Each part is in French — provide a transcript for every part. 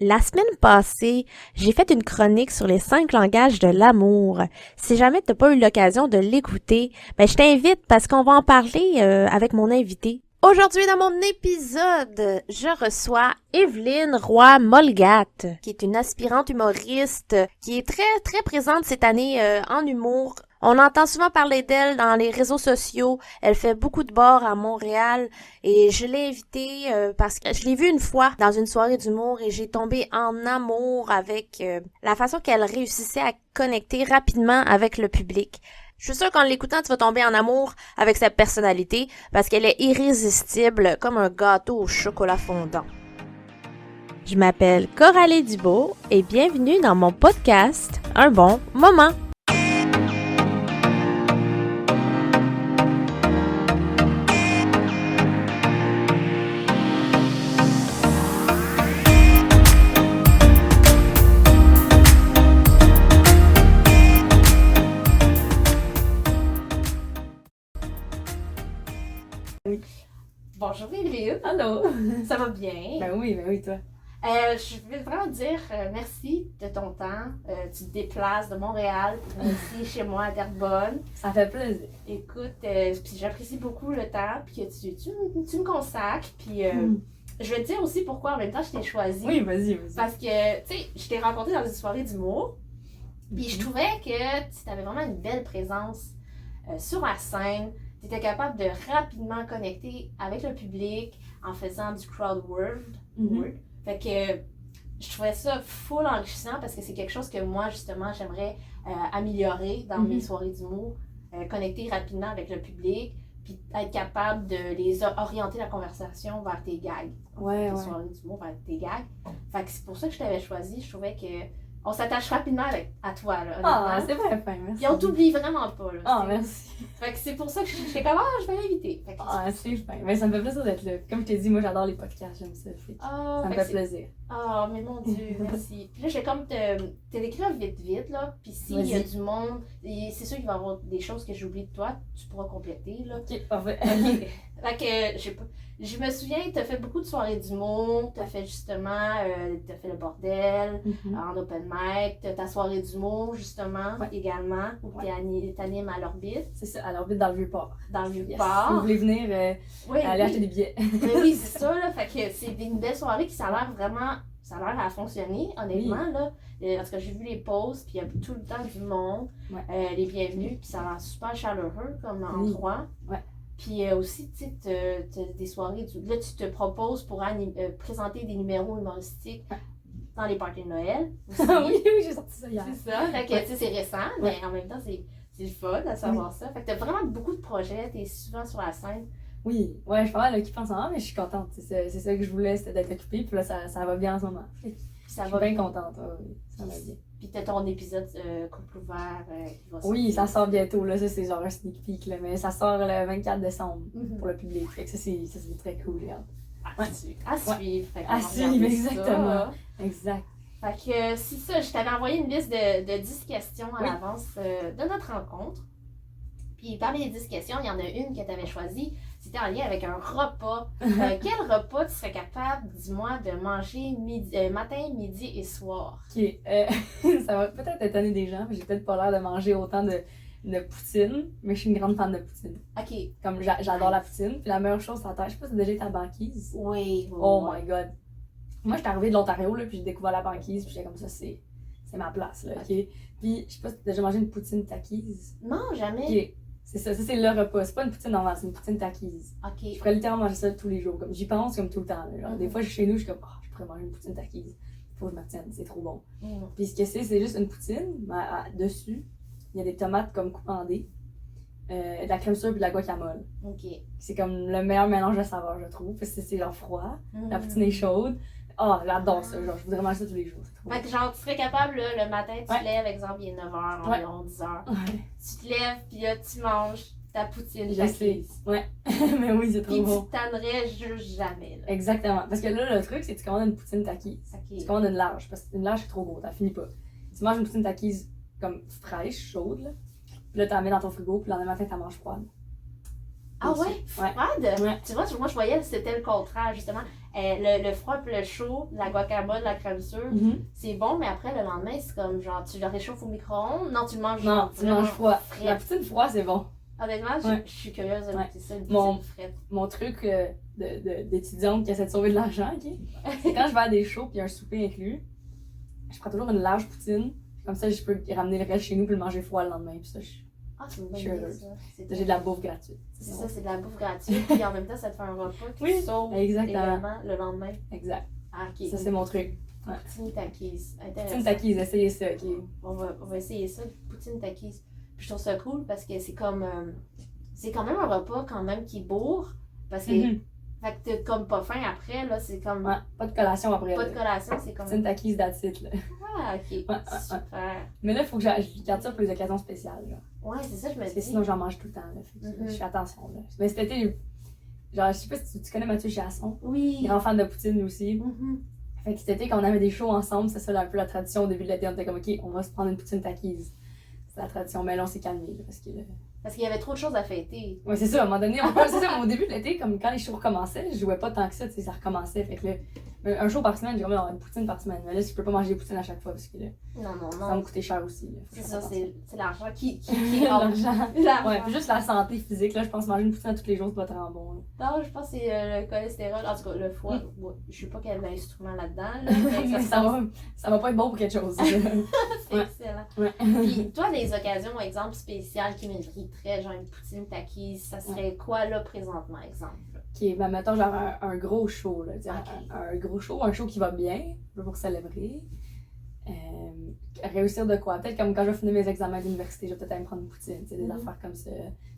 La semaine passée, j'ai fait une chronique sur les 5 langages de l'amour. Si jamais t'as pas eu l'occasion de l'écouter, je t'invite parce qu'on va en parler avec mon invité. Aujourd'hui, dans mon épisode, je reçois Evelyne Roy-Molgat, qui est une aspirante humoriste qui est très présente cette année en humour. On entend souvent parler d'elle dans les réseaux sociaux. Elle fait beaucoup de bars à Montréal et je l'ai invitée parce que je l'ai vue une fois dans une soirée d'humour et j'ai tombé en amour avec la façon qu'elle réussissait à connecter rapidement avec le public. Je suis sûre qu'en l'écoutant, tu vas tomber en amour avec sa personnalité parce qu'elle est irrésistible comme un gâteau au chocolat fondant. Je m'appelle Coralie Dubois et bienvenue dans mon podcast Un bon moment. Oui. Bonjour Evelyne, Allô? ça va bien? Ben oui, toi. Je veux vraiment dire merci de ton temps. Tu te déplaces de Montréal pour venir ici chez moi à Terrebonne. Ça fait plaisir. Écoute, puis j'apprécie beaucoup le temps puis que tu me consacres. Puis je vais te dire aussi pourquoi en même temps je t'ai choisi. Oui, vas-y. Parce que, tu sais, je t'ai rencontré dans une soirée d'humour. Puis je trouvais que tu avais vraiment une belle présence sur la scène. Tu étais capable de rapidement connecter avec le public en faisant du crowd work. Fait que je trouvais ça full enrichissant parce que c'est quelque chose que moi, justement, j'aimerais améliorer dans mes soirées d'humour. Connecter rapidement avec le public, puis être capable de les orienter la conversation vers tes gags. Ouais. Soirées d'humour vers tes gags. Fait que c'est pour ça que je t'avais choisi. Je trouvais que on s'attache rapidement à toi, là. Ah, c'est vrai, fin, merci. Puis on t'oublie vraiment pas, là. Ah, merci. Fait que c'est pour ça que j'étais comme, je vais l'inviter. Fait que C'est fin. Mais ça me fait plaisir d'être là. Comme je t'ai dit, moi, j'adore les podcasts, j'aime ça. Ça me fait plaisir. Mais mon Dieu, merci. Puis là, je vais comme te décrire vite, là. Puis s'il y a du monde, c'est sûr qu'il va y avoir des choses que j'oublie de toi, tu pourras compléter, là. Ok, parfait. Fait que, je me souviens, t'as fait beaucoup de soirées d'humour, t'as fait justement, t'as fait le bordel, en open mic, t'as ta soirée d'humour, justement, également, où t'animes à l'orbite. C'est ça, à l'orbite dans le Vieux-Port. Dans le Vieux-Port. Si vous voulez venir, aller acheter des billets. Oui, c'est ça, là. Fait que c'est une belle soirée qui ça a l'air à fonctionner, honnêtement, là. En tout cas, j'ai vu les posts, puis il y a tout le temps du monde, les bienvenus, puis ça a l'air super chaleureux comme endroit. Ouais. Puis aussi, tu sais, t'as des soirées, là, tu te proposes pour présenter des numéros humoristiques dans les parties de Noël. oui, j'ai sorti ça hier. C'est ça, fait que, tu sais, c'est récent, mais en même temps, c'est le fun de savoir ça. Fait que t'as vraiment beaucoup de projets, t'es souvent sur la scène. Oui, je suis pas mal occupée en ce moment, mais je suis contente. C'est ça que je voulais, c'était d'être occupée, puis là, ça va bien en ce moment. Ça je va suis bien contente, oui, ça va bien. Puis t'as ton épisode couple ouvert qui va sortir. Oui, ça sort bientôt, là, ça c'est genre un sneak peek, là, mais ça sort le 24 décembre pour le public, fait que ça c'est très cool, regarde. À suivre. À suivre, exactement. Exact. Fait que c'est ça, je t'avais envoyé une liste de 10 questions à l'avance de notre rencontre. Puis parmi les 10 questions, il y en a une que tu avais choisie. C'était en lien avec un repas. Quel repas tu serais capable, dis-moi, de manger matin, midi et soir? Ok. Ça va peut-être étonner des gens, mais j'ai peut-être pas l'air de manger autant de poutine, mais je suis une grande fan de poutine. Ok. Comme j'adore la poutine. Puis la meilleure chose sur la terre, je sais pas si t'as déjà été à la banquise. Oui. Oh my god. Moi, j'étais arrivée de l'Ontario, là, puis j'ai découvert la banquise, puis j'étais comme ça, c'est ma place, là, ok? Puis je sais pas si t'as déjà mangé une poutine taquise. Non, jamais. Ok. C'est ça, c'est le repas. C'est pas une poutine normale, c'est une poutine taquise. Ok. Je pourrais littéralement manger ça tous les jours. Comme j'y pense comme tout le temps. Genre, des fois, je suis chez nous, je suis comme, je pourrais manger une poutine taquise. Faut que je me retienne, c'est trop bon. Puis ce que c'est juste une poutine. Dessus, il y a des tomates comme coupées en dés, de la crème sûre et de la guacamole. Ok. C'est comme le meilleur mélange de saveurs, je trouve. Parce que c'est genre froid, la poutine est chaude. J'adore ça. Genre, je voudrais manger ça tous les jours. Fait que genre, tu serais capable, là, le matin, tu te lèves, exemple, il est 9h, environ 10h. Tu te lèves, puis là, tu manges ta poutine taquise. Ouais. Mais oui, c'est trop bon. Puis tu tannerais juste jamais, là. Exactement. Parce que là, le truc, c'est que tu commandes une poutine taquise. Tu commandes une large. Parce qu'une large, c'est trop gros, t'en finis pas. Tu manges une poutine taquise comme fraîche, chaude, là. Puis là, tu la mets dans ton frigo, puis le lendemain matin, tu la manges froide. Ah ouais? Froide? Ouais. Tu vois, moi, je voyais que c'était le contraire, justement. Le froid puis le chaud, la guacamole, la crème sûre, c'est bon, mais après, le lendemain, c'est comme genre, tu le réchauffes au micro-ondes. Non, tu le manges Non, tu manges froid. frais. La poutine froid, c'est bon. Honnêtement, Ouais. je suis curieuse de goûter ça, une Mon- poutine frette. Mon truc d'étudiante qui essaie de sauver de l'argent, ok? C'est quand je vais à des shows puis un souper inclus, je prends toujours une large poutine. Comme ça, je peux ramener le reste chez nous puis le manger froid le lendemain. Puis ça, Ah, c'est une bonne Je suis idée, heureuse. ça. j'ai de la bouffe gratuite. C'est ça, c'est de la bouffe gratuite, puis en même temps, ça te fait un repas que Oui, tu sauves exactement. également le lendemain. Exact. Ah, ok. Ça, c'est mon truc. Poutine takis. Intéressant. Poutine takis, essayez ça, ok? On va essayer ça, poutine takis. Puis je trouve ça cool parce que c'est comme. C'est quand même un repas quand même qui bourre. Parce que. Mhm. Fait que t'as comme pas faim après, là, c'est comme. Ouais, pas de collation après. Pas là. de collation, c'est comme. Poutine takis, that's it, là. Ah, ok. Super. Mais là, il faut que je garde ça pour les occasions spéciales, genre. Ouais, c'est ça, je me Parce que dis. sinon, j'en mange tout le temps, là. Fait que Mhm. je fais attention, là. Mais cet été, genre, je sais pas si tu connais Mathieu Chasson. Oui. Grand fan de poutine lui aussi. Mhm. Fait que cet été, quand on avait des shows ensemble, c'est ça un peu la tradition au début de l'été. On était comme, ok, on va se prendre une poutine takis. C'est la tradition, mais là, on s'est calmé, là, parce que là. Parce qu'il y avait trop de choses à fêter. Ouais, c'est ça, à un moment donné, c'est ça, au début de l'été, comme quand les shows recommençaient, je jouais pas tant que ça, tu sais, ça recommençait. Fait que là, un show par semaine, j'ai comme une poutine par semaine. Mais là, je peux pas manger des poutines à chaque fois parce que là, Non, non, ça va non. me coûter cher aussi. Là. Faut C'est que je ça, fasse c'est l'argent qui L'argent. L'argent. Ouais, puis juste la santé physique, là, je pense que manger une poutine à tous les jours, c'est pas très bon. Là. Non, je pense que c'est le cholestérol. En tout cas, le foie. Ouais, je sais pas quel instrument là-dedans. Là, mais Mais ça va pas être bon pour quelque chose. c'est Ouais. excellent. Ouais. Puis, toi, des occasions, exemple, spéciales qui mériteraient, genre une poutine takis, ça serait quoi là présentement, exemple? Ok, ben mettons genre un gros show, là, dire, Ok. un gros show, un show qui va bien, un peu pour célébrer. Réussir de quoi? Peut-être comme quand je vais finir mes examens d'université, je vais peut-être aller me prendre une poutine, tu sais, des Mhm. affaires comme ça.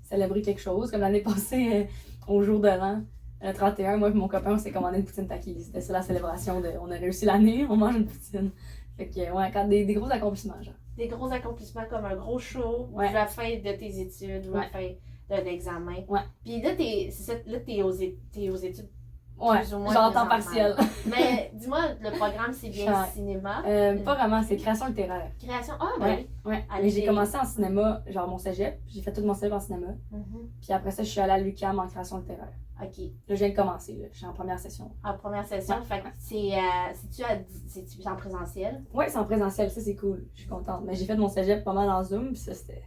Célébrer quelque chose. Comme l'année passée, au jour de l'an, le 31, moi et mon copain, on s'est commandé une poutine takis. C'était ça la célébration de on a réussi l'année, on mange une poutine. Fait que, ouais, quand des gros accomplissements, genre. Des gros accomplissements comme un gros show, ou Ouais. la fin de tes études, ou la Ouais. fin d'un examen. Ouais. Puis là, t'es aux études. Ouais, Plus ou moins genre temps présentement. partiel. Mais dis-moi, le programme, c'est bien Ouais. cinéma. Pas vraiment, c'est création littéraire. Création. Ah, ben Ouais, ouais. Allez, Mais j'ai commencé en cinéma, genre mon cégep. J'ai fait tout mon cégep en cinéma. oui. Mhm. Puis après ça, je suis allée à l'UQAM en création littéraire. OK. Là, je viens de commencer, là. Je suis en première session. En première session, Ouais. fait que c'est-tu en présentiel? Ouais, c'est en présentiel, ça c'est cool. Je suis contente. Mais j'ai fait mon cégep pas mal en Zoom, puis ça c'était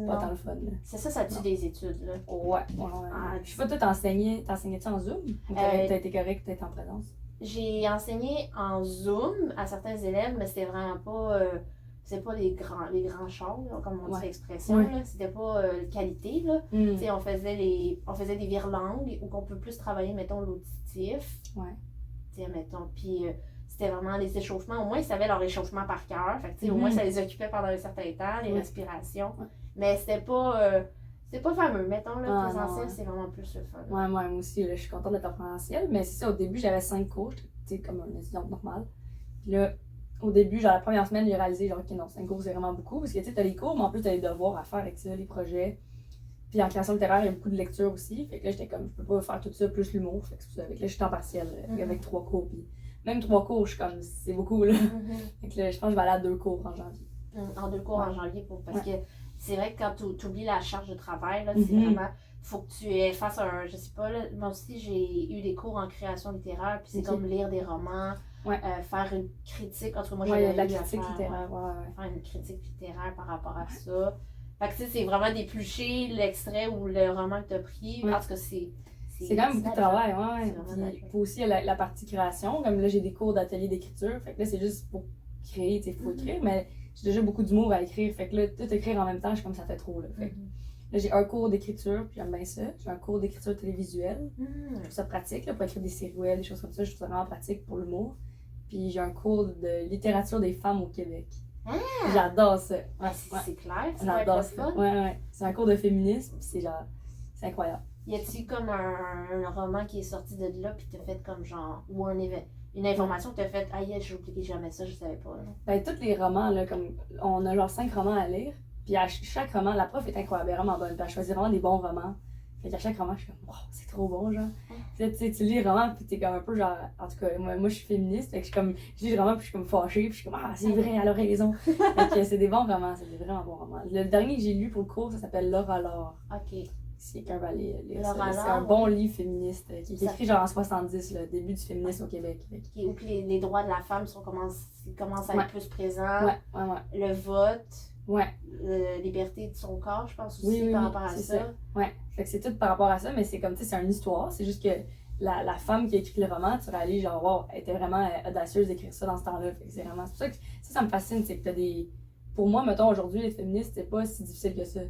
pas tant Non. le fun. Là. C'est ça tue Non. des études, là. Ouais. Ah, Je sais pas, toi t'enseignais-tu en Zoom? Ou t'as été correct d'être en présence? J'ai enseigné en Zoom à certains élèves, mais c'était vraiment pas. C'est pas les grands chars, là, comme on dit Ouais. l'expression. Ouais. Là. C'était pas qualité. Là. Tu sais, on faisait des virelangues où on peut plus travailler, mettons, l'auditif. Ouais. Tu sais, mettons. Puis c'était vraiment les échauffements. Au moins, ils savaient leur échauffement par cœur. Fait que, tu sais, au moins, ça les occupait pendant un certain temps, les Ouais. respirations. Ouais. Mais c'était pas fameux. Mettons, le Ah, présentiel, non, ouais. c'est vraiment plus le fun. Ouais, moi aussi, là, je suis contente d'être en présentiel. Mais c'est ça, au début, j'avais 5 cours, tu sais, comme un étudiante normale. Puis là, au début, genre la première semaine, j'ai réalisé, genre, ok, non, 5 cours, c'est vraiment beaucoup. Parce que, tu sais, t'as les cours, mais en plus, t'as les devoirs à faire avec ça, les projets. Puis en création littéraire, il y a beaucoup de lecture aussi. Fait que là, j'étais comme, je peux pas faire tout ça plus l'humour. Fait que c'est pour ça. Fait que là, je suis en partiel, avec 3 cours. Puis même 3 cours, je suis comme, c'est beaucoup, là. Mhm. Fait que là, je pense que je vais aller à 2 cours en janvier. En 2 cours Ouais. en janvier parce que c'est vrai que quand tu oublies la charge de travail, là, c'est Mhm. vraiment. Faut que tu fasses un. Je sais pas, là, moi aussi j'ai eu des cours en création littéraire, puis c'est Ok. comme lire des romans, Ouais. faire une critique. En tout cas, moi Ouais, il y a j'avais de la eu à critique faire, littéraire, ouais. faire une critique littéraire par rapport à ça. Fait que tu sais, c'est vraiment d'éplucher l'extrait ou le roman que tu as pris. Ouais. Parce que c'est. C'est quand même beaucoup de travail, ouais. C'est vraiment Puis, challengeant. faut aussi la partie création. Comme là, j'ai des cours d'atelier d'écriture. Fait que là, c'est juste pour créer, tu sais, faut écrire. Mais j'ai déjà beaucoup d'humour à écrire. Fait que là, tout écrire en même temps, je suis comme ça fait trop, là. Fait que là, j'ai un cours d'écriture, puis j'aime bien ça. J'ai un cours d'écriture télévisuelle. Mhm. Je trouve ça pratique, là, pour écrire des séries web, des choses comme ça. Je trouve ça vraiment pratique pour l'humour. Puis j'ai un cours de littérature des femmes au Québec. J'adore ça. Ouais, ouais. C'est clair, ça va être le J'adore ça. fun. Ouais. C'est un cours de féminisme, puis c'est genre, c'est incroyable. Y a-t-il comme un roman qui est sorti de là, puis t'as fait comme genre. Ou une information que t'as fait, ah yeah, j'ai oublié jamais ça, je savais pas. Là. Ben, tous les romans, là, comme on a genre 5 romans à lire, puis à chaque roman, la prof est incroyable, elle est vraiment bonne, puis elle choisit vraiment des bons romans. Fait qu'à chaque roman, je suis comme, wow, c'est trop bon, genre. Puis là, tu sais, tu lis le roman, puis t'es comme un peu genre, en tout cas, moi je suis féministe, fait que je lis le roman, puis je suis comme fâchée, puis je suis comme, ah, c'est vrai, elle a raison. Fait que c'est des bons romans, c'est des vraiment bons romans. Le dernier que j'ai lu pour le cours, ça s'appelle Laura Laure. Ok. si quelqu'un va lire Laure ça, c'est Allard, un bon livre féministe qui est Ça- écrit genre en 70, le début du féminisme au Québec. Où que les droits de la femme commencent à Ouais. être plus présents. Ouais. Le vote, Ouais. la liberté de son corps, je pense aussi, Oui, par rapport à c'est ça. Ouais. Fait que c'est tout par rapport à ça, mais c'est comme, tu sais, c'est une histoire. C'est juste que la femme qui a écrit le roman, tu réalises genre, wow, elle était vraiment audacieuse d'écrire ça dans ce temps-là. Fait que c'est vraiment, c'est pour ça que ça me fascine, c'est que t'as des. Pour moi, mettons, aujourd'hui, les féministes, c'est pas si difficile que ça.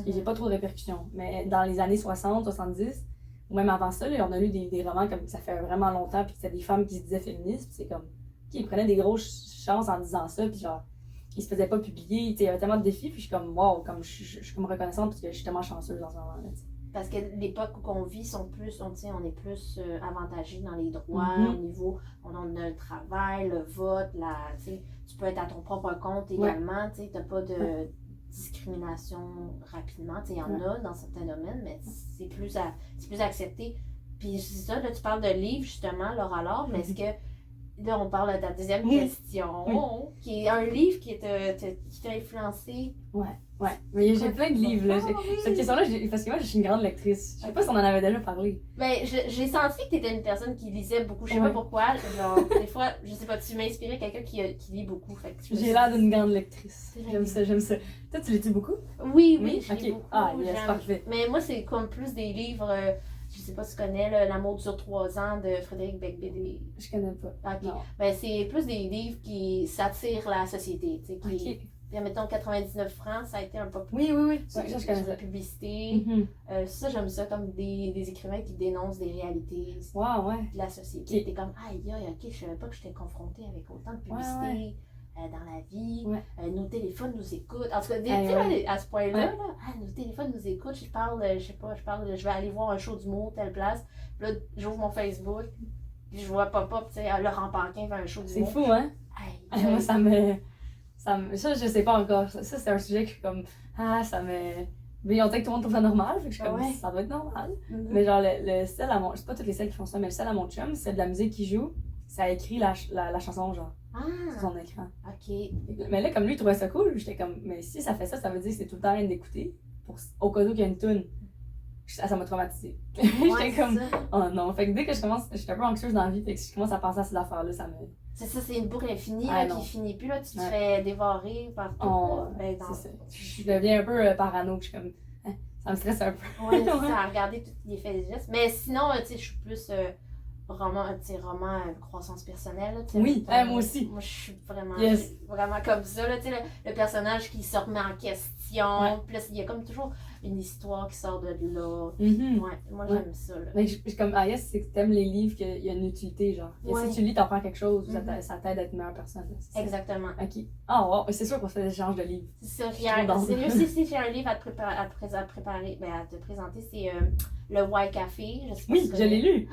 Et j'ai pas trop de répercussions. Mais dans les années 60, 70, ou même avant ça, là, on a lu des romans comme ça fait vraiment longtemps, puis que c'était des femmes qui se disaient féministes, puis c'est comme, ils prenaient des grosses chances en disant ça, puis genre, ils se faisaient pas publier, il y avait tellement de défis, puis je suis comme, wow, comme je suis comme reconnaissante, parce que je suis tellement chanceuse dans ce moment-là. T'sais. Parce que l'époque où on vit, on est plus avantagés dans les droits, Mhm. au niveau, on a le travail, le vote, tu peux être à ton propre compte également, tu n'as pas de discrimination rapidement, il y en a dans certains domaines, mais c'est plus accepté. Puis c'est ça, là, tu parles de livres justement, Laure Allard, mais est-ce que, là on parle de ta deuxième question, qui est un livre qui t'a influencé? Ouais, mais j'ai plein de livres, là. Cette question-là, parce que moi, je suis une grande lectrice. Je sais pas si on en avait déjà parlé. Ben, j'ai senti que t'étais une personne qui lisait beaucoup. Je sais pas pourquoi. Genre, des fois, je sais pas, tu m'as inspiré quelqu'un qui lit beaucoup. Fait que J'ai l'air d'une grande lectrice. J'aime ça. Toi, tu lis-tu beaucoup? Oui, je lis beaucoup. Ah, yes, parfait. Mais moi, c'est comme plus des livres, je sais pas si tu connais, L'amour dure 3 ans de Frédéric Beigbeder. Je connais pas. Ok. Ben, c'est plus des livres qui s'attirent la société. Tu sais, mettons 99 francs, ça a été un peu Oui. Ouais, ça, je connais sur la ça. publicité. Ça, j'aime ça comme des écrivains qui dénoncent des réalités de la société. T'es comme, aïe, ok, je savais pas que j'étais confrontée avec autant de publicité dans la vie. Nos téléphones nous écoutent. En tout cas, à ce point-là, nos téléphones nous écoutent. Je vais aller voir un show d'humour, telle place. Puis là, j'ouvre mon Facebook, puis je vois pop-up, tu sais, Laurent Paquin fait un show d'humour. C'est fou, hein? Aïe, moi, ça, je sais pas encore. Ça, c'est un sujet que je suis comme, ça me. Mais on dirait que tout le monde trouve ça normal, fait que je suis comme, ça doit être normal. Mais genre, le sel à mon. C'est pas toutes les selles qui font ça, mais le sel à mon chum, c'est de la musique qui joue, ça a écrit la chanson, genre, sur son écran. Ok. Mais là, comme lui, il trouvait ça cool, j'étais comme, mais si ça fait ça, ça veut dire que c'est tout le temps rien d'écouter, au cas où il y a une toune. Ça m'a traumatisée. J'étais comme, oh non. Fait que dès que j'étais un peu anxieuse dans la vie, fait que si je commence à penser à ces affaires-là, ça me. C'est ça, c'est une boucle infinie qui finit plus. Là, tu te fais dévorer par tout. C'est ça. Je deviens un peu parano, je suis comme. Ça me stresse un peu. Ouais, c'est ça, à regarder tous les faits et gestes. Mais sinon, tu sais, je suis plus roman croissance personnelle. Oui, moi aussi. Moi, je suis vraiment comme ça. Là, le personnage qui se remet en question. Puis là, il y a comme toujours une histoire qui sort de là. Moi, j'aime ça. Là. Mais comme Yes, c'est que t'aimes les livres qu'il y a une utilité, genre. Et si tu lis, t'apprends quelque chose, ça t'aide à être une meilleure personne. Exactement. Ok. Ah, wow. C'est sûr qu'on fait des échanges de livres. C'est ça. C'est mieux si j'ai un livre à te préparer, à te présenter, c'est Le Why Café. Je l'ai lu.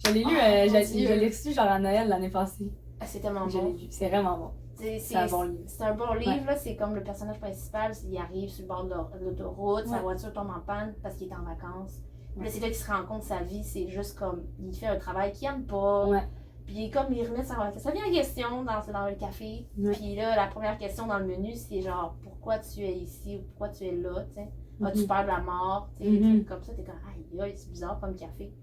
Je l'ai reçu genre à Noël l'année passée. C'est tellement bon. C'est vraiment bon. C'est un bon livre. C'est un bon livre, là. C'est comme le personnage principal, il arrive sur le bord de l'autoroute, sa voiture tombe en panne parce qu'il est en vacances. Puis là, c'est là qu'il se rend compte que sa vie, c'est juste comme, il fait un travail qu'il aime pas. Puis comme il remet ça vient en question dans le café. Puis là, la première question dans le menu, c'est genre, pourquoi tu es ici ou pourquoi tu es là, tu sais. As-tu peur de la mort, tu sais, des trucs comme ça. T'es comme, aïe, c'est bizarre comme café.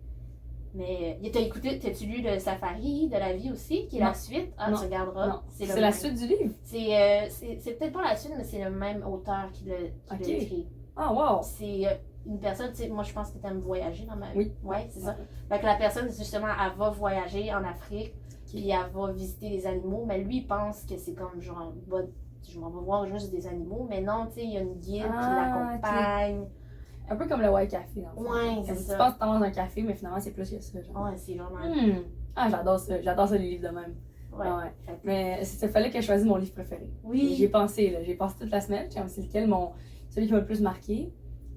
Mais t'as-tu lu le Safari de la vie aussi, qui est la suite? Tu regarderas. Non. C'est la suite du livre? C'est peut-être pas la suite, mais c'est le même auteur qui l'a écrit. Ah, wow! C'est une personne, tu sais, moi je pense que t'aimes voyager dans ma vie. Oui. Ouais, c'est ça. Fait que la personne, justement, elle va voyager en Afrique, puis elle va visiter les animaux, mais lui, il pense que c'est comme genre, je m'en vais voir juste des animaux, mais non, tu sais, il y a une guide qui l'accompagne. Un peu comme le White Café, dans le fond. Ouais, c'est ça. Tu penses que t'en manges un café, mais finalement, c'est plus que ça. Genre. Ouais, c'est vraiment. J'adore ça. J'adore ça, les livres de même. Ouais. Mais il fallait que je choisisse mon livre préféré. Oui. J'ai pensé toute la semaine. C'est celui qui m'a le plus marqué.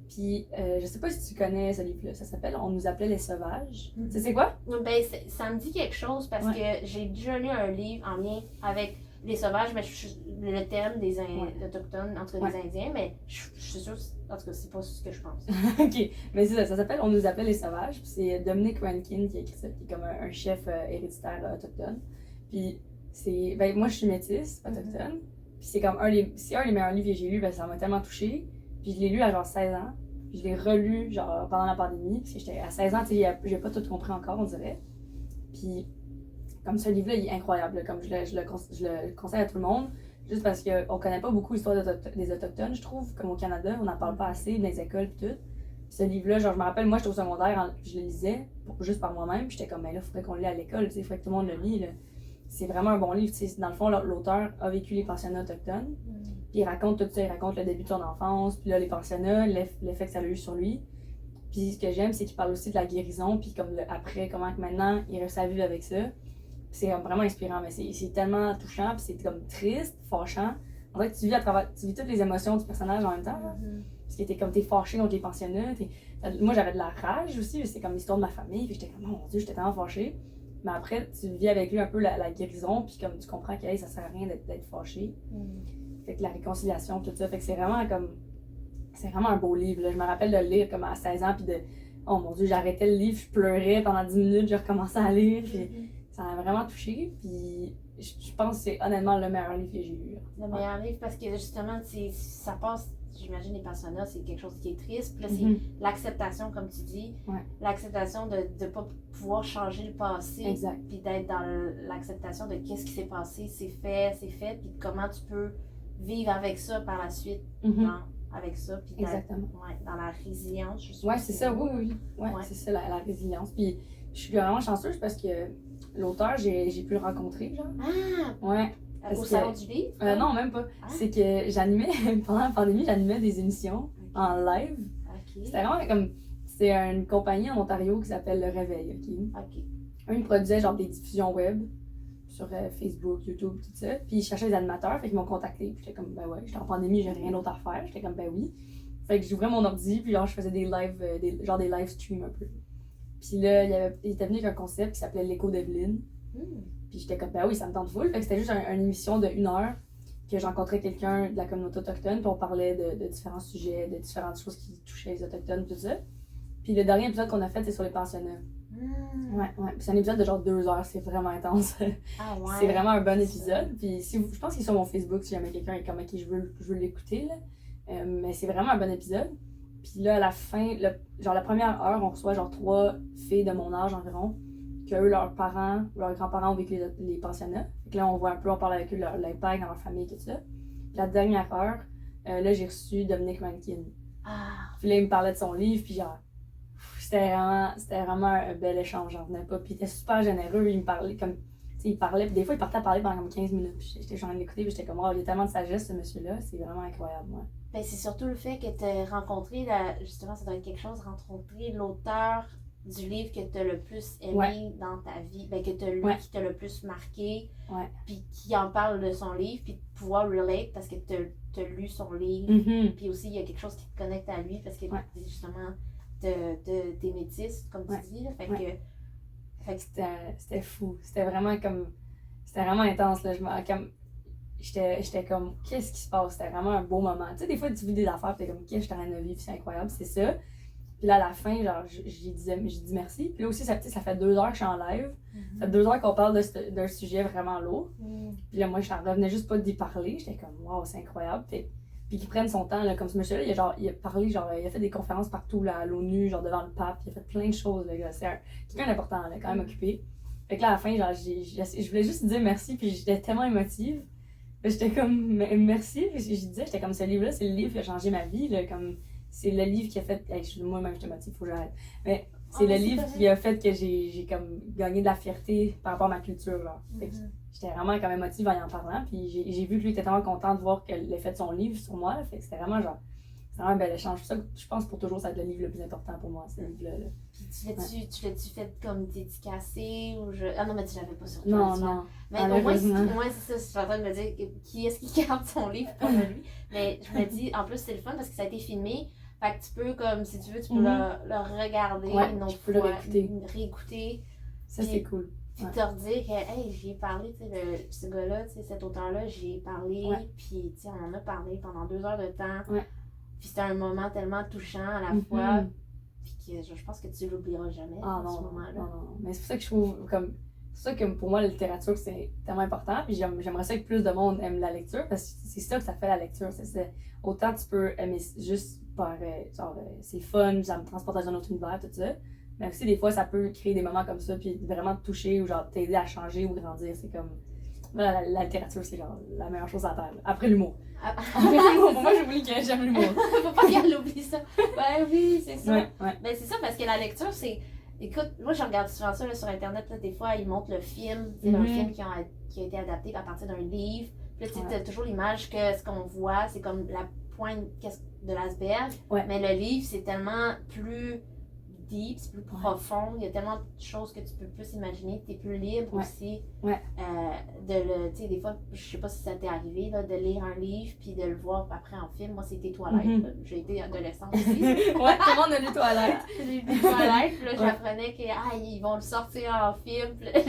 Puis, je sais pas si tu connais ce livre-là. Ça s'appelle On nous appelait les sauvages. Tu sais, c'est quoi? Ben, ça me dit quelque chose parce que j'ai déjà lu un livre en lien avec les sauvages, mais le thème des autochtones, entre les Indiens, mais je suis sûre, en tout cas, c'est pas ce que je pense. Ok, mais c'est ça s'appelle On nous appelait les sauvages. Puis c'est Dominic Rankin qui a écrit ça, qui est comme un chef héréditaire autochtone. Puis moi je suis métisse autochtone. Puis c'est comme un des meilleurs livres que j'ai lu, ça m'a tellement touchée. Puis je l'ai lu à genre 16 ans. Je l'ai relu, genre, pendant la pandémie, parce que j'étais à 16 ans, tu sais, j'ai pas tout compris encore, on dirait. Puis, comme ce livre-là, il est incroyable, là, comme je le conseille à tout le monde, juste parce qu'on connaît pas beaucoup l'histoire des Autochtones, je trouve, comme au Canada, on n'en parle pas assez dans les écoles pis tout. Puis ce livre-là, genre, je me rappelle, moi, j'étais au secondaire, je le lisais, juste par moi-même, puis j'étais comme, ben là, il faudrait qu'on le lise à l'école, tu sais, il faudrait que tout le monde le lise, là. C'est vraiment un bon livre, tu sais, dans le fond, l'auteur a vécu les pensionnats autochtones, puis il raconte tout ça, il raconte le début de son enfance, puis là, les pensionnats, l'effet que ça a eu sur lui. Puis ce que j'aime, c'est qu'il parle aussi de la guérison, puis comme après, comment que maintenant, il réussit à vivre avec ça. C'est vraiment inspirant, mais c'est tellement touchant, puis c'est comme triste, fâchant. En fait, tu vis toutes les émotions du personnage en même temps, là. Parce que t'es fâché contre les pensionnats. Moi, j'avais de la rage aussi, c'est comme l'histoire de ma famille, puis j'étais comme, oh mon Dieu, j'étais tellement fâchée. Mais après, tu vis avec lui un peu la guérison, puis comme tu comprends que hey, ça sert à rien d'être fâché. Fait que la réconciliation, tout ça. Fait que c'est vraiment comme. C'est vraiment un beau livre, là. Je me rappelle de le lire comme à 16 ans, puis de. Oh mon Dieu, j'arrêtais le livre, je pleurais pendant 10 minutes, je recommençais à lire, puis ça m'a vraiment touchée. Puis je pense que c'est honnêtement le meilleur livre que j'ai lu. Le meilleur livre, parce que justement, ça passe. J'imagine les pensionnats, c'est quelque chose qui est triste. Puis là, c'est l'acceptation, comme tu dis. Ouais. L'acceptation de ne pas pouvoir changer le passé. Exact. Puis d'être dans l'acceptation de qu'est-ce qui s'est passé, c'est fait. Puis comment tu peux vivre avec ça par la suite. Avec ça. Puis exactement. Dans la résilience, je Ouais, c'est ça, oui. Ouais. C'est ça, la résilience. Puis je suis vraiment chanceuse parce que l'auteur, j'ai pu le rencontrer, genre. Ah! Ouais. Au salon du livre? Non, même pas. Ah? C'est que j'animais, pendant la pandémie, j'animais des émissions en live. C'était vraiment comme. C'est une compagnie en Ontario qui s'appelle Le Réveil, OK? Eux, ils produisaient genre des diffusions web sur Facebook, YouTube, tout ça. Puis ils cherchaient des animateurs, fait qu'ils m'ont contacté. Puis j'étais comme, ben ouais, j'étais en pandémie, j'ai rien d'autre à faire. J'étais comme, ben oui. Fait que j'ouvrais mon ordi, puis genre, je faisais des live, des live streams un peu. Puis là, il était venu avec un concept qui s'appelait l'écho d'Evelyne. Puis j'étais comme, ben oui, ça me tente full. Fait que c'était juste une émission de 1 heure que je rencontrais quelqu'un de la communauté autochtone, puis on parlait de différents sujets, de différentes choses qui touchaient les autochtones, tout ça. Puis le dernier épisode qu'on a fait, c'est sur les pensionnats. Ouais. Puis c'est un épisode de genre 2 heures, c'est vraiment intense. C'est vraiment un bon épisode. Puis je pense qu'il est sur mon Facebook si jamais quelqu'un est comme qui je veux l'écouter, là. Mais c'est vraiment un bon épisode. Puis là, à la fin, genre la première heure, on reçoit genre 3 filles de mon âge environ, que eux, leurs parents, leurs grands-parents ont vécu les pensionnats. Fait que là, on parle avec eux l'impact dans leur famille, tout ça. Puis la dernière heure, là, j'ai reçu Dominique Rankin. Puis là, il me parlait de son livre, puis genre, c'était vraiment un bel échange, j'en revenais pas. Puis il était super généreux, il me parlait comme, tu sais, il parlait, puis des fois, il partait à parler pendant comme 15 minutes. Puis j'étais en train de l'écouter, puis j'étais comme, oh, il y a tellement de sagesse, ce monsieur-là, c'est vraiment incroyable, ouais. Ben, c'est surtout le fait que tu as rencontré, justement, ça doit être quelque chose, rencontrer l'auteur du livre que tu as le plus aimé dans ta vie, ben, que tu as lu, qui t'a le plus marqué, puis qui en parle de son livre, puis de pouvoir relate parce que tu as lu son livre, puis aussi il y a quelque chose qui te connecte à lui parce que justement t'es métisse, comme tu dis, là, fait que c'était fou, c'était vraiment intense, là, j'étais comme, qu'est-ce qui se passe? C'était vraiment un beau moment. Tu sais, des fois, tu vis des affaires, t'es comme, qu'est-ce que je t'en ai vivre, c'est incroyable, c'est ça. Puis là, à la fin, genre, j'ai dit merci. Puis là aussi, ça fait 2 heures que je suis en live. Ça fait 2 heures qu'on parle d'un sujet vraiment lourd. Puis là, moi, je n'en revenais juste pas d'y parler. J'étais comme, waouh, c'est incroyable. Puis qu'ils prennent son temps, là, comme ce monsieur-là, il a parlé, genre, il a fait des conférences partout, là, à l'ONU, genre, devant le pape. Il a fait plein de choses, là. C'est quelqu'un d'important, là, quand même occupé. Fait que là, à la fin, genre, je voulais juste dire merci, puis j'étais tellement émotive. J'étais comme, merci. Puis j'étais comme, ce livre-là, c'est le livre qui a changé ma vie, là, comme. C'est le livre qui a fait. Moi-même, je te motive, faut que j'arrête. Mais c'est le livre qui a fait que j'ai comme gagné de la fierté par rapport à ma culture. Genre. J'étais vraiment comme émotive en parlant. Puis j'ai vu que lui était tellement content de voir l'effet de son livre sur moi. Là, fait que c'était vraiment genre. C'est vraiment un bel échange. Ça, je pense pour toujours, ça va être le livre le plus important pour moi, ce livre-là. Puis tu l'as-tu fait comme dédicacé ou je. Ah non, mais tu l'avais pas sur toi. Non. Mais au moins, c'est ça, je suis en train de me dire qui est-ce qui garde son livre pour lui. Mais je me dis, en plus, c'est le fun parce que ça a été filmé. Fait que tu peux, comme si tu veux, tu peux le regarder une autre fois, le réécouter. Ça, c'est cool. Puis te redire que, hey, j'y ai parlé, tu sais, ce gars-là, tu sais, cet auteur-là, j'y ai parlé. Puis, tu sais, on en a parlé pendant 2 heures de temps. Puis c'était un moment tellement touchant à la fois. Puis que je pense que tu l'oublieras jamais, ce moment-là. Non. Mais c'est pour ça que je trouve, comme, ça que pour moi, la littérature, c'est tellement important. Puis j'aimerais ça que plus de monde aime la lecture parce que c'est ça que ça fait la lecture. Autant tu peux aimer juste par c'est fun, ça me transporte dans un autre univers, tout ça. Mais aussi, des fois, ça peut créer des moments comme ça, puis vraiment te toucher ou genre t'aider à changer ou grandir. C'est comme. La littérature, c'est genre la meilleure chose à terre. Après l'humour. Après l'humour. Pour moi, j'oublie que j'aime l'humour. Faut pas qu'elle oublie ça. Ben oui, c'est ça. Ouais. Ben c'est ça, parce que la lecture, c'est. Écoute, moi je regarde souvent ça là, sur Internet, là, des fois ils montrent le film, un film qui a été adapté à partir d'un livre. Puis là, tu as toujours l'image que ce qu'on voit, c'est comme la pointe de l'iceberg. Ouais. Mais le livre, c'est tellement plus deep, c'est plus profond. Il y a tellement de choses que tu peux plus imaginer. Tu es plus libre aussi. Ouais. Tu sais, des fois, je sais pas si ça t'est arrivé, là, de lire un livre puis de le voir après en film. Moi, c'était Toilette. J'ai été adolescente aussi. Ouais, tout le monde a lu Toilette. J'ai lu Toilette, puis là, j'apprenais qu'ils vont le sortir en film. Puis là,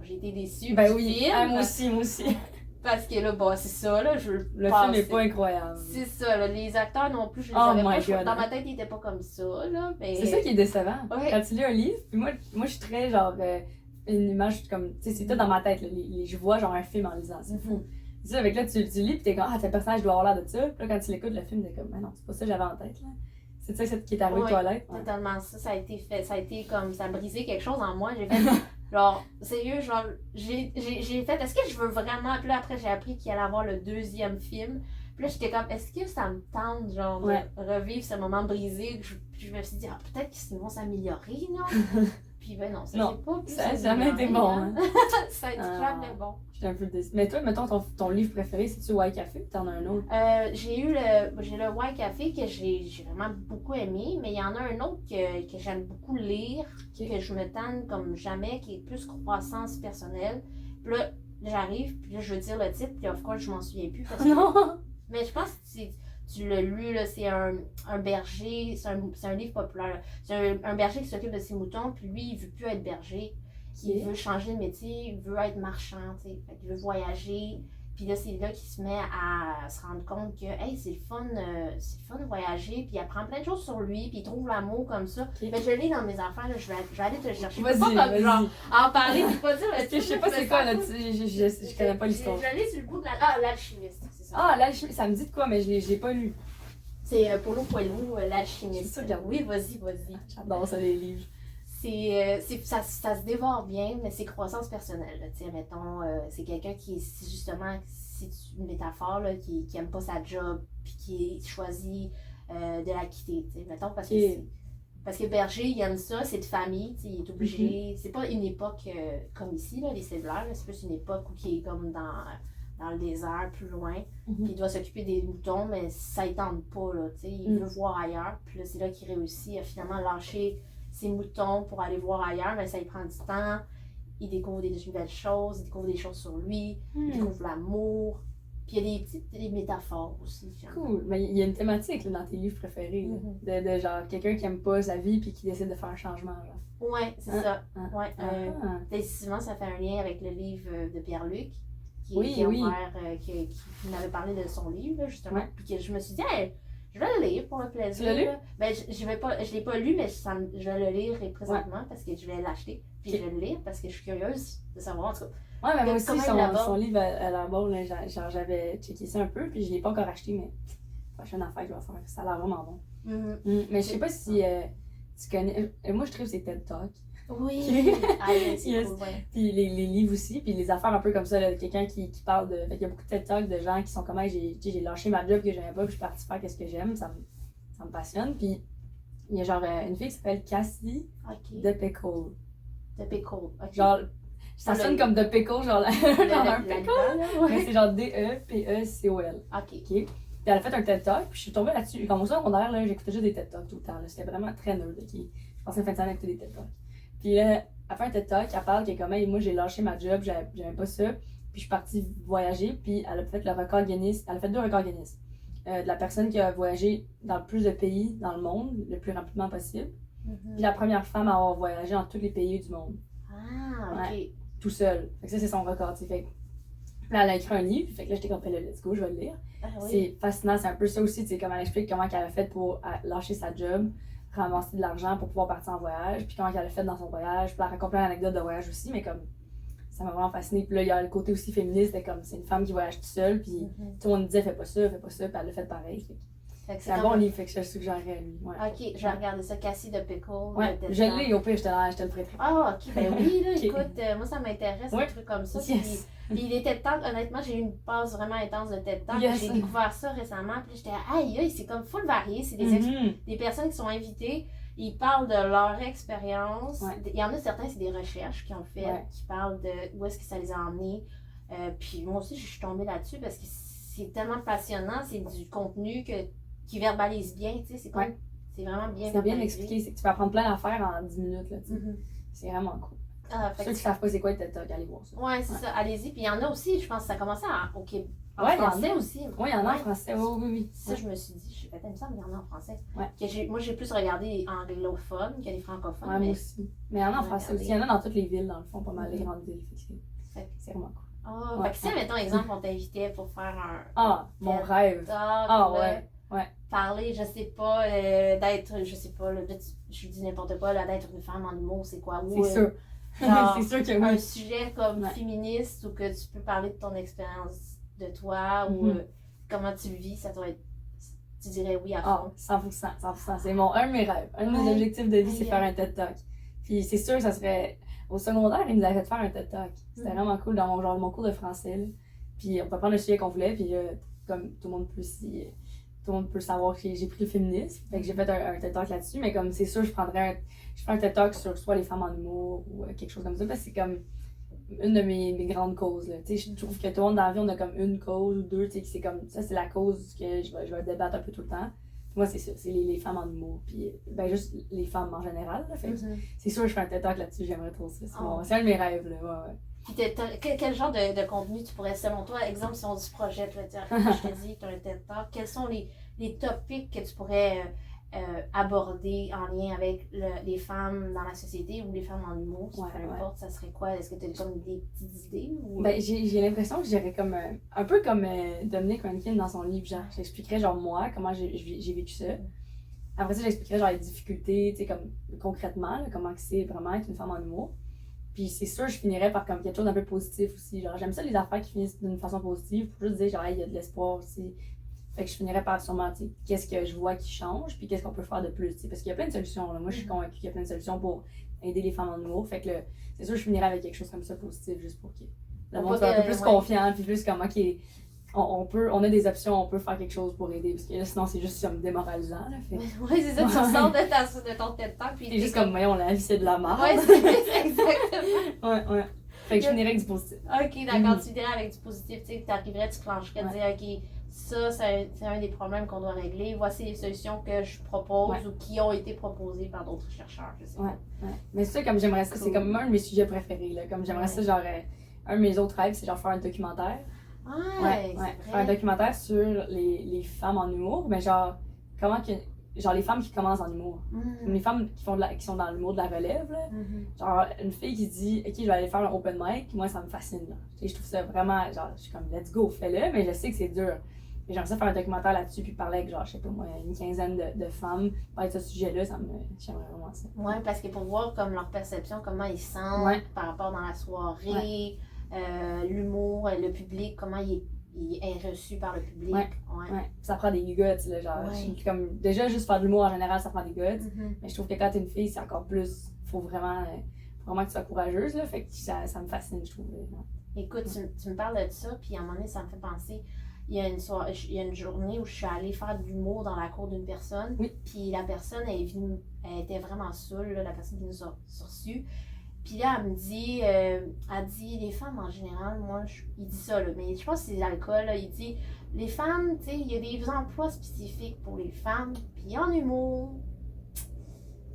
j'ai été déçue Ben du oui, film. moi aussi. Parce que là, bon, c'est ça, là, je Le film est pas incroyable. C'est ça, là, les acteurs non plus, je les Oh avais my pas. God. Dans ma tête, ils étaient pas comme ça, là. Mais... C'est ça qui est décevant. Ouais. Quand tu lis un livre, puis moi je suis très genre une image comme, tu sais, c'est tout dans ma tête, là, je vois genre un film en lisant, c'est fou. C'est ça, avec là, tu lis, puis t'es comme, tel personnage doit avoir l'air de ça. Puis là, quand tu l'écoutes, le film, t'es comme, mais non, c'est pas ça que j'avais en tête, là. C'est ça qui est arrivé aux toilettes. Ouais, totalement ça a été fait, ça a été comme, ça a brisé quelque chose en moi. J'ai fait, genre, sérieux, genre, j'ai fait, est-ce que je veux vraiment, puis là, après, j'ai appris qu'il allait avoir le deuxième film. Puis là, j'étais comme, est-ce que ça me tente, genre, de revivre ce moment brisé? Puis je me suis dit, peut-être qu'ils vont s'améliorer, non? Puis ben non, ça n'a pas pu. Ça n'a jamais été bon. Hein. Ça a été jamais bon. J'étais un peu déçue. Mais toi, mettons, ton livre préféré, c'est-tu White Café ou t'en as un autre? J'ai le White Café que j'ai vraiment beaucoup aimé, mais il y en a un autre que j'aime beaucoup lire, que je me tanne comme jamais, qui est plus croissance personnelle. Puis là, j'arrive, puis là, je veux dire le titre, puis of course, je m'en souviens plus. Parce que... Non! Mais je pense que tu l'as lu, là, c'est un berger, c'est un livre populaire. C'est un berger qui s'occupe de ses moutons, puis lui, il veut plus être berger. Il veut changer de métier, il veut être marchand, tu sais. Il veut voyager. Puis là, c'est là qu'il se met à se rendre compte que, hey, c'est le fun de voyager, puis il apprend plein de choses sur lui, puis il trouve l'amour comme ça. Mais je lis dans mes affaires, là, je vais aller te le chercher. Vas-y, pas comme genre en parler, puis pas dire. Parce que je sais pas c'est quoi, là, je connais pas l'histoire. Je lis sur le bout de l'alchimiste, c'est ça. Ah, l'alchimiste, ça me dit de quoi, mais je l'ai pas lu. C'est Paulo Coelho, l'alchimiste. C'est ça, oui, vas-y. J'adore ça, les livres. Ça se dévore bien, mais c'est croissance personnelle. Tu sais, mettons, c'est quelqu'un qui, justement, c'est une métaphore, là, qui aime pas sa job, puis qui choisit de la quitter. Tu sais, mettons, parce que berger, il aime ça, c'est de famille, tu sais, il est obligé. C'est pas une époque comme ici, là, les cellulaires, c'est plus une époque où il est comme dans le désert, plus loin. Puis il doit s'occuper des moutons, mais ça ne tente pas, là, tu sais, il veut voir ailleurs. Puis là, c'est là qu'il réussit à finalement lâcher ses moutons pour aller voir ailleurs, mais ça lui prend du temps. Il découvre des nouvelles choses, il découvre des choses sur lui, il découvre l'amour. Puis il y a des métaphores aussi. Cool. Mais il y a une thématique là, dans tes livres préférés, de genre quelqu'un qui aime pas sa vie puis qui décide de faire un changement. Genre. Ouais, c'est ça. Ouais. Souvent, ça fait un lien avec le livre de Pierre-Luc, qui m'avait parlé de son livre, justement. Puis que je me suis dit, hey, je vais le lire pour le plaisir. Tu l'as lu? Ben, je l'ai pas lu, mais je vais le lire présentement parce que je vais l'acheter. Puis je vais le lire parce que je suis curieuse de savoir. En tout cas, ouais, mais moi aussi, son livre à l'abord, genre j'avais checké ça un peu, puis je l'ai pas encore acheté, mais la prochaine affaire que je vais faire, ça a l'air vraiment bon. Mais je sais pas si tu connais. Moi, je trouve que c'est TED Talk. Oui! C'est cool, ouais. Puis les livres aussi, puis les affaires un peu comme ça, là, quelqu'un qui parle de. Fait qu'il y a beaucoup de TED Talk de gens qui sont comme, j'ai lâché ma job que j'aimais pas, puis je suis partie faire ce que j'aime, ça me passionne. Puis il y a genre une fille qui s'appelle Cassie de Pickle. De Pickle, ok. Genre, ça sonne comme de Pickle, genre, genre un pickle, mais c'est genre D-E-P-E-C-O-L. Ok. Puis elle a fait un TED Talk, puis je suis tombée là-dessus. Comme au secondaire, là, j'écoutais juste des TED Talks tout le temps. C'était vraiment très nerd. Je passais une fin de semaine à écouter des TED Talks. Puis là, elle fait un TED Talk, elle parle que comme moi j'ai lâché ma job, j'aimais pas ça. Puis je suis partie voyager, puis elle a fait le record Guinness. Elle a fait 2 records Guinness. De la personne qui a voyagé dans le plus de pays dans le monde, le plus rapidement possible. Puis la première femme à avoir voyagé dans tous les pays du monde. Ah, ok. Ouais, tout seul. Fait que ça, c'est son record. Fait que là, elle a écrit un livre, fait que là, j'étais comme, let's go, je vais le lire. Ah, oui. C'est fascinant, c'est un peu ça aussi, tu sais, comment elle explique comment elle a fait pour lâcher sa job, ramasser de l'argent pour pouvoir partir en voyage, puis comment elle a fait dans son voyage, puis elle raconte plein d'anecdotes de voyage aussi, mais comme, ça m'a vraiment fascinée. Puis là, il y a le côté aussi féministe, comme c'est une femme qui voyage toute seule, puis tout le monde disait fais pas ça, puis elle l'a fait pareil. Fait que C'est un bon livre, fait que je le suggérerais à lui. Ouais. Ok, je vais regarder ça, Cassie de Pickle. Ouais, je l'ai, au pire, je te le prêterai. Ah, ok, ben oui, là, Ok. écoute, moi ça m'intéresse, Ouais. un truc comme ça. Yes. Puis les TED Talks, honnêtement, j'ai eu une passe vraiment intense de TED Talks. Yes. J'ai découvert ça récemment, puis j'étais aïe, c'est comme full varié. C'est des personnes qui sont invitées, ils parlent de leur expérience. Ouais. Il y en a certains, c'est des recherches qu'ils ont fait, Ouais. qui parlent de où est-ce que ça les a emmenés. Puis moi aussi, je suis tombée là-dessus parce que c'est tellement passionnant, c'est du contenu qui verbalise bien, tu sais, c'est comme, Ouais. c'est vraiment bien C'est bien verbalisé. expliqué, c'est que tu peux apprendre plein d'affaires en 10 minutes, là, tu sais. Mhm. C'est vraiment cool. Ah, Ceux fait qui que ne savent pas c'est quoi le TED Talk, allez voir ça. ouais, c'est ça, allez-y. Puis il y en a aussi, je pense que ça commençait au Québec. En Ouais, il y en français a. aussi. Oui, il y en a en Ouais. français, oui. Ça, je me suis dit, j'ai fait, il me semble qu'il y en a en français. Ouais. Moi, j'ai plus regardé anglophones que les francophones. Ouais, mais... moi aussi. Mais il y en a en Ouais, français aussi. Il y en a dans toutes les villes, dans le fond, pas mal les Mhm. grandes villes. Fait que- C'est vraiment cool. Ah, Ouais. fait que si, mettons, exemple, on t'invitait pour faire un Ah, mon TED rêve. Talk, Ah, là, ouais. parler, je sais pas, d'être, je sais pas, là, je dis n'importe quoi, là, d'être une femme en humour, c'est quoi? Ou, C'est sûr. genre, C'est sûr que un oui. sujet comme Ouais. féministe ou que tu peux parler de ton expérience de toi ou Mhm. comment tu le vis, ça doit être. Tu dirais oui à Ah, fond. 100%. C'est un de mes rêves. Un de mes Ouais. objectifs de vie, c'est Ouais. faire un TED Talk. Puis c'est sûr que ça serait. Au secondaire, ils nous avaient fait faire un TED Talk. C'était Mhm. vraiment cool dans mon cours de français. Là. Puis on peut prendre le sujet qu'on voulait, puis comme tout le monde peut savoir que j'ai pris le féminisme. Fait que j'ai fait un TED Talk là-dessus, mais comme c'est sûr, je ferais un TED Talk sur soit les femmes en humour ou quelque chose comme ça, parce que c'est comme une de mes grandes causes. Là. Tu sais, je trouve que tout le monde dans la vie, on a comme une cause ou deux, tu sais, que c'est comme ça, c'est la cause que je vais débattre un peu tout le temps. Moi, c'est ça, c'est les femmes en humour, puis ben juste les femmes en général. Là, fait que Mhm. c'est sûr, je fais un TED Talk là-dessus, j'aimerais trop ça. Oh. C'est un de mes rêves, là, ouais. Puis quel genre de contenu tu pourrais, selon toi, exemple, si on se projette, là, je te dis que tu as un TED Talk, quels sont les topics que tu pourrais aborder en lien avec les femmes dans la société ou les femmes en humour, Ouais, peu importe, ça serait quoi? Est-ce que tu as comme des petites idées? Ou... Ben, j'ai l'impression que j'irais comme un peu comme Dominique Rankin dans son livre, genre, j'expliquerais genre moi, comment j'ai vécu ça. Après ça, j'expliquerais genre les difficultés, tu sais, comme concrètement, là, comment que c'est vraiment être une femme en humour. Puis c'est sûr, je finirais par comme quelque chose d'un peu positif aussi. Genre, j'aime ça les affaires qui finissent d'une façon positive pour juste dire, genre, hey, il y a de l'espoir aussi. Fait que je finirais par sûrement, tu sais, qu'est-ce que je vois qui change, puis qu'est-ce qu'on peut faire de plus, tu sais. Parce qu'il y a plein de solutions, là. Moi, je suis convaincue qu'il y a plein de solutions pour aider les femmes en humour. Fait que là, c'est sûr, je finirais avec quelque chose comme ça positif, juste pour que le monde soit un peu plus confiant, puis plus comme, ok, on a des options, on peut faire quelque chose pour aider. Parce que là, sinon, c'est juste comme démoralisant, là. Fait Oui, c'est ça, tu sors de ton TED Talk, puis c'est juste comme, voyons, la vie, c'est de la merde. Ouais, c'est exactement. Ouais. Fait que je finirais avec du positif. Ok, d'accord, tu dirais avec du positif, tu sais, tu arriverais, tu plancherais, tu dire, ok, ça, c'est un des problèmes qu'on doit régler, voici les solutions que je propose ou qui ont été proposées par d'autres chercheurs, je sais pas. Ouais. Mais ça, comme j'aimerais ça, c'est comme un de mes sujets préférés, là. Comme j'aimerais ça, genre, un de mes autres rêves, c'est genre faire un documentaire. Ouais, Faire un documentaire sur les femmes en humour, mais genre, comment que. Genre les femmes qui commencent en humour. Mhm. Les femmes qui sont dans l'humour de la relève, là. Mhm. Genre, une fille qui se dit, ok, je vais aller faire un open mic, moi, ça me fascine, là. Tu sais, je trouve ça vraiment, genre, je suis comme, let's go, fais-le, mais je sais que c'est dur. Et j'aimerais ça faire un documentaire là-dessus, puis parler avec, genre, je sais pas moi, une quinzaine de femmes, parler de ce sujet-là, j'aimerais vraiment ça. Ouais, parce que pour voir comme leur perception, comment ils sentent par rapport dans la soirée, l'humour, le public, comment il est reçu par le public. Ouais. Ça prend des guts, là, genre, comme, déjà, juste faire de l'humour en général, ça prend des guts, mais je trouve que quand t'es une fille, c'est encore plus, faut vraiment que tu sois courageuse, là, fait que ça me fascine, je trouve. Écoute, tu me parles de ça, puis à un moment donné, ça me fait penser, il y a une journée où je suis allée faire de l'humour dans la cour d'une personne, puis la personne, elle était vraiment saoule, là, la personne qui nous a reçus. Puis là, elle me dit, les femmes en général, il dit ça, là, mais je pense que c'est l'alcool, là, il dit, les femmes, tu sais, il y a des emplois spécifiques pour les femmes, puis en humour.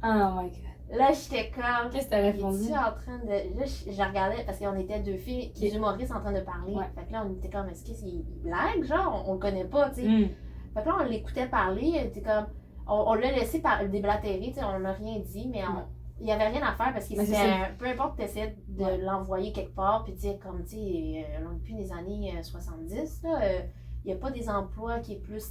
Oh my god. Là, j'étais comme. Qu'est-ce que t'as répondu? En train de. Là, je regardais, parce qu'on était deux filles, des humoristes en train de parler. Fait que là, on était comme, est-ce qu'il blague, genre, on le connaît pas, tu sais. Fait que là, on l'écoutait parler, elle était comme. On l'a laissé déblatérer, tu sais, on n'a rien dit, mais il n'y avait rien à faire parce que peu importe que tu essaies de l'envoyer quelque part, puis dire comme, tu sais, depuis les années 70, là, il n'y a pas des emplois qui est plus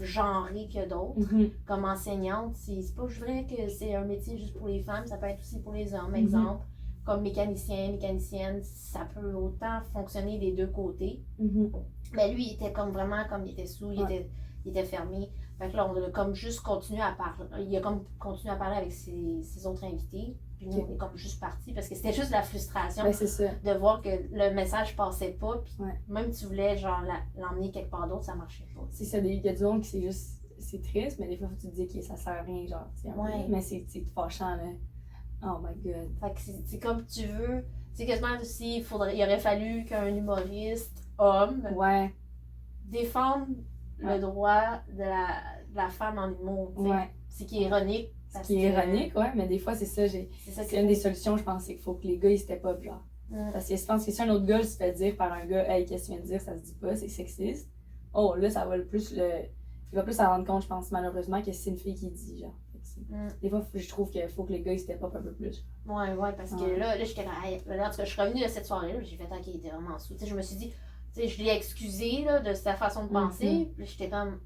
genré que d'autres. Comme enseignante, c'est pas vrai que c'est un métier juste pour les femmes, ça peut être aussi pour les hommes, exemple. comme mécanicienne, ça peut autant fonctionner des deux côtés. Mhm. Mais lui, il était comme vraiment, comme il était sous, il était fermé. Fait que là, on a comme juste continué à parler. Il a comme continué à parler avec ses autres invités. Puis nous, on est comme juste partis parce que c'était juste la frustration Ben, c'est ça. de voir que le message passait pas. Puis Ouais. même si tu voulais genre l'emmener quelque part d'autre, ça marchait pas. C'est ça, il y a du monde qui c'est juste. C'est triste, mais des fois, faut que tu te dis que ça sert à rien, genre. Ouais. Mais c'est fâchant, là. Oh my god. Fait que c'est comme tu veux. C'est quasiment aussi, il aurait fallu qu'un humoriste homme Ouais. défende le droit de la femme en humour. T'sais. Ouais. C'est qui est ironique. Ce qui est ironique, ouais, mais des fois, c'est ça. C'est une des solutions, je pense, c'est qu'il faut que les gars, ils step up, genre. Parce que je pense que si un autre gars se fait dire par un gars, hey, qu'est-ce que tu viens de dire, ça se dit pas, c'est sexiste. Oh, là, ça va il va plus s'en rendre compte, je pense, malheureusement, que c'est une fille qui dit, genre. Des fois, je trouve qu'il faut que les gars, ils step up un peu plus. Ouais, parce que là j'étais comme, hey, là, en tout cas, je suis revenue de cette soirée-là, j'ai fait, ok, il était vraiment sous. T'sais, je me suis dit, je l'ai excusé, là, de sa façon de penser. Puis j'étais comme,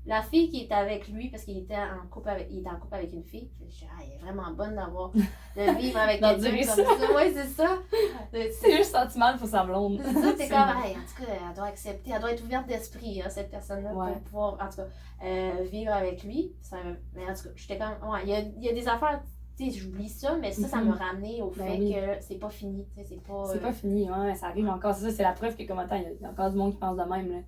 la fille qui était avec lui, parce qu'il était en couple avec une fille, je suis elle est vraiment bonne de vivre avec quelqu'un comme ça. Ouais, c'est ça. C'est juste sentimental pour sa blonde. C'est ça, t'es comme, hey, en tout cas, elle doit accepter, elle doit être ouverte d'esprit, hein, cette personne-là, pour pouvoir, en tout cas, vivre avec lui. Mais en tout cas, j'étais comme, ouais, il y a des affaires, tu sais, j'oublie ça, mais ça m'a ramené au fait que c'est pas fini, tu sais, c'est pas... C'est pas fini, ouais, ça arrive encore. C'est ça, c'est la preuve que, comme attends, il y a encore du monde qui pense de même, là.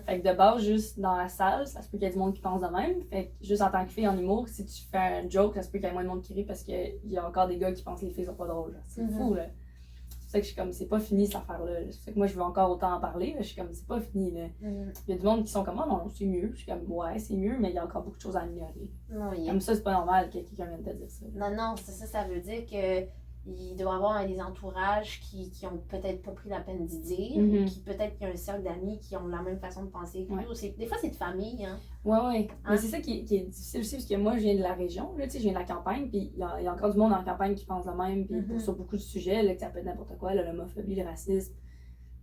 Fait que de base, juste dans la salle, ça se peut qu'il y ait du monde qui pense de même. Fait que juste en tant que fille en humour, si tu fais un joke, ça se peut qu'il y ait moins de monde qui rit parce qu'il y a encore des gars qui pensent que les filles sont pas drôles. C'est fou, là. C'est pour ça que je suis comme, c'est pas fini cette affaire-là. C'est pour ça que moi, je veux encore autant en parler. Là. Je suis comme, c'est pas fini, là. Il y a du monde qui sont comme, oh non, c'est mieux. Je suis comme, ouais, c'est mieux, mais il y a encore beaucoup de choses à améliorer. Comme ça, c'est pas normal que quelqu'un vienne te dire ça. Non, c'est ça, ça veut dire que il doit y avoir des entourages qui ont peut-être pas pris la peine d'y dire, qui peut-être qu'il y a un cercle d'amis qui ont la même façon de penser que lui. Des fois, c'est de famille. Hein. Ouais. Mais c'est ça qui est difficile aussi, parce que moi, je viens de la région, là, je viens de la campagne, puis il y a encore du monde en campagne qui pense de même, puis sur beaucoup de sujets, là, que ça peut être n'importe quoi, l'homophobie, le racisme.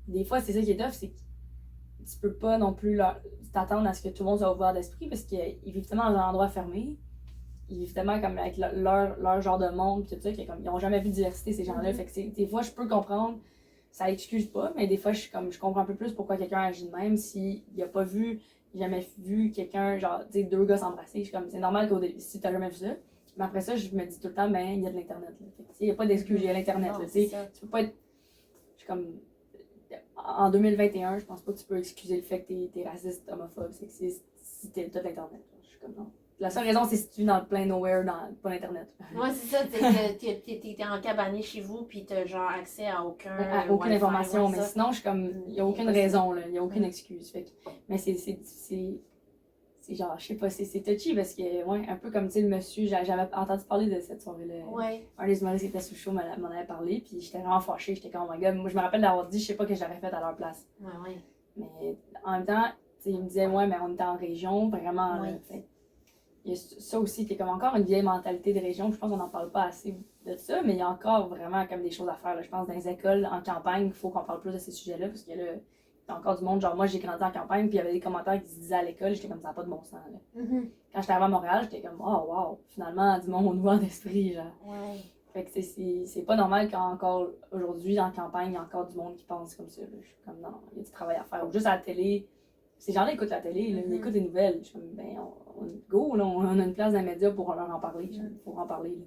Des fois, c'est ça qui est tough, c'est que tu peux pas non plus t'attendre à ce que tout le monde soit ouvert d'esprit, parce qu'ils vivent tellement dans un endroit fermé. Ils vivent tellement comme avec leur genre de monde, tout ça, qu'ils n'ont jamais vu de diversité, ces gens-là. Fait que des fois, je peux comprendre, ça excuse pas, mais des fois, je comprends un peu plus pourquoi quelqu'un agit de même s'il n'a pas jamais vu quelqu'un, genre, dire deux gars s'embrasser. C'est normal qu'au début, si tu n'as jamais vu ça. Mais après ça, je me dis tout le temps, ben, il y a de l'Internet. Il n'y a pas d'excuse, il y a l'Internet. Tu peux pas être. Je suis comme. En 2021, je pense pas que tu peux excuser le fait que t'es raciste, homophobe, sexiste, si t'as de l'Internet. Je suis comme non. La seule raison, c'est si tu es dans le plein nowhere, pas l'Internet. Ouais, c'est ça, t'es encabané chez vous, puis t'as genre accès à aucune information, mais sinon, je suis comme, il n'y a aucune raison, il n'y a aucune excuse. Fait que, mais c'est genre, je sais pas, c'est touchy parce que, ouais, un peu comme, tu sais, le monsieur, j'avais entendu parler de cette soirée-là. Ouais. Un des humoristes qui était sous le show m'en avait parlé, puis j'étais vraiment fâchée, j'étais comme, oh my god, moi, je me rappelle d'avoir dit, je sais pas que j'aurais fait à leur place. Ouais. Mais en même temps, tu sais, il me disait, ouais, mais on était en région, vraiment, là, fait. Il y a ça aussi qui est comme encore une vieille mentalité de région. Je pense qu'on n'en parle pas assez de ça, mais il y a encore vraiment comme des choses à faire. Là. Je pense dans les écoles, en campagne, il faut qu'on parle plus de ces sujets-là parce que là, il y a encore du monde. Genre, moi, j'ai grandi en campagne, puis il y avait des commentaires qui se disaient à l'école, j'étais comme ça n'a pas de bon sens. Là. Quand j'étais arrivée à Montréal, j'étais comme, oh wow, finalement, du monde ouvert d'esprit. Genre. Ouais. Fait que c'est pas normal qu'encore aujourd'hui, en campagne, il y a encore du monde qui pense comme ça. Là. Je suis comme, non, il y a du travail à faire. Ou juste à la télé. Ces gens-là écoutent la télé, là, ils écoutent des nouvelles. Je suis comme, ben, go, là, on a une place dans les médias pour leur en parler. Il faut en parler. Là.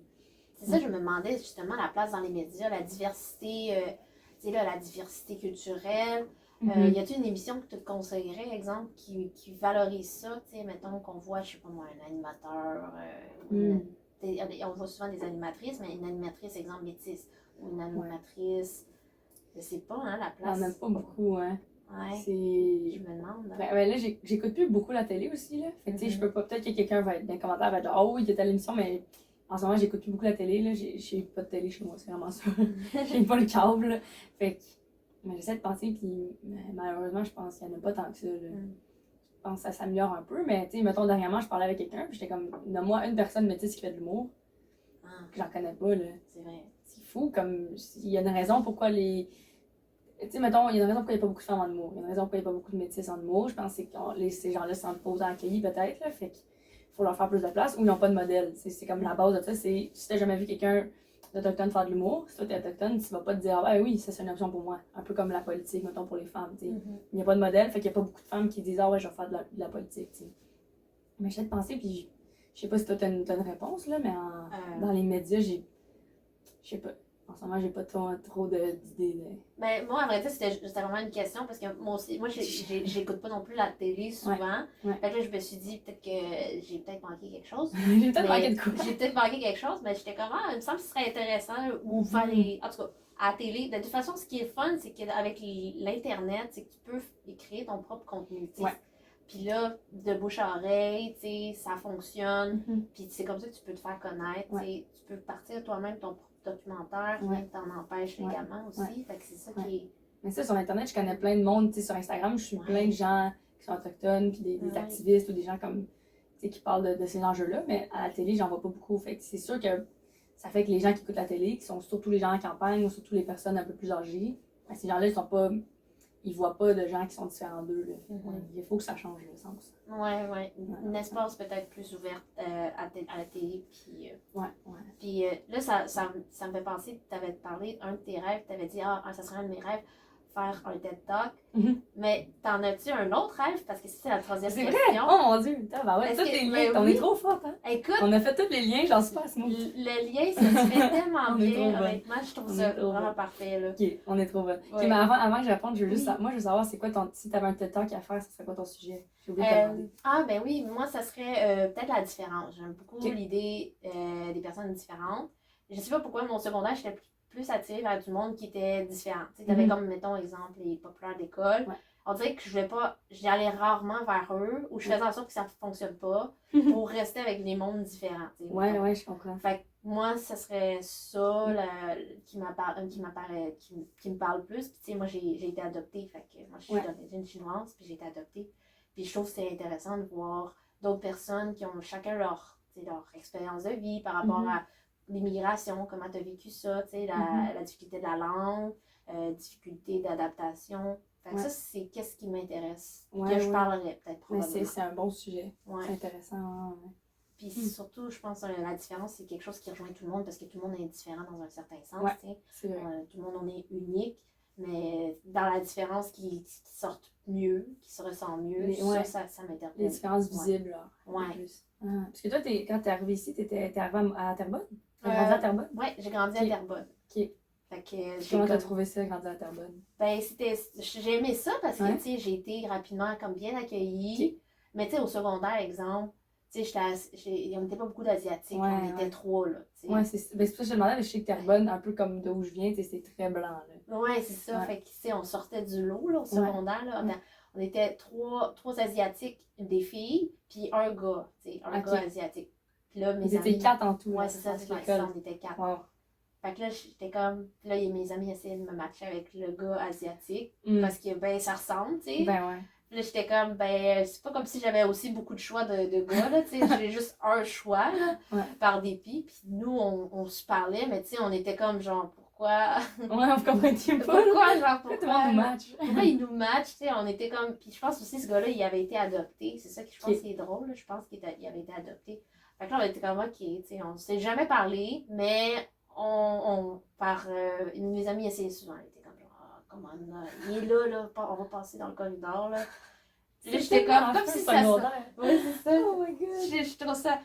C'est ça, je me demandais justement la place dans les médias, la diversité, tu sais, là, la diversité culturelle. Y a-t-il une émission que tu te conseillerais, exemple, qui valorise ça? Tu sais, mettons qu'on voit, je sais pas moi, un animateur. On voit souvent des animatrices, mais une animatrice, exemple, métisse. Ou une animatrice. Je sais pas, hein, la place. On n'en aime pas beaucoup, hein. Ouais. Je me demande. Ben là, j'écoute plus beaucoup la télé aussi, là. Fait que, tu sais, je peux pas. Peut-être que quelqu'un va être dans les commentaires, va dire, oh oui, il était à l'émission, mais en ce moment, j'écoute plus beaucoup la télé, là. J'ai pas de télé chez moi, c'est vraiment ça. J'ai pas le câble, là. Fait que. Mais j'essaie de penser, puis malheureusement, je pense qu'il y en a pas tant que ça, là. Je pense que ça s'améliore un peu, mais tu sais, mettons, dernièrement, je parlais avec quelqu'un, puis j'étais comme, nomme-moi une personne métisse qui fait de l'humour. Que j'en connais pas, là. C'est vrai. C'est fou, comme. Il y a une raison pourquoi les. Tu sais, mettons, il y a une raison pourquoi il n'y a pas beaucoup de femmes en humour. Il y a une raison pourquoi il n'y a pas beaucoup de métis en humour. Je pense que ces gens-là se sentent pas autant accueillis, peut-être, là. Fait qu'il faut leur faire plus de place ou ils n'ont pas de modèle. C'est comme la base de ça. C'est si t'as jamais vu quelqu'un t'es autochtone, faire de l'humour. Si toi, t'es autochtone, tu vas pas te dire, ah, ben oui, ça, c'est une option pour moi. Un peu comme la politique, mettons, pour les femmes, tu sais. Il n'y a pas de modèle, fait qu'il y a pas beaucoup de femmes qui disent, ah ouais, je vais faire de la politique, tu sais. Mais j'essaie de penser, puis je sais pas si toi, t'as une réponse, là, mais dans les médias, je sais pas. En ce moment, j'ai pas trop d'idées. Ben, moi, à vrai dire, c'était vraiment une question parce que moi aussi, j'écoute pas non plus la télé souvent. Ouais. Fait que là, je me suis dit peut-être que j'ai peut-être manqué quelque chose. J'ai peut-être manqué de quoi. J'ai peut-être manqué quelque chose, mais j'étais comme, il me semble que ce serait intéressant ou faire les. En tout cas, à la télé. De toute façon, ce qui est fun, c'est qu'avec l'Internet, c'est que tu peux créer ton propre contenu. Ouais. Puis là, de bouche à oreille, ça fonctionne. Puis c'est comme ça que tu peux te faire connaître. Ouais. Tu peux partir toi-même ton propre documentaire, rien que t'en empêches légalement aussi. Fait que c'est ça qui est. Mais ça, sur Internet, je connais plein de monde. Tu sais, sur Instagram, je suis plein de gens qui sont autochtones, puis des activistes ou des gens comme, tu sais, qui parlent de ces enjeux-là. Mais à la télé, j'en vois pas beaucoup. Fait que c'est sûr que ça fait que les gens qui écoutent la télé, qui sont surtout les gens en campagne ou surtout les personnes un peu plus âgées, ben, ces gens-là, ils voient pas de gens qui sont différents d'eux. Il faut que ça change, le sens. Ouais. Une espace peut-être plus ouverte à la télé. Puis, Puis là, ça me fait penser, tu avais parlé un de tes rêves, tu avais dit, ça serait un de mes rêves, faire un TED Talk. Mais t'en as-tu un autre rêve? Parce que c'est la troisième question. C'est vrai? Oh mon Dieu! Bah ouais, tous les liens, on est trop fortes, hein? Écoute, on a fait tous les liens, j'en suis pas smooth. Le lien, ça se fait tellement bien. Honnêtement, je trouve ça vraiment bonne. Parfait. Là. Ok, on est trop bonne. Ouais. Ok, mais avant que je réponde, je veux savoir, c'est quoi si t'avais un TED Talk à faire, ce serait quoi ton sujet? J'ai oublié de te demander. Ben oui, moi, ça serait peut-être la différence. J'aime beaucoup l'idée des personnes différentes. Je sais pas pourquoi, mon secondaire, j'étais plus attirée vers du monde qui était différent. Tu avais comme, mettons, exemple, les populaires d'école. Ouais. On dirait que j'allais rarement vers eux, ou je faisais en sorte que ça ne fonctionne pas, pour rester avec les mondes différents. Ouais, je comprends. Fait que moi, ça serait ça qui me parle plus. Puis tu sais, moi, j'ai été adoptée. Fait que moi, je suis d'origine chinoise, puis j'ai été adoptée. Puis je trouve que c'est intéressant de voir d'autres personnes qui ont chacun leur expérience de vie par rapport à l'immigration, comment tu as vécu ça, tu sais, la difficulté de la langue, difficulté d'adaptation. Fait que ça, c'est qu'est-ce qui m'intéresse. Que je parlerais peut-être probablement. C'est un bon sujet. C'est intéressant. Puis surtout, je pense que la différence, c'est quelque chose qui rejoint tout le monde parce que tout le monde est différent dans un certain sens. C'est vrai. Tout le monde, on est unique, mais dans la différence qui sortent mieux, qui se ressent mieux, ça m'interpelle. Les différences visibles, là. Parce que toi, quand t'es arrivée ici, t'es arrivée à Terrebonne? T'as grandi à Terrebonne? Oui, j'ai grandi à Terrebonne. OK. Fait que comment t'as trouvé ça, grandir à Terrebonne? Ben, j'ai aimé ça parce que, tu sais, j'ai été rapidement comme bien accueillie. Mais, tu sais, au secondaire, exemple, tu sais, on n'était pas beaucoup d'Asiatiques, on était 3, là, tu sais. Ouais, c'est ça que je te demandais, mais je sais que Terrebonne, un peu comme d'où je viens, tu sais, c'est très blanc, là. Ouais, c'est ça. Fait que, tu sais, on sortait du lot, là, au secondaire, là. On était trois Asiatiques, des filles, puis un gars, tu sais, un gars asiatique. Puis là, mes amis... étaient 4 en tout. Ouais, c'est ça, on était 4. Wow. Fait que là, j'étais comme... Puis là, mes amis essayaient de me matcher avec le gars asiatique, parce que, ben, ça ressemble, tu sais. Ben ouais. Puis là, j'étais comme, ben, c'est pas comme si j'avais aussi beaucoup de choix de gars, là, tu sais. J'ai juste un choix, là, par dépit. Puis nous, on se parlait, mais tu sais, on était comme, genre, pourquoi... Ouais, on comprenait pas. Pourquoi, genre, pourquoi... Tout le monde nous match. Pourquoi il nous match, tu sais, on était comme... Puis je pense aussi, ce gars-là, il avait été adopté. C'est ça que je pense qui est drôle, là. Je pense qu'il avait été adopté. Fait que là, on était comme, ok, tu sais, on s'est jamais parlé, mais mes amis essayaient souvent. Ils étaient comme, genre, comment, il est là, on va passer dans le corridor, là. Là, j'étais comme si ça... Ouais, c'est ça. Oh my god. Je trouve ça...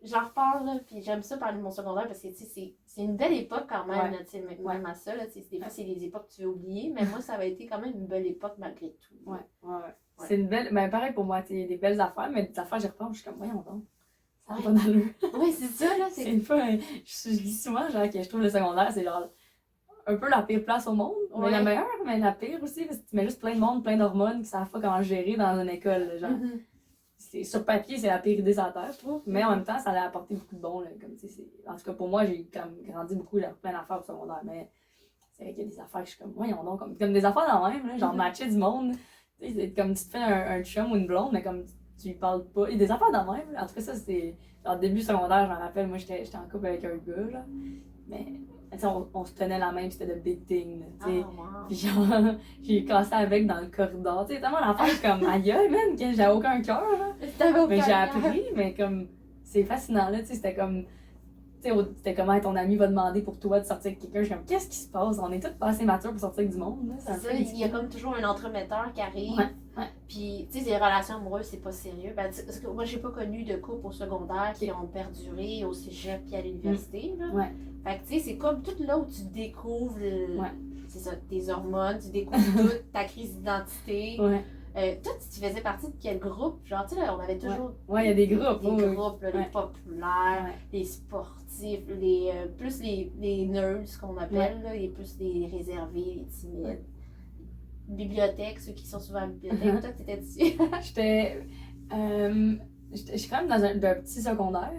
J'en reparle, là, puis j'aime ça parler de mon secondaire parce que, tu sais, c'est une belle époque quand même, là, tu sais, même à ça, là, tu sais, des fois, c'est des époques que tu veux oublier, mais moi, ça avait été quand même une belle époque malgré tout. Ouais. C'est une belle... Ben, pareil pour moi, tu sais, des belles affaires, mais des affaires, j'y repense, je suis comme, voyons donc. Ça n'a pas d'allure. Oui, c'est ça, là. C'est une fois... Je dis souvent, genre, que je trouve le secondaire, c'est genre... un peu la pire place au monde, mais la meilleure, mais la pire aussi, parce que tu mets juste plein de monde, plein d'hormones qui savent pas comment gérer dans une école, genre. Sur papier, c'est la pire idée sur la terre, je trouve, mais en même temps, ça a apporté beaucoup de bons, là, comme, en tout cas, pour moi, j'ai comme grandi beaucoup dans plein d'affaires au secondaire, mais c'est vrai qu'il y a des affaires que je suis comme, voyons donc, comme des affaires dans le même, là, genre matcher du monde, tu sais, comme tu te fais un chum ou une blonde, mais comme tu lui parles pas, il y a des affaires dans le même, là. En tout cas, ça, c'est, genre, début secondaire, je m'en rappelle, moi, j'étais en couple avec un gars, genre, mais... On se tenait la main, c'était le big thing, tu sais. Puis genre, j'ai cassé avec dans le corridor, tu sais, tellement l'affaire comme aïe, man, que j'avais aucun cœur, là. Mais j'ai appris, mais comme, c'est fascinant, là, tu sais, c'était comme, Tu sais, c'était comment ton ami va demander pour toi de sortir avec quelqu'un. Je suis comme, qu'est-ce qui se passe? On est tous pas assez matures pour sortir avec du monde. C'est ça, il y a comme toujours un entremetteur qui arrive. Ouais. Puis, tu sais, les relations amoureuses, c'est pas sérieux. Ben, parce que moi, j'ai pas connu de couples au secondaire qui ont perduré au cégep puis à l'université. Ouais. Fait que, tu sais, c'est comme tout là où tu découvres c'est ça, tes hormones, tu découvres toute ta crise d'identité. Ouais. Toi, tu faisais partie de quel groupe? Genre, tu sais, là, on avait toujours. Ouais, il y a des groupes. Des groupes, là, les populaires, les sportifs, plus les nerds, qu'on appelle, là, et plus les réservés, les timides. Bibliothèque, ceux qui sont souvent à la bibliothèque. Toi, t'étais dessus. J'étais quand même dans un petit secondaire.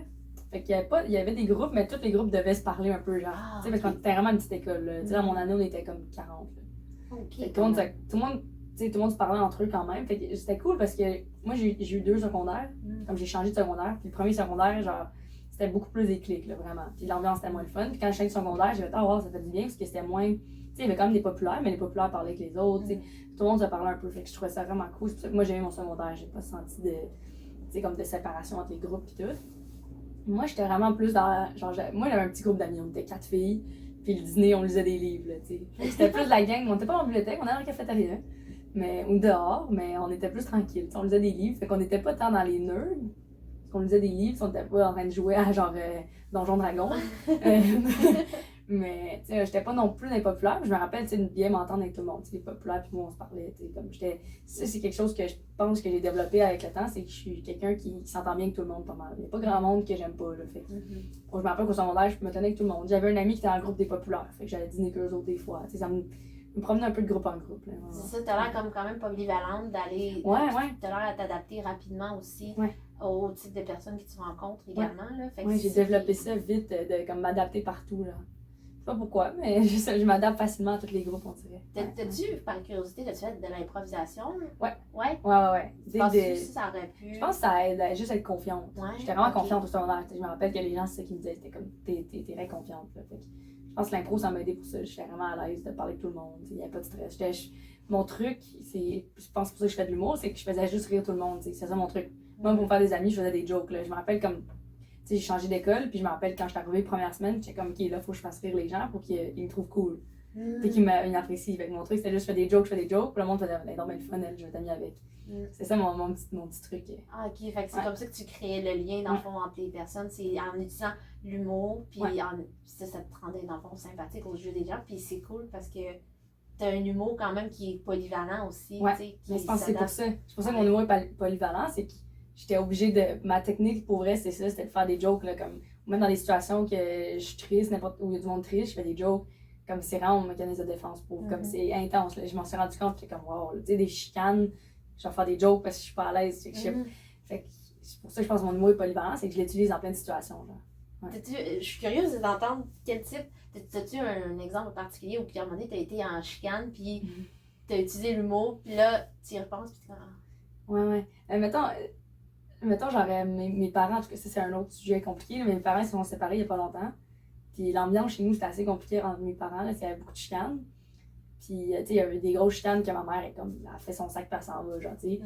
Fait qu'il y avait des groupes, mais tous les groupes devaient se parler un peu, genre. Tu sais, parce qu'on était vraiment une petite école, là. Tu sais, dans mon année, on était comme 40. Là. Fait que tout le monde se parlait entre eux quand même. Fait que c'était cool parce que moi, j'ai eu 2 secondaires. Comme j'ai changé de secondaire. Puis le premier secondaire, genre, c'était beaucoup plus des clics, là, vraiment. Puis l'ambiance était moins le fun. Puis quand je suis allée au secondaire, j'ai fait, ah, wow, ça fait du bien parce que c'était moins. Tu sais, il y avait quand même des populaires, mais les populaires parlaient avec les autres. Tu sais, tout le monde se parlait un peu. Fait que je trouvais ça vraiment cool. C'est pour ça que moi, j'ai aimé mon secondaire. J'ai pas senti comme de séparation entre les groupes et tout. Moi, j'étais vraiment plus dans. Genre, moi, j'avais un petit groupe d'amis. On était 4 filles. Puis le dîner, on lisait des livres, là, tu sais. C'était plus la gang. On était pas en bibliothèque, on était dans la cafétéria. Ou dehors, mais on était plus tranquille. On lisait des livres. Fait qu'on était pas tant dans les nerds. Parce qu'on lisait des livres, on était pas en train de jouer à genre Donjon Dragon. Mais tu sais, j'étais pas non plus dans les populaires. Je me rappelle, tu sais, bien m'entendre avec tout le monde. Les populaires, puis moi, on se parlait. Tu sais, comme j'étais. Ça, c'est quelque chose que je pense que j'ai développé avec le temps, c'est que je suis quelqu'un qui s'entend bien avec tout le monde pas mal. Il n'y a pas grand monde que j'aime pas, là. Fait que, je me rappelle qu'au secondaire, je me tenais avec tout le monde. J'avais un ami qui était dans le groupe des populaires. Fait que j'allais dîner avec eux autres des fois. Tu sais, ça me promenait un peu de groupe en groupe. Là. C'est ça, t'as l'air comme quand même polyvalente d'aller. Ouais. T'as l'air à t'adapter rapidement aussi au type de personnes que tu rencontres également. Là. Fait que j'ai développé ça vite, de comme m'adapter partout. Là. Je sais pas pourquoi, mais je m'adapte facilement à tous les groupes, on dirait. T'as-tu, par curiosité, t'as-tu fait de l'improvisation? Ouais. Ouais. Ça aurait pu. Je pense que ça aide à juste être confiante. Ouais, j'étais vraiment confiante au secondaire. Je me rappelle que les gens, c'est ça qu'ils me disaient. C'était comme, t'es très confiante. Là. Fait que, je pense que l'impro, ça m'a aidé pour ça. J'étais vraiment à l'aise de parler avec tout le monde. Il n'y avait pas de stress. Mon truc, je pense pour ça que je fais de l'humour, c'est que je faisais juste rire tout le monde. C'est ça mon truc. Moi, pour me faire des amis, je faisais des jokes. Là. Je me rappelle comme. J'ai changé d'école, puis je me rappelle quand je suis arrivée première semaine, j'étais comme, OK, là, faut que je fasse rire les gens pour qu'ils me trouvent cool. Puis qu'ils m'apprécient. Fait que mon truc, c'était juste, je fais des jokes, puis le monde faisait, non, mais le fun, je vais t'amuser avec. C'est ça mon petit truc. Ah, OK, fait que c'est comme ça que tu crées le lien, dans le fond, entre les personnes. C'est en utilisant l'humour, puis ça te rendait, dans le fond, sympathique aux yeux des gens. Puis c'est cool parce que t'as un humour quand même qui est polyvalent aussi. Ouais, mais je pense que c'est pour ça. C'est pour ça que mon humour est polyvalent, c'est que j'étais obligée de. Ma technique pour vrai, c'est ça, c'était de faire des jokes, là, comme. Même dans des situations que je suis triste, n'importe où il y a du monde triste, je fais des jokes. Comme c'est vraiment mon mécanisme de défense pour. Comme c'est intense, là. Je m'en suis rendu compte, j'étais comme, wow, tu sais, des chicanes, je vais faire des jokes parce que je suis pas à l'aise. Fait que c'est pour ça que je pense que mon humour est polyvalent, c'est que je l'utilise dans plein de situations, genre. Ouais. Je suis curieuse d'entendre quel type. As-tu un exemple particulier où, à un moment donné, t'as été en chicane, puis t'as utilisé l'humour, puis là, tu y repenses, puis t'es comme. Ouais. Mettons, genre, mes parents, en tout cas, ça, c'est un autre sujet compliqué, mais mes parents, ils se sont séparés il y a pas longtemps. Puis l'ambiance chez nous, c'était assez compliqué entre mes parents, là, parce qu'il y avait beaucoup de chicanes. Puis, tu sais, il y avait des grosses chicanes que ma mère, elle fait son sac, puis elle s'en va, genre, tu sais.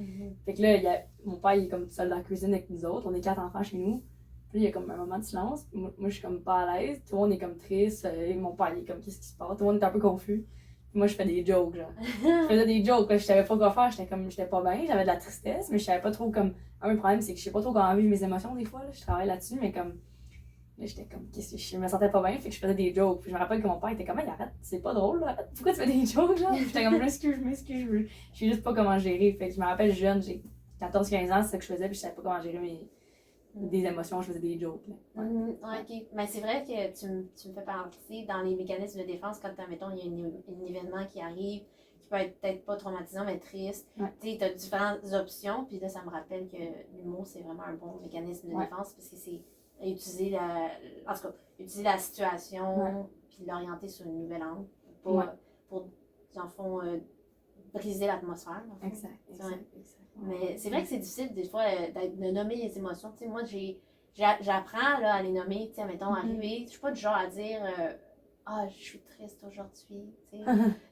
Fait que là, mon père, il est comme tout seul dans la cuisine avec nous autres. On est 4 enfants chez nous. Puis il y a comme un moment de silence. Moi, je suis comme pas à l'aise. Tout le monde est comme triste. Et mon père, il est comme, qu'est-ce qui se passe? Tout le monde est un peu confus. Puis moi, je fais des jokes, genre. Je faisais des jokes, là, je savais pas quoi faire. J'étais pas bien. J'avais de la tristesse, mais je savais pas trop comme. Un problème, c'est que je sais pas trop comment vivre mes émotions des fois, là. Je travaille là-dessus, mais comme. Là, j'étais comme, je me sentais pas bien, fait que je faisais des jokes. Puis je me rappelle que mon père était comme, hey, arrête, c'est pas drôle, là. Arrête. Pourquoi tu fais des jokes, genre? J'étais comme, je m'excuse, je sais juste pas comment gérer. Fait que je me rappelle jeune, j'ai 14-15 ans, c'est ça que je faisais, puis je savais pas comment gérer des émotions, je faisais des jokes, là. OK. Mais c'est vrai que tu me fais penser dans les mécanismes de défense quand, mettons, il y a un événement qui arrive, qui peut être peut-être pas traumatisant, mais triste. Tu sais, t'as différentes options, puis là, ça me rappelle que l'humour, c'est vraiment un bon mécanisme de défense, parce que c'est utiliser la situation, puis l'orienter sur une nouvelle angle, pour dans le fond, briser l'atmosphère. Exact. Mais c'est vrai que c'est difficile des fois de nommer les émotions. Tu sais, moi, j'apprends là, à les nommer. Tu sais, mettons, arriver. Je suis pas du genre à dire je suis triste aujourd'hui. Tu sais,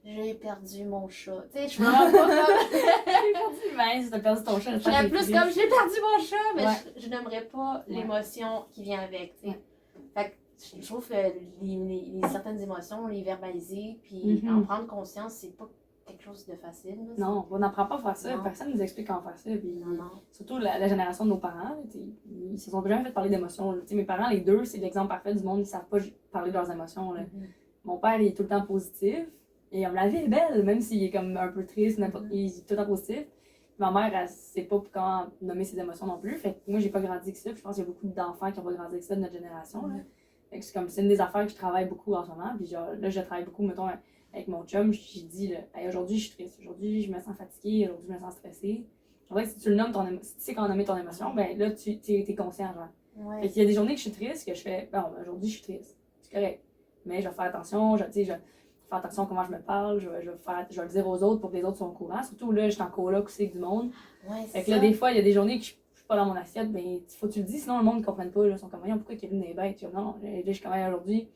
j'ai perdu mon chat. Tu sais, je suis vraiment pas comme. J'ai perdu mince, t'as perdu ton chat. Je serais plus comme j'ai perdu mon chat, mais je n'aimerais pas l'émotion qui vient avec. Tu sais. Fait que je trouve que certaines émotions, les verbaliser, puis en prendre conscience, c'est pas quelque chose de facile. Là, non, on n'apprend pas à faire ça. Non. Personne nous explique comment faire ça. Puis, non. surtout la génération de nos parents, là, ils se sont jamais fait parler d'émotions. Mes parents, les deux, c'est l'exemple parfait du monde. Ils savent pas parler de leurs émotions. Là. Mon père, il est tout le temps positif. Et la vie est belle, même s'il est comme un peu triste, il est tout le temps positif. Ma mère, elle sait pas comment nommer ses émotions non plus. Fait que moi, j'ai pas grandi avec ça. Puis je pense qu'il y a beaucoup d'enfants qui ont pas grandi avec ça de notre génération. Là. Fait que c'est une des affaires que je travaille beaucoup en ce moment. Puis genre, là, je travaille beaucoup, mettons, avec mon chum. J'ai dit, là, hey, aujourd'hui, je suis triste. Aujourd'hui, je me sens fatiguée. Aujourd'hui, je me sens stressée. En vrai, si tu le nommes si tu sais comment nommer ton émotion, ben là, tu es conscient, genre. Ouais. Fait qu'il y a des journées que je suis triste, que je fais, bon, aujourd'hui, je suis triste. C'est correct. Mais je vais faire attention, je vais faire attention à comment je me parle, je vais le dire aux autres pour que les autres soient au courant. Surtout là, je suis en coloc aussi avec du monde. Ouais, Fait que là, des fois, il y a des journées que je suis pas dans mon assiette, ben, faut que tu le dis, sinon le monde ne comprenne pas. Là, ils sont comme, voyons, pourquoi Kevin est bête? Non, là, je suis comme, aujourd'hui,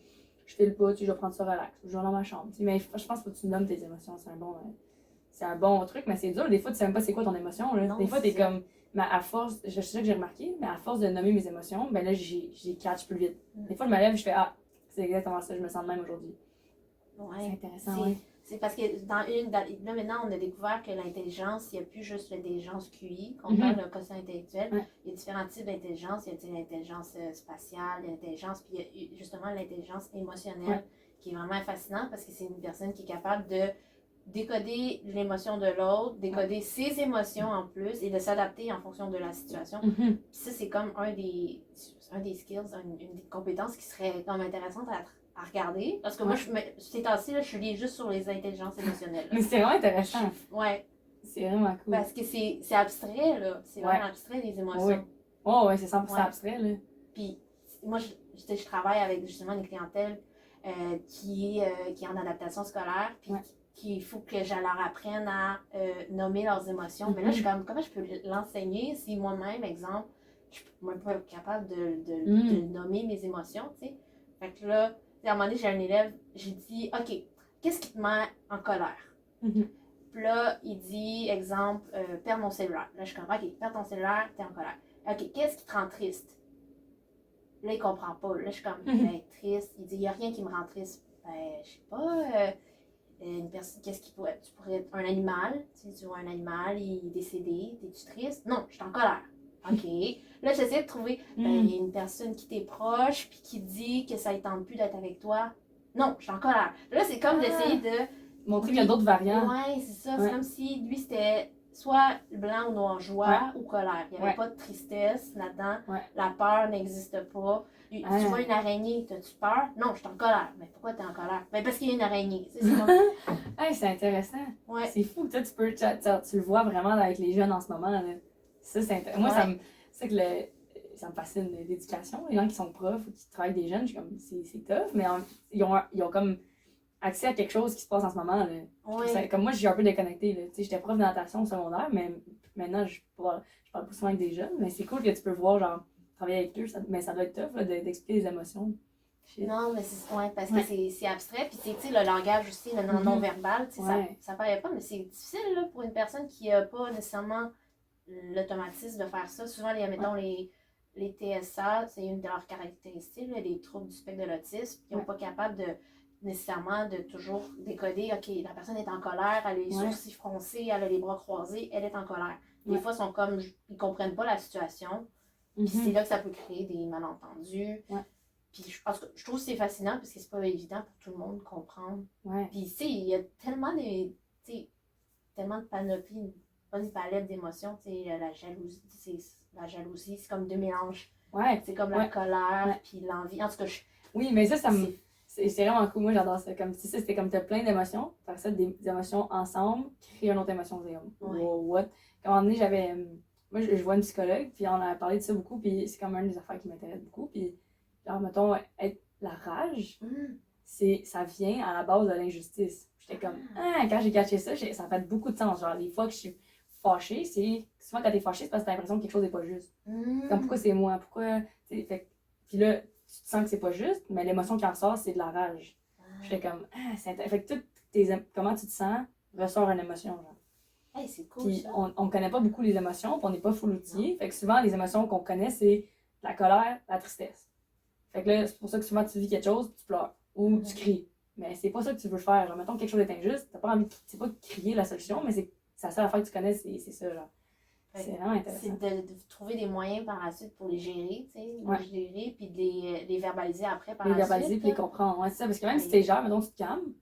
je file pas, je vais prendre ça relax, je vais dans ma chambre. Mais je pense que tu nommes tes émotions, c'est un bon truc, mais c'est dur. Des fois, tu sais même pas c'est quoi ton émotion. Là. Non, des fois, t'es comme, mais à force, c'est ça que j'ai remarqué, mais à force de nommer mes émotions, ben là, j'ai catch plus vite. Des fois, je me lève et je fais, ah, c'est exactement ça, je me sens de même aujourd'hui. Ouais. C'est intéressant, oui. C'est parce que là maintenant, on a découvert que l'intelligence, il n'y a plus juste l'intelligence QI, qu'on Mhm. parle d'un quotient intellectuel. Ouais. Il y a différents types d'intelligence. Il y a l'intelligence spatiale, l'intelligence, puis il y a justement l'intelligence émotionnelle, qui est vraiment fascinante parce que c'est une personne qui est capable de décoder l'émotion de l'autre, décoder ses émotions en plus et de s'adapter en fonction de la situation. Mhm. Puis ça, c'est comme un des skills, une des compétences qui serait comme intéressante à regarder. Parce que moi, ces temps-ci, je suis liée juste sur les intelligences émotionnelles. Mais c'est vraiment intéressant. Ouais. C'est vraiment cool. Parce que c'est abstrait, là. C'est vraiment abstrait, les émotions. Oui. Oh, ouais, c'est 100% abstrait, là. Puis, moi, je travaille avec justement une clientèle qui est en adaptation scolaire. Puis, qu'il faut que je leur apprenne à nommer leurs émotions. Mais là, je suis comme, comment je peux l'enseigner si moi-même, exemple, je suis même pas capable de nommer mes émotions, tu sais. Fait que là, à un moment donné, j'ai un élève, j'ai dit, OK, qu'est-ce qui te met en colère? Puis là, il dit, exemple, perds mon cellulaire. Là, je suis comme, OK, perds ton cellulaire, t'es en colère. OK, qu'est-ce qui te rend triste? Là, il comprend pas. Là, je suis comme, ben, triste. Il dit, il n'y a rien qui me rend triste. Ben, je sais pas, une personne, tu pourrais être un animal, tu vois un animal, il est décédé, t'es-tu triste? Non, je suis en colère. OK. Là, j'essaie de trouver une personne qui t'est proche, puis qui dit que ça ne tente plus d'être avec toi. Non, je suis en colère. Là, c'est comme d'essayer de montrer qu'il y a d'autres variantes. Ouais, c'est ça. C'est comme si lui, c'était soit blanc ou noir, joie ou colère. Il n'y avait pas de tristesse là-dedans. La peur n'existe pas. Tu vois une araignée, as-tu peur? Non, je suis en colère. Mais pourquoi tu es en colère? Ben parce qu'il y a une araignée. C'est comme... c'est intéressant. Ouais. C'est fou. Toi, tu le vois vraiment avec les jeunes en ce moment. Là. Ça, c'est intéressant. Moi, ça me fascine l'éducation. Les gens qui sont profs ou qui travaillent avec des jeunes, je suis comme, c'est tough, mais ils ont comme accès à quelque chose qui se passe en ce moment. Là. Comme moi, je suis un peu déconnectée. J'étais prof de natation au secondaire, mais maintenant, je parle plus souvent avec des jeunes. Mais c'est cool que tu peux voir, genre, travailler avec eux, mais ça doit être tough là, d'expliquer les émotions. Shit. Non, mais parce que c'est abstrait. Puis, tu sais, le langage aussi, le non-verbal, ça paraît pas, mais c'est difficile là, pour une personne qui n'a pas nécessairement l'automatisme de faire ça. Souvent, mettons, les TSA, c'est une de leurs caractéristiques, là, les troubles du spectre de l'autisme, qui sont pas capables de nécessairement de toujours décoder, OK, la personne est en colère, elle a les sourcils froncés, elle a les bras croisés, elle est en colère. Des fois, ils sont comme, ils comprennent pas la situation, puis c'est là que ça peut créer des malentendus. Puis je trouve que c'est fascinant parce que c'est pas évident pour tout le monde de comprendre. Puis tu sais, il y a tellement de panoplies, pas une palette d'émotions, tu sais, la jalousie, c'est comme deux mélanges. C'est comme la colère, puis l'envie. En tout cas, oui, mais ça c'est vraiment cool. Moi, j'adore ça. Comme si c'était comme t'as plein d'émotions, faire ça des émotions ensemble, créer une autre émotion. What? Comme à un moment donné, moi, je vois une psychologue, puis on a parlé de ça beaucoup, puis c'est comme une des affaires qui m'intéresse beaucoup. Puis, genre, mettons, la rage, ça vient à la base de l'injustice. J'étais comme, quand j'ai catché ça, ça fait beaucoup de sens. Genre, les fois que je suis fâchée, c'est souvent quand t'es fâchée, c'est parce que t'as l'impression que quelque chose n'est pas juste. Comme, pourquoi c'est moi? Pourquoi? Puis là, tu te sens que c'est pas juste, mais l'émotion qui en sort, c'est de la rage. J'étais comme, fait que comment tu te sens ressort une émotion. Genre. Hey, c'est cool. Puis ça. on connaît pas beaucoup les émotions, puis on n'est pas full outillé. Fait que souvent, les émotions qu'on connaît, c'est la colère, la tristesse. Fait que là, c'est pour ça que souvent tu vis quelque chose, tu pleures ou tu cries. Mais c'est pas ça que tu veux faire. Genre, mettons quelque chose est injuste, t'as pas envie c'est pas de crier la solution, mais c'est la seule affaire que tu connais, c'est ça, genre. C'est vraiment intéressant. C'est de trouver des moyens par la suite pour les gérer, tu sais, Ouais. les gérer, puis de les verbaliser après par Les la verbaliser suite. puis les comprendre. Ouais, c'est ça, parce que même si t'es gères, mettons, tu te calmes,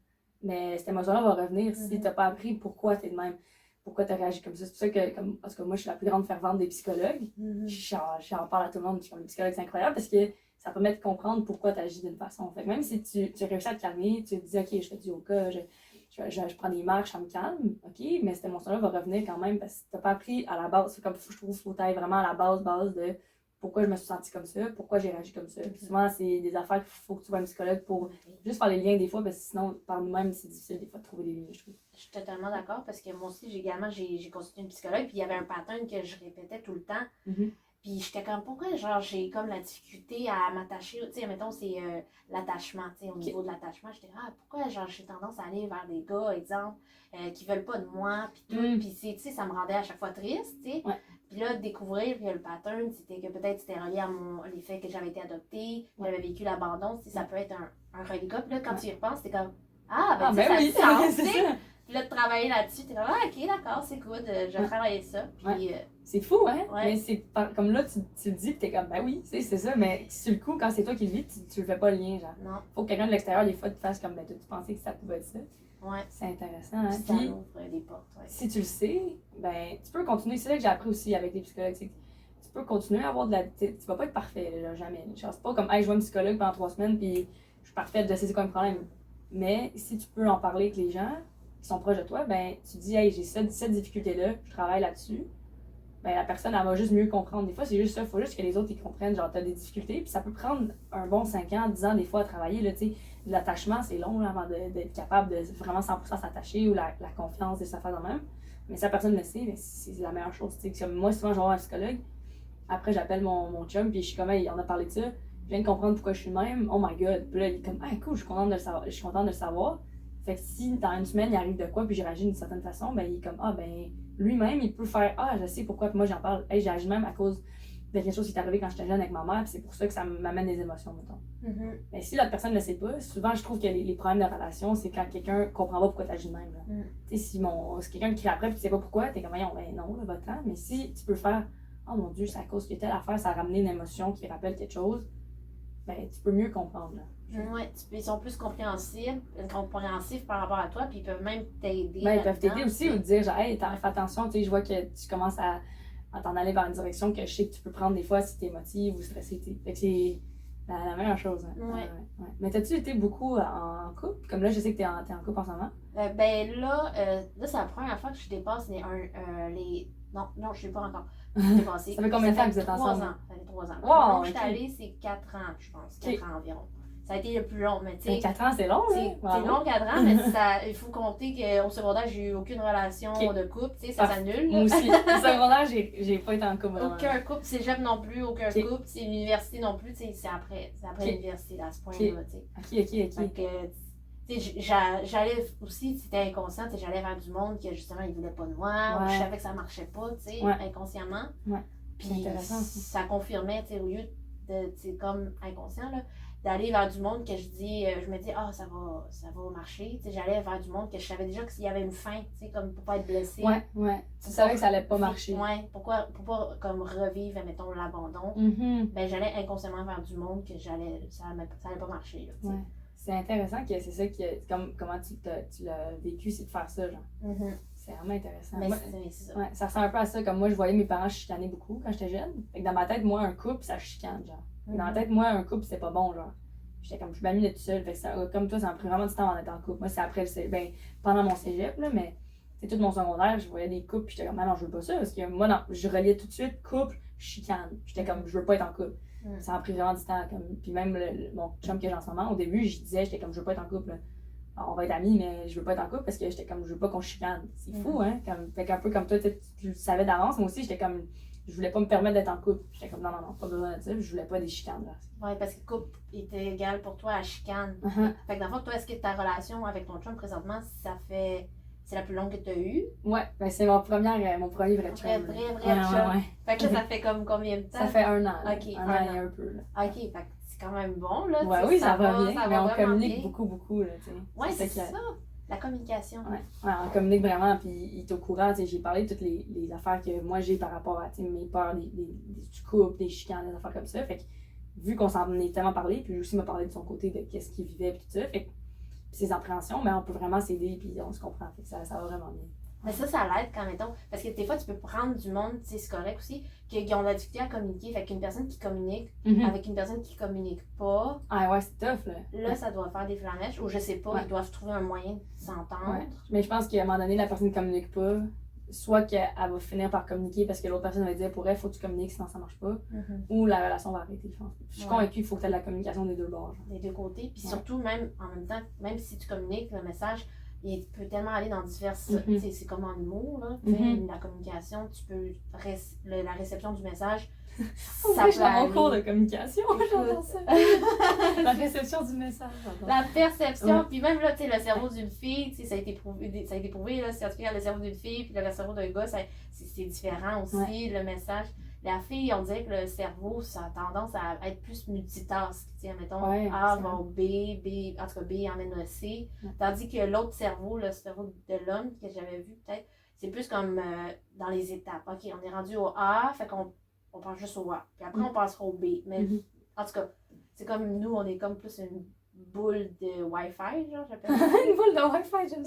mais cette émotion-là va revenir si t'as pas appris pourquoi t'es de même, pourquoi t'as réagi comme ça. C'est pour ça que, parce que moi, je suis la plus grande fervente des psychologues. J'en parle à tout le monde, puis les psychologues, c'est incroyable parce que ça permet de comprendre pourquoi t'agis d'une façon. Fait que même si tu réussis à te calmer, tu te dis, OK, je fais du yoga, je prends des marches, ça me calme, OK, mais cette émotion-là va revenir quand même parce que t'as pas appris à la base. C'est comme, je trouve, faut t'ailler vraiment à la base de pourquoi je me suis sentie comme ça, pourquoi j'ai réagi comme ça. Puis souvent, c'est des affaires qu'il faut que tu vois un psychologue pour juste faire les liens des fois, parce que sinon, par nous-mêmes, c'est difficile des fois de trouver des liens, je trouve. Je suis totalement d'accord parce que moi aussi, j'ai consulté une psychologue, puis il y avait un pattern que je répétais tout le temps. Puis j'étais comme, pourquoi genre j'ai comme la difficulté à m'attacher, tu sais, mettons, c'est l'attachement, tu sais, au niveau de l'attachement, j'étais pourquoi genre j'ai tendance à aller vers des gars, exemple, qui veulent pas de moi, puis tout, puis tu sais, ça me rendait à chaque fois triste, tu sais. Puis là, de découvrir que le pattern, c'était que peut-être c'était relié à les faits que j'avais été adoptée, que j'avais vécu l'abandon, tu sais, ça peut être un reliquat. Puis là, quand tu y repenses, t'es comme, tu sais, ça oui, a du sens, c'est tu sais. ça. Puis là, de travailler là-dessus, t'es comme, ok, d'accord, c'est good, je vais travailler ça. Puis, c'est fou, hein? Ouais. Mais c'est comme là, tu le dis, pis t'es comme, ben oui, c'est ça, mais sur le coup, quand c'est toi qui le vis, tu le fais pas le lien, genre. Non. Faut que quelqu'un de l'extérieur, des fois, te fasse comme, ben, tu pensais que ça pouvait être ça. Ouais. C'est intéressant, hein? Ça ouvre des portes, si tu le sais, ben, tu peux continuer. C'est ça que j'ai appris aussi avec les psychologues, c'est que tu peux continuer à avoir de la. Tu vas pas être parfait, là, jamais. Genre, c'est pas comme, hey, je vois un psychologue pendant 3 semaines, puis je suis parfaite, je sais c'est quoi le problème. Mais si tu peux en parler avec les gens qui sont proches de toi, ben, tu dis, hey, j'ai cette difficulté-là, je travaille là-dessus. Ben, la personne, elle va juste mieux comprendre. Des fois, c'est juste ça, il faut juste que les autres ils comprennent, genre, t'as des difficultés, puis ça peut prendre un bon 5 ans, 10 ans, des fois, à travailler, là, tu sais. L'attachement, c'est long, là, avant d'être capable de vraiment 100% s'attacher, ou la confiance de sa faire de même. Mais si la personne le sait, ben, c'est la meilleure chose, tu sais. Moi, souvent, je vais voir un psychologue, après, j'appelle mon chum, puis je suis comme, hey, on a parlé de ça, je viens de comprendre pourquoi je suis le même, oh my god. Puis là, il est comme, ah, cool, je suis contente de le savoir. Fait que si dans une semaine, il arrive de quoi, puis j'ai réagi d'une certaine façon, ben, il est comme, ah, ben, lui-même, il peut faire, ah, je sais pourquoi, puis moi, j'en parle, hey, j'ai agi même à cause de quelque chose qui est arrivé quand j'étais jeune avec ma mère, puis c'est pour ça que ça m'amène des émotions, mettons. Mais si l'autre personne ne le sait pas, souvent, je trouve que les problèmes de relation, c'est quand quelqu'un comprend pas pourquoi tu agis de même. Tu sais, si quelqu'un qui crie après, puis tu sais pas pourquoi, t'es comme, ben non, là, votre temps. Mais si tu peux faire, oh mon Dieu, c'est à cause que telle affaire, ça a ramené une émotion qui rappelle quelque chose, ben, tu peux mieux comprendre, là. Ouais, ils sont plus compréhensifs par rapport à toi, puis ils peuvent même t'aider. Ben, ils peuvent t'aider aussi ou te dire, genre, hey, fais attention, tu sais, je vois que tu commences à t'en aller vers une direction que je sais que tu peux prendre des fois si t'es émotive ou stressée. Fait que c'est la meilleure chose. Hein. Ouais. Mais t'as-tu été beaucoup en couple? Comme là, je sais que t'es en couple en ce moment. Ben là, c'est la première fois que je dépasse les. Non, je ne l'ai pas encore. Dépassé. Ça fait combien de temps que vous êtes ensemble? 3 ans. Ça fait 3 ans. Wow, Où je suis allée, c'est 4 ans, je pense. 4 ans environ. Ça a été le plus long, mais tu sais. 4 ans, c'est long, hein? C'est long, 4 ans, mais il faut compter qu'au secondaire, j'ai eu aucune relation de couple, tu sais, ça s'annule. Moi aussi. Au secondaire, j'ai pas été en couple. Aucun couple, cégep non plus, aucun couple, c'est l'université non plus, tu sais, c'est après l'université, là, à ce point-là, tu sais. Ok. Tu sais, j'allais aussi, c'était inconscient, tu sais, j'allais vers du monde qui, justement, ils voulaient pas de moi, ou je savais que ça marchait pas, tu sais, inconsciemment. Puis ça confirmait, tu sais, au lieu de, tu sais, comme inconscient, là, d'aller vers du monde que je me dis, ça va marcher. Tu sais, j'allais vers du monde que je savais déjà qu'il y avait une fin, tu sais, comme pour pas être blessé. Ouais. Tu savais que ça allait pas marcher. Ouais, pour pas comme revivre, mettons, l'abandon. Ben, j'allais inconsciemment vers du monde que ça allait pas marcher, là, tu sais. C'est intéressant que c'est ça comment tu l'as vécu, c'est de faire ça, genre. C'est vraiment intéressant. Mais moi, c'est ça. Ouais, ça ressemble un peu à ça, comme moi, je voyais mes parents chicaner beaucoup quand j'étais jeune. Fait que dans ma tête, moi, un couple, ça chicane, genre. Dans ma tête, moi, un couple, c'est pas bon, genre. J'étais comme, je suis bien mieux d'être seule. Fait que ça, comme toi, ça m'a pris vraiment du temps avant d'être en couple. Moi, c'est après pendant mon cégep, là, mais c'est tout mon secondaire, je voyais des couples, puis j'étais comme, non, je veux pas ça. Parce que moi, non, je reliais tout de suite couple, chicane. J'étais comme, je veux pas être en couple. Ça m'a pris vraiment du temps. Puis même mon chum que j'ai en ce moment, au début, j'étais comme, je veux pas être en couple. Alors, on va être amis, mais je veux pas être en couple parce que j'étais comme, je veux pas qu'on chicane. C'est fou, hein? Fait qu'un peu comme toi, tu le savais d'avance. Moi aussi, j'étais comme, je voulais pas me permettre d'être en couple. J'étais comme, non, pas besoin de ça. Je voulais pas des chicanes, là. Ouais, parce que couple était égal pour toi à chicane. Fait que dans le fond, toi, est-ce que ta relation avec ton chum présentement, c'est la plus longue que tu as eue? Ouais, ben c'est mon premier vrai chum. Vrai chum. Ouais. Fait que là, ça fait comme combien de temps? Ça fait 1 an. Ok, un an et un peu, là. Ok, fait que c'est quand même bon, là. Ouais, tu sais, oui, ça va bien, ça mais va on vraiment communique bien. beaucoup, là, tu sais. Ouais, c'est clair. ça. La communication. Ouais, on communique vraiment, puis il est au courant, tu sais, j'ai parlé de toutes les affaires que moi j'ai par rapport à, tu sais, mes peurs, du couple, des chicanes, des affaires comme ça, fait que, vu qu'on s'en est tellement parlé, puis lui aussi m'a parlé de son côté, de qu'est-ce qu'il vivait, puis tout ça, fait que, puis ses appréhensions, mais on peut vraiment s'aider, puis on se comprend, fait que ça va vraiment bien. Mais ça l'aide quand, mettons, parce que des fois, tu peux prendre du monde, tu sais, c'est correct aussi, qui ont de la difficulté à communiquer. Fait qu'une personne qui communique avec une personne qui communique pas, Ah ouais, c'est tough, là. là, ça doit faire des flamèches, ou je sais pas, ils doivent trouver un moyen de s'entendre. Ouais. Mais je pense qu'à un moment donné, la personne ne communique pas, soit qu'elle va finir par communiquer parce que l'autre personne va dire pour elle, il faut que tu communiques, sinon ça marche pas, ou la relation va arrêter, je pense. Je suis convaincue qu'il faut que tu aies de la communication des deux bords. Des deux côtés, puis surtout, même en même temps, même si tu communiques, le message, il peut tellement aller dans diverses. C'est comme en humour, là. La communication, tu peux. La réception du message. Ça peut aller. Mon cours de communication, j'adore ça. La réception du message, j'adore. La perception, puis même là, tu sais, le cerveau d'une fille, ça a été prouvé, là, si tu regardes le cerveau d'une fille, puis le cerveau d'un gars, c'est différent aussi, le message. La fille, on dirait que le cerveau, ça a tendance à être plus multitask. Mettons, A va au B, en tout cas B emmène au C. Tandis que l'autre cerveau, le cerveau de l'homme que j'avais vu peut-être, c'est plus comme dans les étapes. OK, on est rendu au A, fait qu'on pense juste au A. Puis après, on passera au B. Mais en tout cas, c'est comme nous, on est comme plus une boule de Wi-Fi, genre, j'appelle ça. Une boule de Wi-Fi, j'aime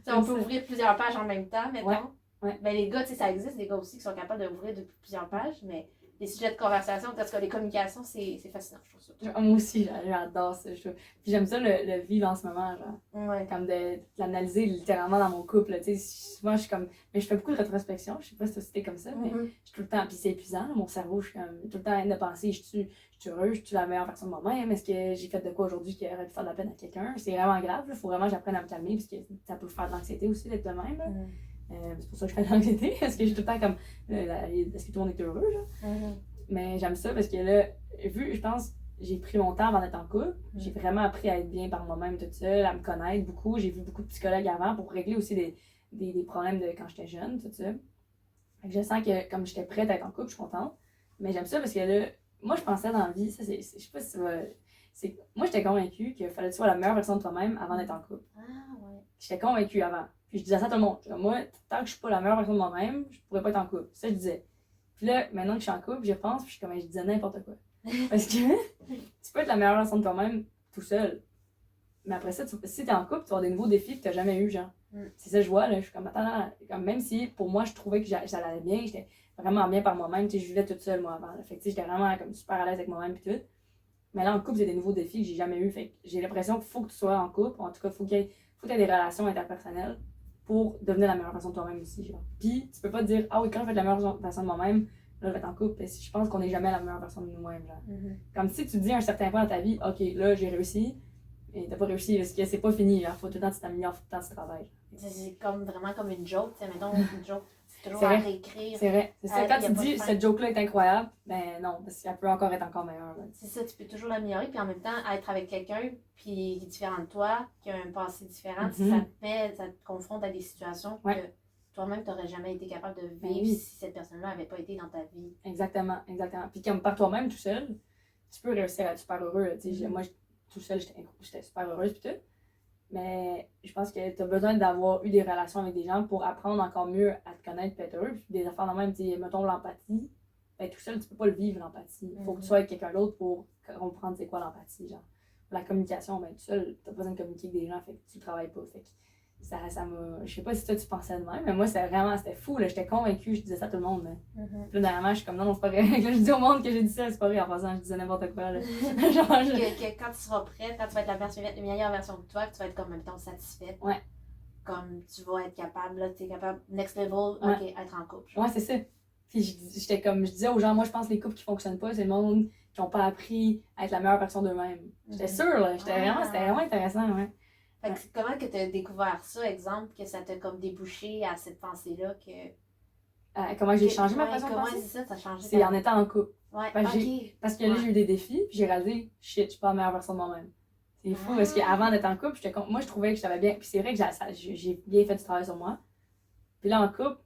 ça. On peut ouvrir plusieurs pages en même temps, mettons. Ouais. Ben, les gars, tu sais, ça existe, des gars aussi qui sont capables d'ouvrir plusieurs pages, mais les sujets de conversation, parce que les communications, c'est fascinant, je trouve ça. Moi aussi, j'adore ça. Puis j'aime ça le vivre en ce moment, genre. Ouais. Comme de l'analyser littéralement dans mon couple. Tu sais, souvent, je suis comme. Mais je fais beaucoup de rétrospection. Je sais pas si c'était comme ça, mais je suis tout le temps. Puis c'est épuisant, là, mon cerveau. Je suis comme tout le temps en train de penser, je suis heureuse, je suis la meilleure version de moi-même. Est-ce que j'ai fait de quoi aujourd'hui qui aurait pu faire de la peine à quelqu'un? C'est vraiment grave. Il faut vraiment que j'apprenne à me calmer, parce que ça peut faire de l'anxiété aussi d'être de même. C'est pour ça que je fais de l'anxiété, parce que je suis tout le temps comme. Est-ce que tout le monde est heureux, genre? Mais j'aime ça parce que là, je pense, j'ai pris mon temps avant d'être en couple. J'ai vraiment appris à être bien par moi-même toute seule, à me connaître beaucoup. J'ai vu beaucoup de psychologues avant pour régler aussi des problèmes de quand j'étais jeune, tout ça. Fait que je sens que comme j'étais prête à être en couple, je suis contente. Mais j'aime ça parce que là, moi je pensais dans la vie, ça c'est, je sais pas si ça va. Moi j'étais convaincue qu'il fallait que tu sois la meilleure version de toi-même avant d'être en couple. J'étais convaincue avant. Puis je disais ça à tout le monde. Moi, tant que je suis pas la meilleure version de moi-même, je pourrais pas être en couple. Ça je disais. Puis là, maintenant que je suis en couple, j'y repense, puis je disais n'importe quoi. Parce que tu peux être la meilleure version de toi-même tout seul. Mais après ça, si t'es en couple, tu vas avoir des nouveaux défis que t'as jamais eu, genre. C'est ça que je vois, là. Je suis comme, attends, comme, même si pour moi, je trouvais que j'allais bien, j'étais vraiment bien par moi-même, tu sais, je vivais toute seule, moi, avant. Là. Fait que, tu sais, j'étais vraiment comme super à l'aise avec moi-même, puis tout. Mais là, en couple, j'ai des nouveaux défis que j'ai jamais eu. Fait que j'ai l'impression qu'il faut que tu sois en couple, en tout cas, faut que tu aies des relations interpersonnelles pour devenir la meilleure version de toi-même aussi, genre. Puis, tu peux pas te dire, ah oui, quand je vais être la meilleure version de moi-même, là, je vais être en couple. Je pense qu'on n'est jamais la meilleure version de nous-mêmes, genre. Comme si tu te dis à un certain point dans ta vie, ok, là, j'ai réussi, et t'as pas réussi, parce que c'est pas fini, genre. Faut tout le temps que tu t'améliores, faut tout le temps que tu travailles. C'est comme, vraiment comme une joke, tu sais, mettons, une joke, c'est toujours à réécrire. C'est vrai, c'est ça. Quand tu dis, cette joke-là est incroyable, ben non, parce qu'elle peut encore être encore meilleure. C'est ça, tu peux toujours l'améliorer, puis en même temps, être avec quelqu'un, puis qui est différent de toi, qui a un passé différent, ça te confronte à des situations que toi-même, tu n'aurais jamais été capable de vivre si cette personne-là n'avait pas été dans ta vie. Exactement. Puis comme par toi-même, tout seul, tu peux réussir à être super heureux. Moi, tout seul, j'étais super heureuse puis tout. Mais je pense que tu as besoin d'avoir eu des relations avec des gens pour apprendre encore mieux à te connaître et être heureux. Puis des affaires de même, mettons l'empathie. Ben, tout seul, tu peux pas le vivre, l'empathie. Il faut que tu sois avec quelqu'un d'autre pour comprendre c'est quoi l'empathie. Genre. La communication, ben, tout seul, tu as besoin de communiquer avec des gens, fait que tu travailles pas. Fait que ça m'a. Je sais pas si toi tu pensais de même, mais moi c'était fou, là. J'étais convaincue, je disais ça à tout le monde. Puis dernièrement, je suis comme non, c'est pas vrai. Là, je dis au monde que j'ai dit ça, c'est pas vrai. En passant, je disais n'importe quoi. Là. Genre, que quand tu seras prête, quand tu vas être la meilleure version de toi, que tu vas être comme même temps satisfaite. Comme tu vas être capable, là, tu es capable, next level, ok, être en couple. Genre. Ouais, c'est ça. Puis j'étais comme, je disais aux gens, moi je pense que les couples qui fonctionnent pas, c'est le monde qui ont pas appris à être la meilleure version d'eux-mêmes. J'étais sûre, là. C'était vraiment intéressant, ouais. Fait que comment que tu as découvert ça, exemple, que ça t'a comme débouché à cette pensée-là que... comment j'ai changé ma façon de penser? Comment c'est ça, t'as changé? C'est en étant en couple. Ouais, parce que là, j'ai eu des défis, puis j'ai réalisé, shit, je suis pas la meilleure version de moi-même. C'est fou, parce qu'avant d'être en couple, moi, je trouvais que j'avais bien... Puis c'est vrai que j'ai bien fait du travail sur moi. Puis là, en couple,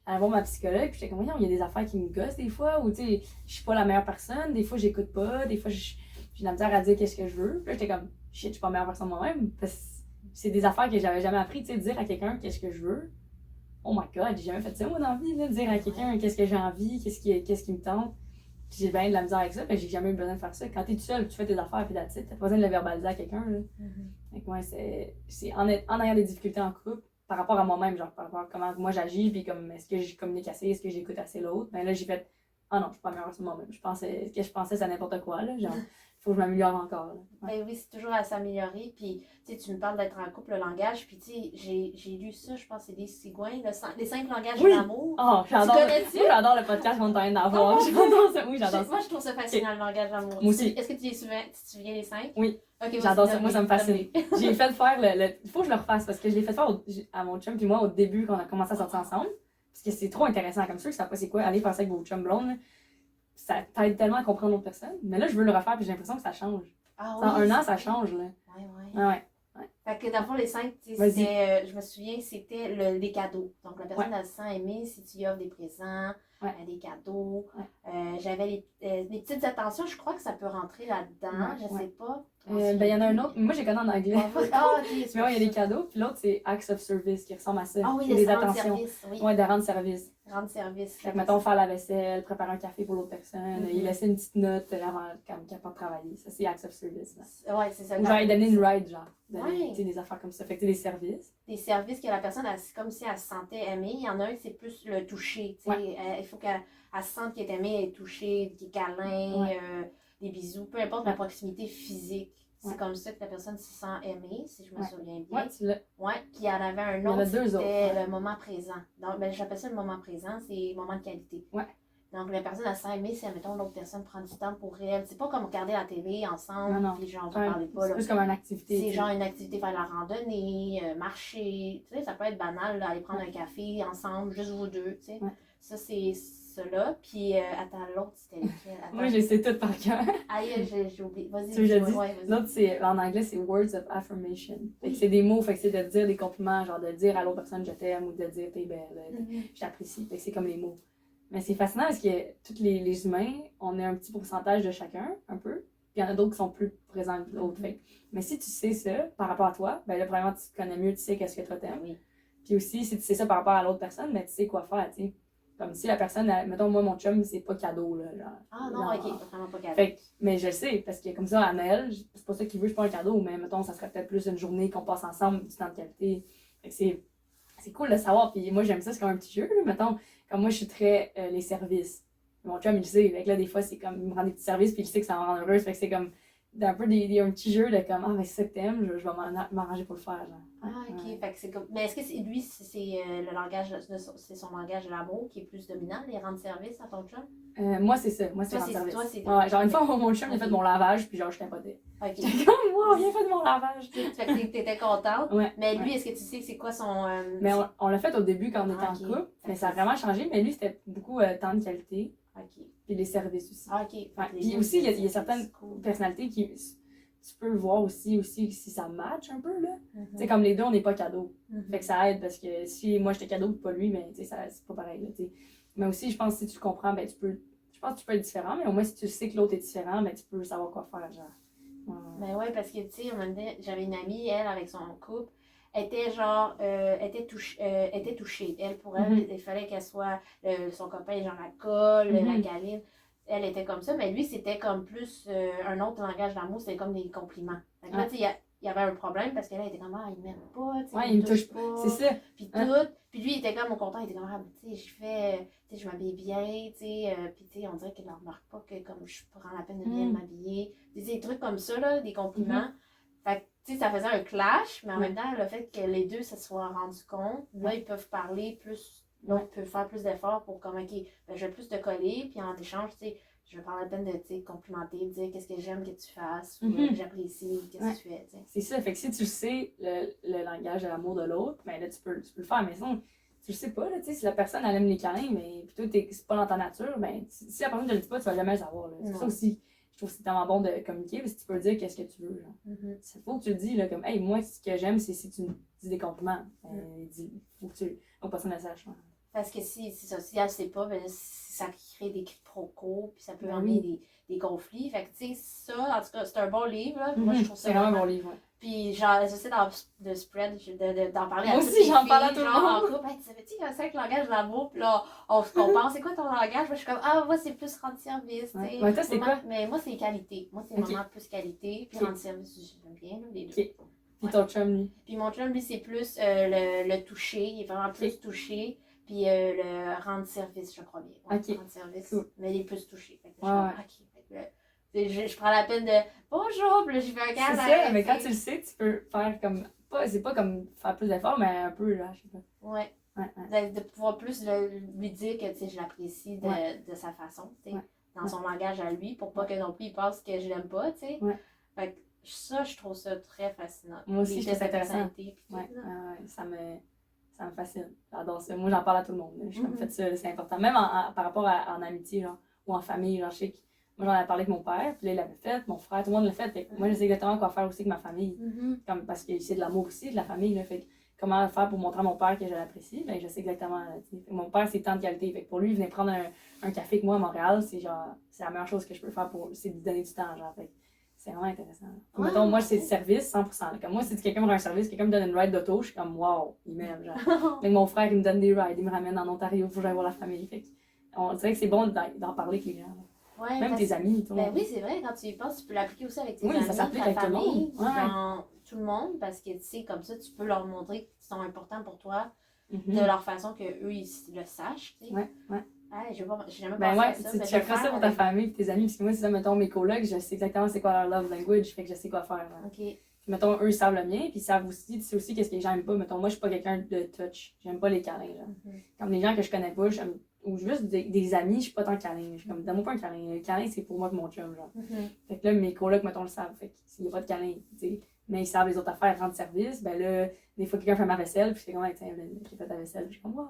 j'allais voir ma psychologue, puis j'étais comme, voyons, il y a des affaires qui me gossent des fois, ou tu sais, je suis pas la meilleure personne, des fois, j'écoute pas, des fois, j'ai de la misère à dire qu'est-ce que je veux. Puis là, j'étais comme, shit, je suis pas meilleure version de moi-même. Parce que c'est des affaires que j'avais jamais appris, tu sais, dire à quelqu'un qu'est-ce que je veux. Oh my god, j'ai jamais fait ça, moi, dans la vie, là, dire à quelqu'un qu'est-ce que j'ai envie, qu'est-ce qui me tente. Puis j'ai bien de la misère avec ça, puis j'ai jamais eu besoin de faire ça. Quand t'es tout seul, tu fais tes affaires, puis that's it. T'as pas besoin de le verbaliser à quelqu'un, là. Fait que, ouais, c'est en ayant des difficultés en couple, par rapport à moi-même, genre, par rapport à comment moi j'agis, puis comme, est-ce que je communique assez, est-ce que j'écoute assez l'autre. Ben là, j'ai fait, ah non, je suis pas meilleure sur moi-même. Je pensais c'est n'importe quoi, là, genre, faut que je m'améliore encore, là. Ouais. Ben oui, c'est toujours à s'améliorer. Puis, tu sais, tu me parles d'être en couple, le langage. Puis, tu sais, j'ai lu ça, je pense que c'est des cigouins, les 5 langages de l'amour. Oh, j'adore. connais-tu? Moi, j'adore le podcast qu'on est en train d'avoir. J'adore ça. Oui, j'adore ça. Moi, je trouve ça fascinant, le langage d'amour. Moi aussi. Est-ce que tu te souviens les 5? Oui. Okay, j'adore ça. Moi, ça me fascine. J'ai fait faire il faut que je le refasse parce que je l'ai fait faire à mon chum puis moi au début quand on a commencé à sortir ensemble. Parce que c'est trop intéressant comme ça. Je sais pas c'est quoi, aller passer avec vos chums blondes. Là. Ça t'aide tellement à comprendre l'autre personne. Mais là, je veux le refaire puis j'ai l'impression que ça change. Ah, Dans oui, un an, ça change. Là. Ouais. Fait que dans le fond, les 5, je me souviens, c'était les cadeaux. Donc, la personne, elle se sent aimée si tu lui offres des présents, des cadeaux. J'avais les petites attentions, je crois que ça peut rentrer là-dedans, je sais pas. Ben, il y en a un autre. Moi, j'ai connu en anglais. Ah, ok. Mais ouais, il y a des cadeaux. Puis l'autre, c'est acts of service qui ressemble à ça. Ah oui, des rendre attentions. service. Oui. Ouais, de rendre service. Rendre service. Fait que, mettons, faire la vaisselle, préparer un café pour l'autre personne, il laisser une petite note avant qu'elle part travailler. Ça, c'est acts of service. Là. Ouais, c'est ça. Ou genre, il donner une ride, genre. Ouais. Tu sais, des affaires comme ça. Fait que, des services. Des services que la personne, c'est comme si elle se sentait aimée. Il y en a un, c'est plus le toucher. Il faut qu'elle se sente qu'elle est aimée, elle est touchée, qu'il y ait câlin, des bisous, peu importe la proximité physique. C'est comme ça que la personne se sent aimée, si je me souviens bien. Ouais, tu l'as. Ouais, puis il y en avait un autre, c'était le moment présent. Donc, ben, j'appelle ça le moment présent, c'est le moment de qualité. Ouais. Donc, la personne, elle se sent aimée si, admettons, l'autre personne prend du temps pour elle. C'est pas comme regarder la télé ensemble, puis genre, vous parlez pas. C'est plus comme une activité. C'est genre une activité, faire de la randonnée, marcher. Tu sais, ça peut être banal, là, aller prendre un café ensemble, juste vous deux, tu sais. Ouais. Ça, c'est cela. Puis, attends, l'autre, c'était lequel? Moi, je sais tout par cœur. Aïe, j'ai oublié. Vas-y, vas-y. L'autre, en anglais, c'est words of affirmation. Fait que c'est des mots, fait que c'est de dire des compliments, genre de dire à l'autre personne je t'aime ou de dire t'es belle, je t'apprécie. Fait que c'est comme les mots. Mais c'est fascinant parce que tous les humains, on a un petit pourcentage de chacun, un peu. Puis il y en a d'autres qui sont plus présents que d'autres. Mais si tu sais ça par rapport à toi, ben là, vraiment, tu te connais mieux, tu sais qu'est-ce que toi t'aimes. Oui. Puis aussi, si tu sais ça par rapport à l'autre personne, ben tu sais quoi faire, tu sais. Comme si la personne, mettons, moi, mon chum, c'est pas cadeau, là. Genre, ah non, ok, vraiment pas cadeau. Fait, mais je le sais, parce que comme ça, à Noël, c'est pas ça qu'il veut, c'est pas un cadeau, mais mettons, ça serait peut-être plus une journée qu'on passe ensemble, du temps de qualité. Fait que c'est cool de savoir, puis moi, j'aime ça, c'est comme un petit jeu, là. Mettons, comme moi, je suis très les services. Mon chum, il le sait, fait que là, des fois, c'est comme, il me rend des petits services, puis il sait que ça me rend heureuse, fait que c'est comme, un peu un petit jeu de comme, ah, mais c'est ça que t'aimes, je vais m'arranger pour le faire, genre. Ah, ok. Fait que c'est comme... Mais est-ce que lui, c'est le langage, c'est son langage de l'amour qui est plus dominant, les rendre service à ton chum? Moi, c'est ça. Moi, c'est rendre service. Toi, ouais, genre, une fois, mon chum, il a fait mon lavage, puis genre, je capotais. Ok. J'étais comme, wow, il a fait mon lavage. Fait que t'étais contente. Ouais. Mais lui, est-ce que tu sais c'est quoi son... Mais on l'a fait au début quand on était en couple, mais ça a vraiment changé. Mais lui, c'était beaucoup temps de qualité. Ok. Puis les services aussi. Ok. Ouais. Puis aussi, il y a certaines personnalités qui... Tu peux le voir aussi si ça match un peu, là. Tu sais, comme les deux, on n'est pas cadeau. Fait que ça aide parce que si moi j'étais cadeau et pas lui, mais tu sais, c'est pas pareil, là, tu sais. Mais aussi, je pense que si tu comprends, ben tu peux... Je pense que tu peux être différent, mais au moins si tu sais que l'autre est différent, ben tu peux savoir quoi faire, genre. Ben ouais, parce que, tu sais, j'avais une amie, elle, avec son couple, était genre, était touchée. Elle, pour elle, il fallait qu'elle soit, son copain, genre la colle, la câline. Elle était comme ça, mais lui, c'était comme plus un autre langage d'amour, c'était comme des compliments. Fait que là, tu sais, il y avait un problème parce qu'elle était comme, ah, il m'aime pas, tu sais. Ouais, il me touche pas. C'est ça. Puis tout. Puis lui, il était comme au content, il était comme, ah, tu sais, je m'habille bien, tu sais. Puis tu sais, on dirait qu'il ne remarque pas que comme je prends la peine de bien m'habiller. Des trucs comme ça, là, des compliments. Fait que, tu sais, ça faisait un clash, mais en même temps, le fait que les deux se soient rendus compte, là, ils peuvent parler plus. L'autre peut faire plus d'efforts pour comme, ok, ben, je vais plus te coller, puis en échange, tu sais, je vais prendre la peine de te complimenter, de dire qu'est-ce que j'aime que tu fasses, ou j'apprécie, qu'est-ce que tu fais, tu sais. C'est ça, fait que si tu sais le langage de l'amour de l'autre, ben là, tu peux le faire, mais sinon, tu le sais pas, là, tu sais, si la personne, elle aime les câlins, mais plutôt c'est pas dans ta nature, ben, si la personne ne te le dit pas, tu vas jamais le savoir, là. C'est pour ça aussi, je trouve que c'est tellement bon de communiquer, parce que tu peux dire qu'est-ce que tu veux, genre. Il faut que tu le dis, là, comme, hey, moi, ce que j'aime, c'est si tu me dis des compliments. Faut que personne ne le sache, Parce que si elle ne sait pas, ben, ça crée des quiproquos, puis ça peut Ben amener oui. des conflits. Fait que, tu sais, ça, en tout cas, c'est un bon livre, là. Moi, je trouve ça C'est vraiment un bon livre, ouais. Puis, genre, j'essaie de spread, d'en parler Moi à toutes aussi, les j'en filles, parle à tout le genre, en monde. couple. Hey, tu savais-tu qu'il y a 5 langages d'amour? Puis là, on se compare. C'est quoi ton langage? Moi, je suis comme, ah, moi, c'est plus rendre service, tu sais. Ouais, toi, c'est quoi? Mais moi, c'est qualité. Moi, c'est Ok. vraiment plus qualité. Puis Ok. rendre service, j'aime bien, là, les deux. Ok. Puis ton chum, lui. Puis mon chum, lui, c'est plus le toucher. Il est vraiment plus touché. Puis le rendre service, je crois bien. Ouais, Ok. rendre service. Cool. Mais il est plus touché. Fait que je Ouais, suis comme, ok. Fait que là, je prends la peine de bonjour, puis là, j'y fais un C'est câlin. ça, mais quand tu le sais, tu peux faire comme. C'est pas comme faire plus d'efforts, mais un peu, là, je sais pas. Ouais. Ouais, ouais. De pouvoir plus lui dire que, tu sais, je l'apprécie de sa façon, tu sais, Ouais. dans son langage à lui, pour pas que non plus il pense que je l'aime pas, tu sais. Ouais. Fait que ça, je trouve ça très fascinant. Moi aussi, Les je trouve ça tests de intéressant. personnalité, puis tout, Ouais, là. ouais, ça me fascine. J'adore ça. Moi, j'en parle à tout le monde. Je suis comme, Mhm. faites ça, c'est important. Même par rapport en amitié, genre, ou en famille, genre, je sais que moi, j'en avais parlé avec mon père, puis là, il l'avait fait, mon frère, tout le monde l'a fait. Fait que moi, je sais exactement quoi faire aussi avec ma famille. Mhm. Comme, parce que c'est de l'amour aussi, de la famille, là. Fait que comment faire pour montrer à mon père que je l'apprécie, ben, je sais exactement. Tu sais. Fait que mon père, c'est tant de qualité. Fait que pour lui, il venait prendre un café avec moi à Montréal, c'est genre, c'est la meilleure chose que je peux faire pour, c'est de lui donner du temps, genre. Fait que c'est vraiment intéressant. Puis, Ouais, mettons, moi, c'est ouais. du service, 100%. Là. Comme moi, si quelqu'un me rend un service, quelqu'un me donne une ride d'auto, je suis comme, wow, il m'aime, genre. Mais mon frère, il me donne des rides, il me ramène en Ontario pour que j'aille voir la famille. Fait que, on dirait que c'est bon d'en parler avec les gens. Là. Ouais, Même tes amis, tout le Ben monde. oui, c'est vrai, quand tu y penses, tu peux l'appliquer aussi avec tes Oui, amis, ça s'applique ta avec tout le monde. famille, Ouais. dans tout le monde, parce que, tu sais, comme ça, tu peux leur montrer qu'ils sont importants pour toi, Mhm. de leur façon qu'eux, ils le sachent, tu sais. Ouais, ouais. Ah, j'ai jamais Ben pensé ouais, à ça. tu mais tu je vais feras ça faire pour ta avec- famille et tes amis, parce que moi, c'est ça, mettons, mes colocs, je sais exactement c'est quoi leur love language, fait que je sais quoi faire. Là. Ok. Puis, mettons, eux, ils savent le mien, puis ils savent aussi, tu sais aussi qu'est-ce que j'aime pas. Mettons, moi, je suis pas quelqu'un de touch, j'aime pas les câlins, là. Mhm. Comme des gens que je connais pas, ou juste des amis, je suis pas tant câlin. Je suis comme, donne-moi pas un câlin. Le câlin, c'est pour moi et mon chum, genre. Mhm. Fait que là, mes colocs, mettons, le savent. Fait qu'il y a pas de câlin, tu sais. Mais ils savent les autres affaires, rendre service. Ben là, des fois, quelqu'un fait ma vaisselle, puis je fais comme, tiens, j'ai fait ta vaisselle. Puis je suis comme, wow.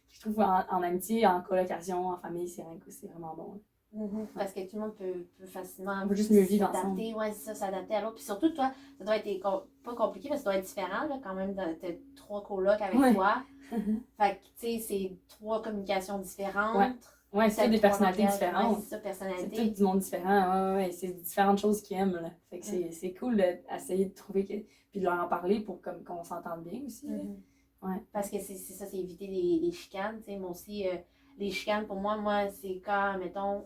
Je trouve en amitié, en colocation, en famille, c'est vraiment bon. Mhm. Parce que tout le monde peut facilement On peut juste mieux vivre s'adapter, ouais, c'est ça, s'adapter à l'autre. Puis surtout, toi, ça doit être pas compliqué, mais ça doit être différent, là, quand même, t'as 3 colocs avec Ouais. toi. Fait que, tu sais, c'est 3 communications différentes. Ouais. Ouais, c'est Peut-être des 3 personnalités langages, différentes. ouais, c'est ça, C'est personnalité. tout du monde différent, ouais. C'est différentes choses qu'ils aiment, là. Fait que c'est cool d'essayer de trouver, puis de leur en parler pour qu'on s'entende bien aussi, là. Mhm. Ouais. Parce que c'est ça, c'est éviter les chicanes, tu sais. Moi aussi, les chicanes, pour moi, c'est quand, mettons,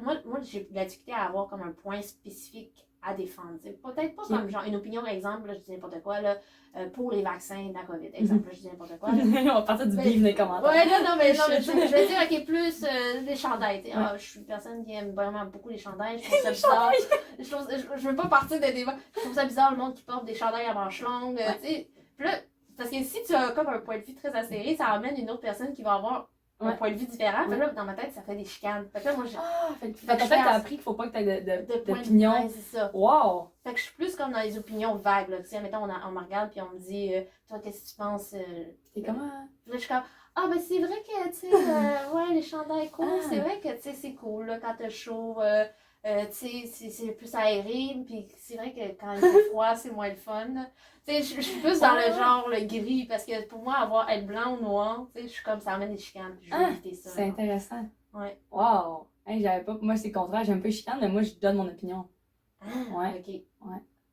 moi j'ai de la difficulté à avoir comme un point spécifique à défendre. T'sais. Peut-être pas comme genre une opinion, par exemple, là, je dis n'importe quoi, là, pour les vaccins de la COVID, exemple, là, je dis n'importe quoi. Là. On va partir du bif dans les commentaires. Ouais, non, mais je vais dire, ok, plus les chandails. T'sais. Ah, je suis une personne qui aime vraiment beaucoup les chandails. Je trouve ça bizarre. Je veux pas partir de débat. Je trouve ça bizarre le monde qui porte des chandails à manches longues. T'sais. Puis là, parce que si tu as comme un point de vue très acéré, ça amène une autre personne qui va avoir un point de vue différent. Fait que là, dans ma tête, ça fait des chicanes. Fait que là, moi, Fait que en fait, t'as appris qu'il faut pas que t'aies d'opinion. Ouais, c'est ça. Wow! Fait que je suis plus comme dans les opinions vagues, là. Tu sais, mettons, on me regarde puis on me dit, toi, qu'est-ce que tu penses? T'es comment? Là, je suis comme, ah, ben c'est vrai que, tu sais, ouais, les chandails cool, c'est vrai que, tu sais, c'est cool, là, quand t'as chaud, tu sais, c'est plus aéré, puis c'est vrai que quand il fait froid, c'est moins le fun, là. Tu sais, je suis plus dans le genre, le gris, parce que pour moi, être blanc ou noir, tu sais, je suis comme, ça amène des chicanes, puis je veux éviter ça. C'est intéressant. Ouais. Wow! Hey, j'avais pas... Moi, c'est le contraire, j'aime pas les chicanes, mais moi, je donne mon opinion. Ah, Ouais. ok.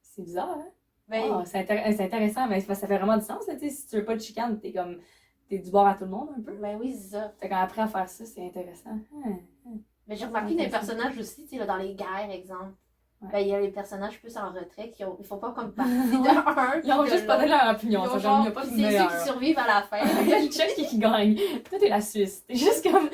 C'est bizarre, hein? Ben, Wow, c'est intéressant, mais ça fait vraiment du sens, là, tu sais, si tu veux pas de chicane, t'es du bord à tout le monde, un peu. ben oui, c'est ça. Fait qu'après à faire ça, c'est intéressant. Mais j'ai remarqué dans les personnages aussi, tu sais, là, dans les guerres, exemple. Ouais. Ben, il y a les personnages plus en retrait ils font pas comme partie de un. Ils ont juste pas donné leur opinion, ça, genre, il n'y a pas de c'est ceux meilleur. qui survivent à la fin. Je check qui gagne. Toi, t'es la Suisse. T'es juste comme.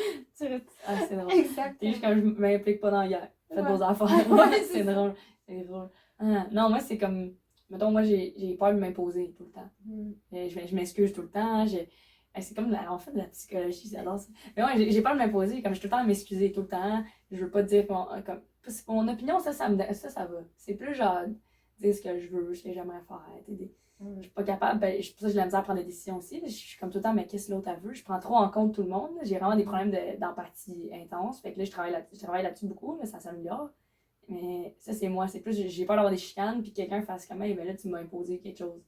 Ah, c'est drôle. Exact. T'es juste comme je m'implique pas dans la guerre. Faites Ouais. vos affaires. Ouais, c'est drôle. C'est drôle. Ah, non, moi, c'est comme. Mettons, moi, j'ai peur de m'imposer tout le temps. Je m'excuse tout le temps. C'est comme en fait de la psychologie, j'adore ça. Mais ouais, j'ai peur de m'imposer. Comme je suis tout le temps à m'excuser tout le temps. Je veux pas dire comme. Mon opinion, ça va. C'est plus genre dire ce que je veux, ce que j'aimerais faire. Je suis pas capable, c'est pour ça que j'ai la misère à prendre des décisions aussi. Je suis comme tout le temps, mais qu'est-ce que l'autre a vu? Je prends trop en compte tout le monde. J'ai vraiment des problèmes d'empathie intense. Fait que là, je travaille là-dessus beaucoup, là, ça s'améliore. Mais ça, c'est moi. C'est plus, j'ai peur d'avoir des chicanes, puis quelqu'un fasse comme, hey, ben là, tu m'as imposé quelque chose.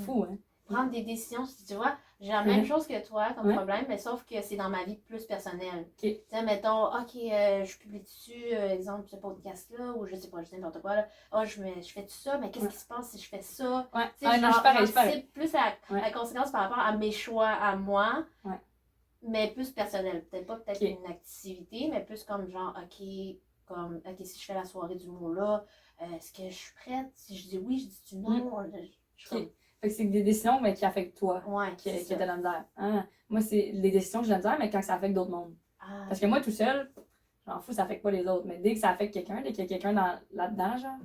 Fou, hein? Prendre des décisions, tu vois, J'ai la même chose que toi comme problème, mais sauf que c'est dans ma vie plus personnelle. Tu sais, mettons, je publie dessus, exemple, ce podcast-là, ou je sais pas, je dis n'importe quoi, là. Je fais tout ça, mais qu'est-ce qui se passe si je fais ça? Ouais. Tu sais, j'anticipe plus la conséquence par rapport à mes choix, à moi, mais plus personnel. Peut-être une activité, mais plus comme genre, OK, si je fais la soirée d'humour là, est-ce que je suis prête? Si je dis oui, je dis non. Fait que c'est des décisions mais qui affectent toi, qui c'est a de la misère. Moi, c'est des décisions que j'ai de la misère, mais quand ça affecte d'autres mondes. Parce que moi, tout seul, j'en fous, ça affecte pas les autres. Mais dès que ça affecte quelqu'un, dès qu'il y a quelqu'un là-dedans, genre,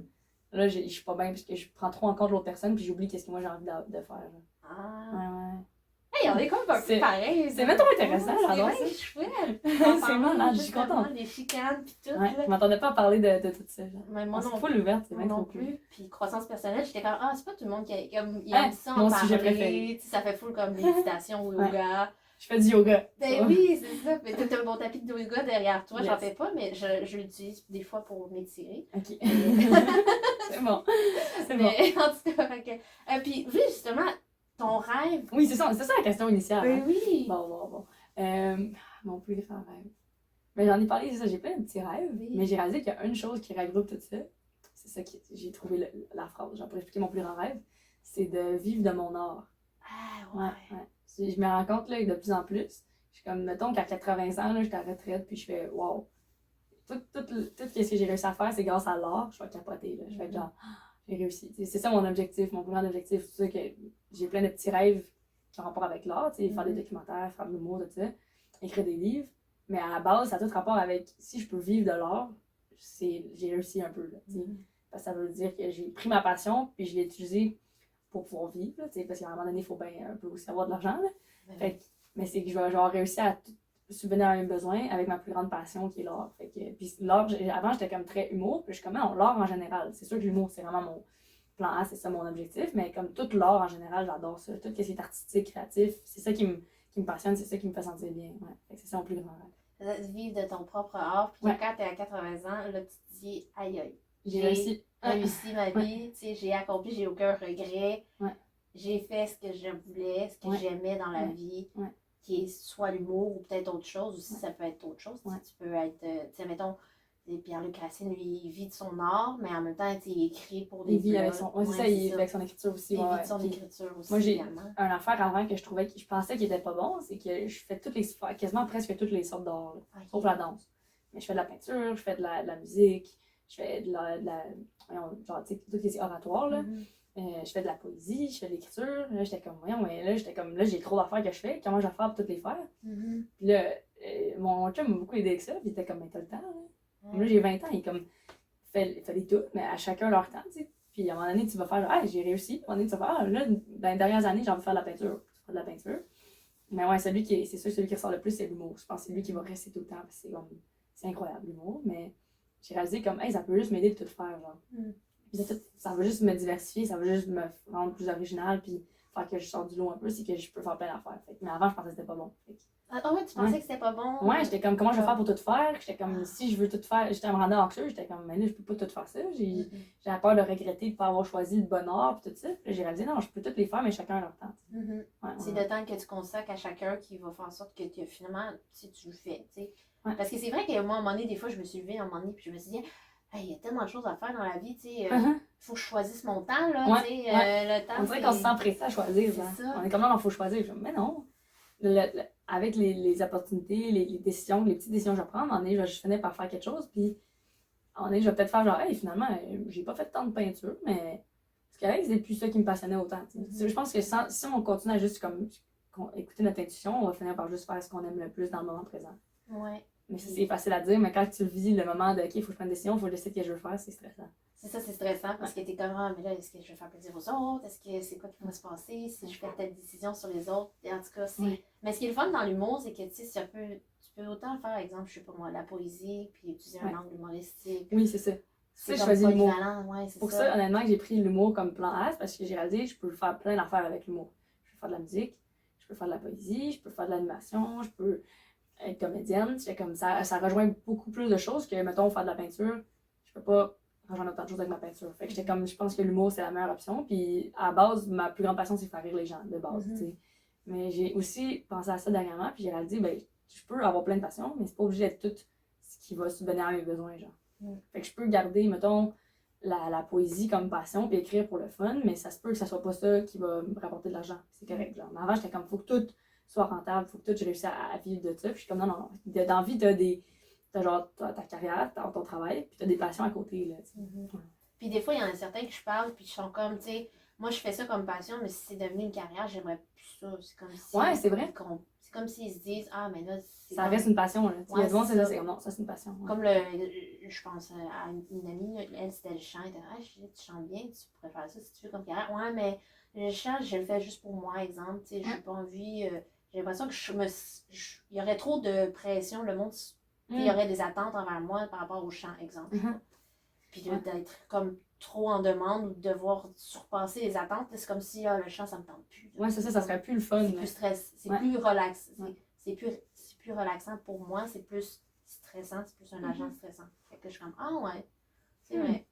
là, je suis pas bien parce que je prends trop en compte l'autre personne puis j'oublie qu'est-ce que moi j'ai envie de faire. Genre. Hey, on est comme un peu pareil. C'est même trop intéressant, j'adore ça. C'est malade, je suis contente. Des chicanes pis tout. Je m'attendais pas à parler de tout ça. Mais moi non plus. Ouverte, c'est même non trop plus. Puis croissance personnelle, j'étais comme, c'est pas tout le monde qui aime ça en parler. Ça fait full comme méditation ou yoga. Je fais du yoga. Ben oui, c'est ça. Mais t'as un bon tapis de yoga derrière toi, j'en fais pas, mais je l'utilise des fois pour m'étirer. OK. C'est bon. Mais en tout cas, puis justement, ton rêve. Oui, c'est ça la question initiale. Oui. Bon. Mon plus grand rêve. Mais j'en ai parlé, c'est ça, j'ai plein de petits rêves, mais j'ai réalisé qu'il y a une chose qui regroupe tout ça. C'est ça que j'ai trouvé la phrase, genre pour expliquer mon plus grand rêve, c'est de vivre de mon art. Ouais. Je me rends compte là, de plus en plus. Je suis comme, mettons qu'à 80 ans, là, je suis à la retraite, puis je fais, wow. Tout ce que j'ai réussi à faire, c'est grâce à l'art. Je vais capoter, là. Je vais être genre, j'ai réussi. T'sais, c'est ça mon objectif, mon plus grand objectif. C'est ça que j'ai plein de petits rêves qui ont rapport avec l'art, faire des documentaires, faire de l'humour, tout ça, écrire des livres. Mais à la base, ça a tout rapport avec si je peux vivre de l'art, j'ai réussi un peu. Là, parce que ça veut dire que j'ai pris ma passion puis je l'ai utilisée pour pouvoir vivre. Là, parce qu'à un moment donné, il faut bien un peu aussi avoir de l'argent. Mais c'est que je vais avoir réussi à subvenir à mes besoins avec ma plus grande passion qui est l'art. Puis l'art, avant, j'étais comme très humour, puis je suis comme, non, l'art en général. C'est sûr que l'humour, c'est vraiment mon plan A, c'est ça mon objectif, mais comme tout l'art en général, j'adore ça. Tout ce qui est artistique, créatif, c'est ça qui me passionne, c'est ça qui me fait sentir bien. C'est ça mon plus grand rêve. Vivre de ton propre art, puis quand t'es à 80 ans, là, tu te dis, aïe, j'ai réussi ma vie, j'ai accompli, j'ai aucun regret. J'ai fait ce que je voulais, ce que j'aimais dans la vie, qui est soit l'humour ou peut-être autre chose, ou si ça peut être autre chose. Tu peux être, tu sais, mettons, Pierre-Luc Racine, lui, il vit de son art, mais en même temps, il écrit pour des blogs. Avec son, c'est ça, il vit avec son écriture aussi. Il vit de son écriture aussi. Moi, j'ai une affaire avant que je pensais qu'il était pas bon, c'est que je fais quasiment presque toutes les sortes d'art, sauf la danse. Mais je fais de la peinture, je fais de la musique, je fais de la genre, tu sais, toutes les oratoires, là. Je fais de la poésie, je fais de l'écriture. Là, j'étais comme, là, j'ai trop d'affaires que je fais. Comment je vais faire pour toutes les faire? Puis là, mon chum m'a beaucoup aidé avec ça. Puis il était comme, mais t'as le temps, là. Là, j'ai 20 ans, il comme, fait des tout, mais à chacun leur temps, tu sais. Puis à un moment donné, tu vas faire, j'ai réussi. À un moment donné, tu vas faire, là, dans les dernières années, j'ai envie de faire de la peinture. Tu feras de la peinture. Mais ouais, celui qui ressort le plus, c'est l'humour. Je pense que c'est lui qui va rester tout le temps. Parce que c'est incroyable, l'humour. Mais j'ai réalisé comme, ça peut juste m'aider de tout faire, genre. Ça va juste me diversifier, ça va juste me rendre plus original, puis faire que je sors du lot un peu, c'est que je peux faire plein d'affaires. Mais avant, je pensais que c'était pas bon. Ouais, tu pensais que c'était pas bon? Ouais, j'étais comme, comment je vais faire pour tout faire? J'étais comme, si je veux tout faire, j'étais me rendant anxieux, j'étais comme, mais là, je peux pas tout faire ça. J'ai peur de regretter de pas avoir choisi le bon art, puis tout ça. Puis j'ai réalisé, non, je peux toutes les faire, mais chacun a leur temps. C'est le temps que tu consacres à chacun qui va faire en sorte que finalement, si tu le fais, tu sais. Parce que c'est vrai qu'à un moment donné, des fois, je me suis levée à un moment donné, puis je me suis dit, il y a tellement de choses à faire dans la vie, tu sais. Faut que je choisisse mon temps, là, tu sais. Le temps, on dirait qu'on se sent pressé à choisir. On est comme là, il faut choisir. Mais non. Avec les opportunités, les décisions, les petites décisions que je prends, à un moment donné, je finis par faire quelque chose, puis à un moment donné, je vais peut-être faire genre, finalement, j'ai pas fait tant de peinture, mais c'est correct, c'est plus ça qui me passionnait autant. Je pense que si on continue à juste comme écouter notre intuition, on va finir par juste faire ce qu'on aime le plus dans le moment présent. Mais c'est facile à dire, mais quand tu vis le moment de OK, il faut que je prenne une décision, il faut que je décide ce que je veux faire, c'est stressant. C'est ça, c'est stressant parce que t'es comme, mais là, est-ce que je vais faire plaisir aux autres? Est-ce que c'est quoi qui va se passer si je fais telle décision sur les autres? Et en tout cas, c'est. Mais ce qui est le fun dans l'humour, c'est que tu sais, tu peux autant faire, exemple, je sais pas moi, la poésie, puis utiliser un angle humoristique. Oui, c'est ça. C'est je choisis l'humour. Pour ça, honnêtement, que j'ai pris l'humour comme plan A, parce que j'ai réalisé que je peux faire plein d'affaires avec l'humour. Je peux faire de la musique, je peux faire de la poésie, je peux faire de l'animation, je peux être comédienne. C'est comme ça rejoint beaucoup plus de choses que, mettons, faire de la peinture. Je peux pas rejoindre autant de choses avec ma peinture. Fait que je pense que l'humour, c'est la meilleure option. Puis, à la base, ma plus grande passion, c'est faire rire les gens, de base, tu sais. Mais j'ai aussi pensé à ça dernièrement, puis j'ai réalisé, ben, je peux avoir plein de passions, mais c'est pas obligé d'être tout ce qui va subvenir à mes besoins, genre. Fait que je peux garder, mettons, la poésie comme passion, puis écrire pour le fun, mais ça se peut que ça soit pas ça qui va me rapporter de l'argent. C'est correct, genre. Mais avant, j'étais comme, faut que tout soit rentable, faut que tout, je réussisse à vivre de ça. Puis je suis comme, non. Dans la vie, t'as genre ta carrière, t'as ton travail, puis t'as des passions à côté, là, tu sais. Puis des fois, il y en a certains que je parle, puis ils sont comme, tu sais, moi je fais ça comme passion, mais si c'est devenu une carrière, j'aimerais plus ça. C'est comme si. Ouais, c'est vrai. C'est comme s'ils se disent, ah, mais là, c'est. Ça reste une passion, là. Il y a du monde, c'est ça. c'est comme, non, ça c'est une passion. Ouais. Comme je pense à une amie, elle c'était le chant, elle était, ah, je dis, tu chantes bien, tu pourrais faire ça si tu veux comme carrière. Ouais, mais le chant, je le fais juste pour moi, exemple, tu sais, j'ai pas envie, j'ai l'impression que il y aurait trop de pression, le monde, il y aurait des attentes envers moi par rapport au chant, exemple. Puis d'être comme trop en demande ou de devoir surpasser les attentes, c'est comme si le chant, ça me tente plus. Ouais, c'est ça serait plus le fun. C'est plus stress, c'est plus relax, c'est plus relaxant pour moi, c'est plus stressant, c'est plus un agent stressant. Fait que je suis comme, ah ouais, c'est vrai.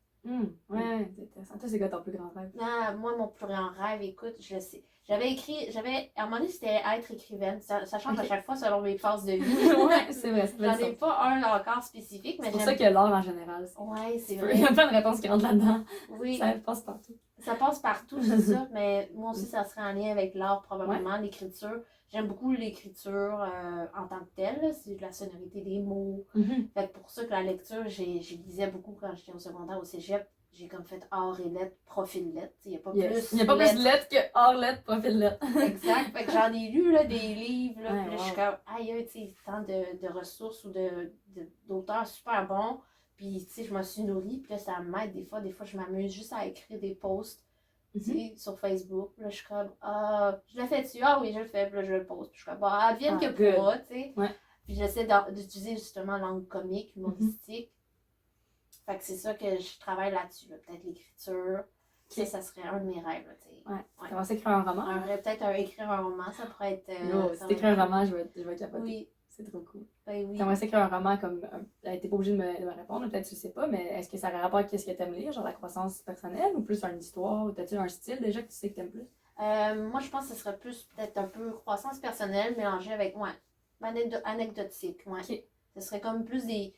Ouais, c'est intéressant. Toi, c'est quoi ton plus grand rêve? Ah, moi, mon plus grand rêve, écoute, je le sais. À un moment donné, c'était être écrivaine. Ça change à chaque fois selon mes phases de vie. Ouais, c'est vrai. J'en ai pas un encore spécifique, mais c'est pour ça que l'art en général. Ouais, c'est vrai. Il y a plein de réponses qui rentrent là-dedans. Oui. Ça passe partout. Ça passe partout, c'est ça. Mais moi aussi, ça serait en lien avec l'art, probablement, l'écriture. J'aime beaucoup l'écriture en tant que telle. Là. C'est la sonorité des mots. Fait que pour ça que la lecture, j'ai lisais beaucoup quand j'étais au secondaire, au cégep. J'ai comme fait art et lettres, profil lettres. Il n'y a pas plus lettres que art lettres, profil lettres. Exact. Fait que j'en ai lu là, des livres. Là, puis là, je suis comme, aïe, tu sais, tant de ressources ou d'auteurs super bons. Puis, tu sais, je me suis nourrie. Puis là, ça m'aide des fois. Des fois, je m'amuse juste à écrire des posts, tu sais, sur Facebook. Puis là, je suis comme, je le fais-tu? Ah oui, je le fais. Puis là, je le poste. Puis je suis comme, advienne que pourra, tu sais. Ouais. Puis j'essaie d'utiliser justement la langue comique, humoristique. Fait que c'est ça que je travaille là-dessus, là. Peut-être l'écriture. Ça serait un de mes rêves, là, tu sais. Ouais. Tu vas écrire un roman? Peut-être écrire un roman, ça pourrait être... si t'écris un roman, je vais capoter. Oui. C'est trop cool. Ben oui. T'aimerais écrire un roman comme... T'es pas obligé de me répondre, peut-être tu le sais pas, mais est-ce que ça a rapport avec ce que t'aimes lire, genre la croissance personnelle, ou plus une histoire, ou t'as-tu un style déjà que tu sais que t'aimes plus? Moi, je pense que ce serait plus peut-être un peu croissance personnelle mélangée avec, anecdotique, Okay. Ce serait comme plus des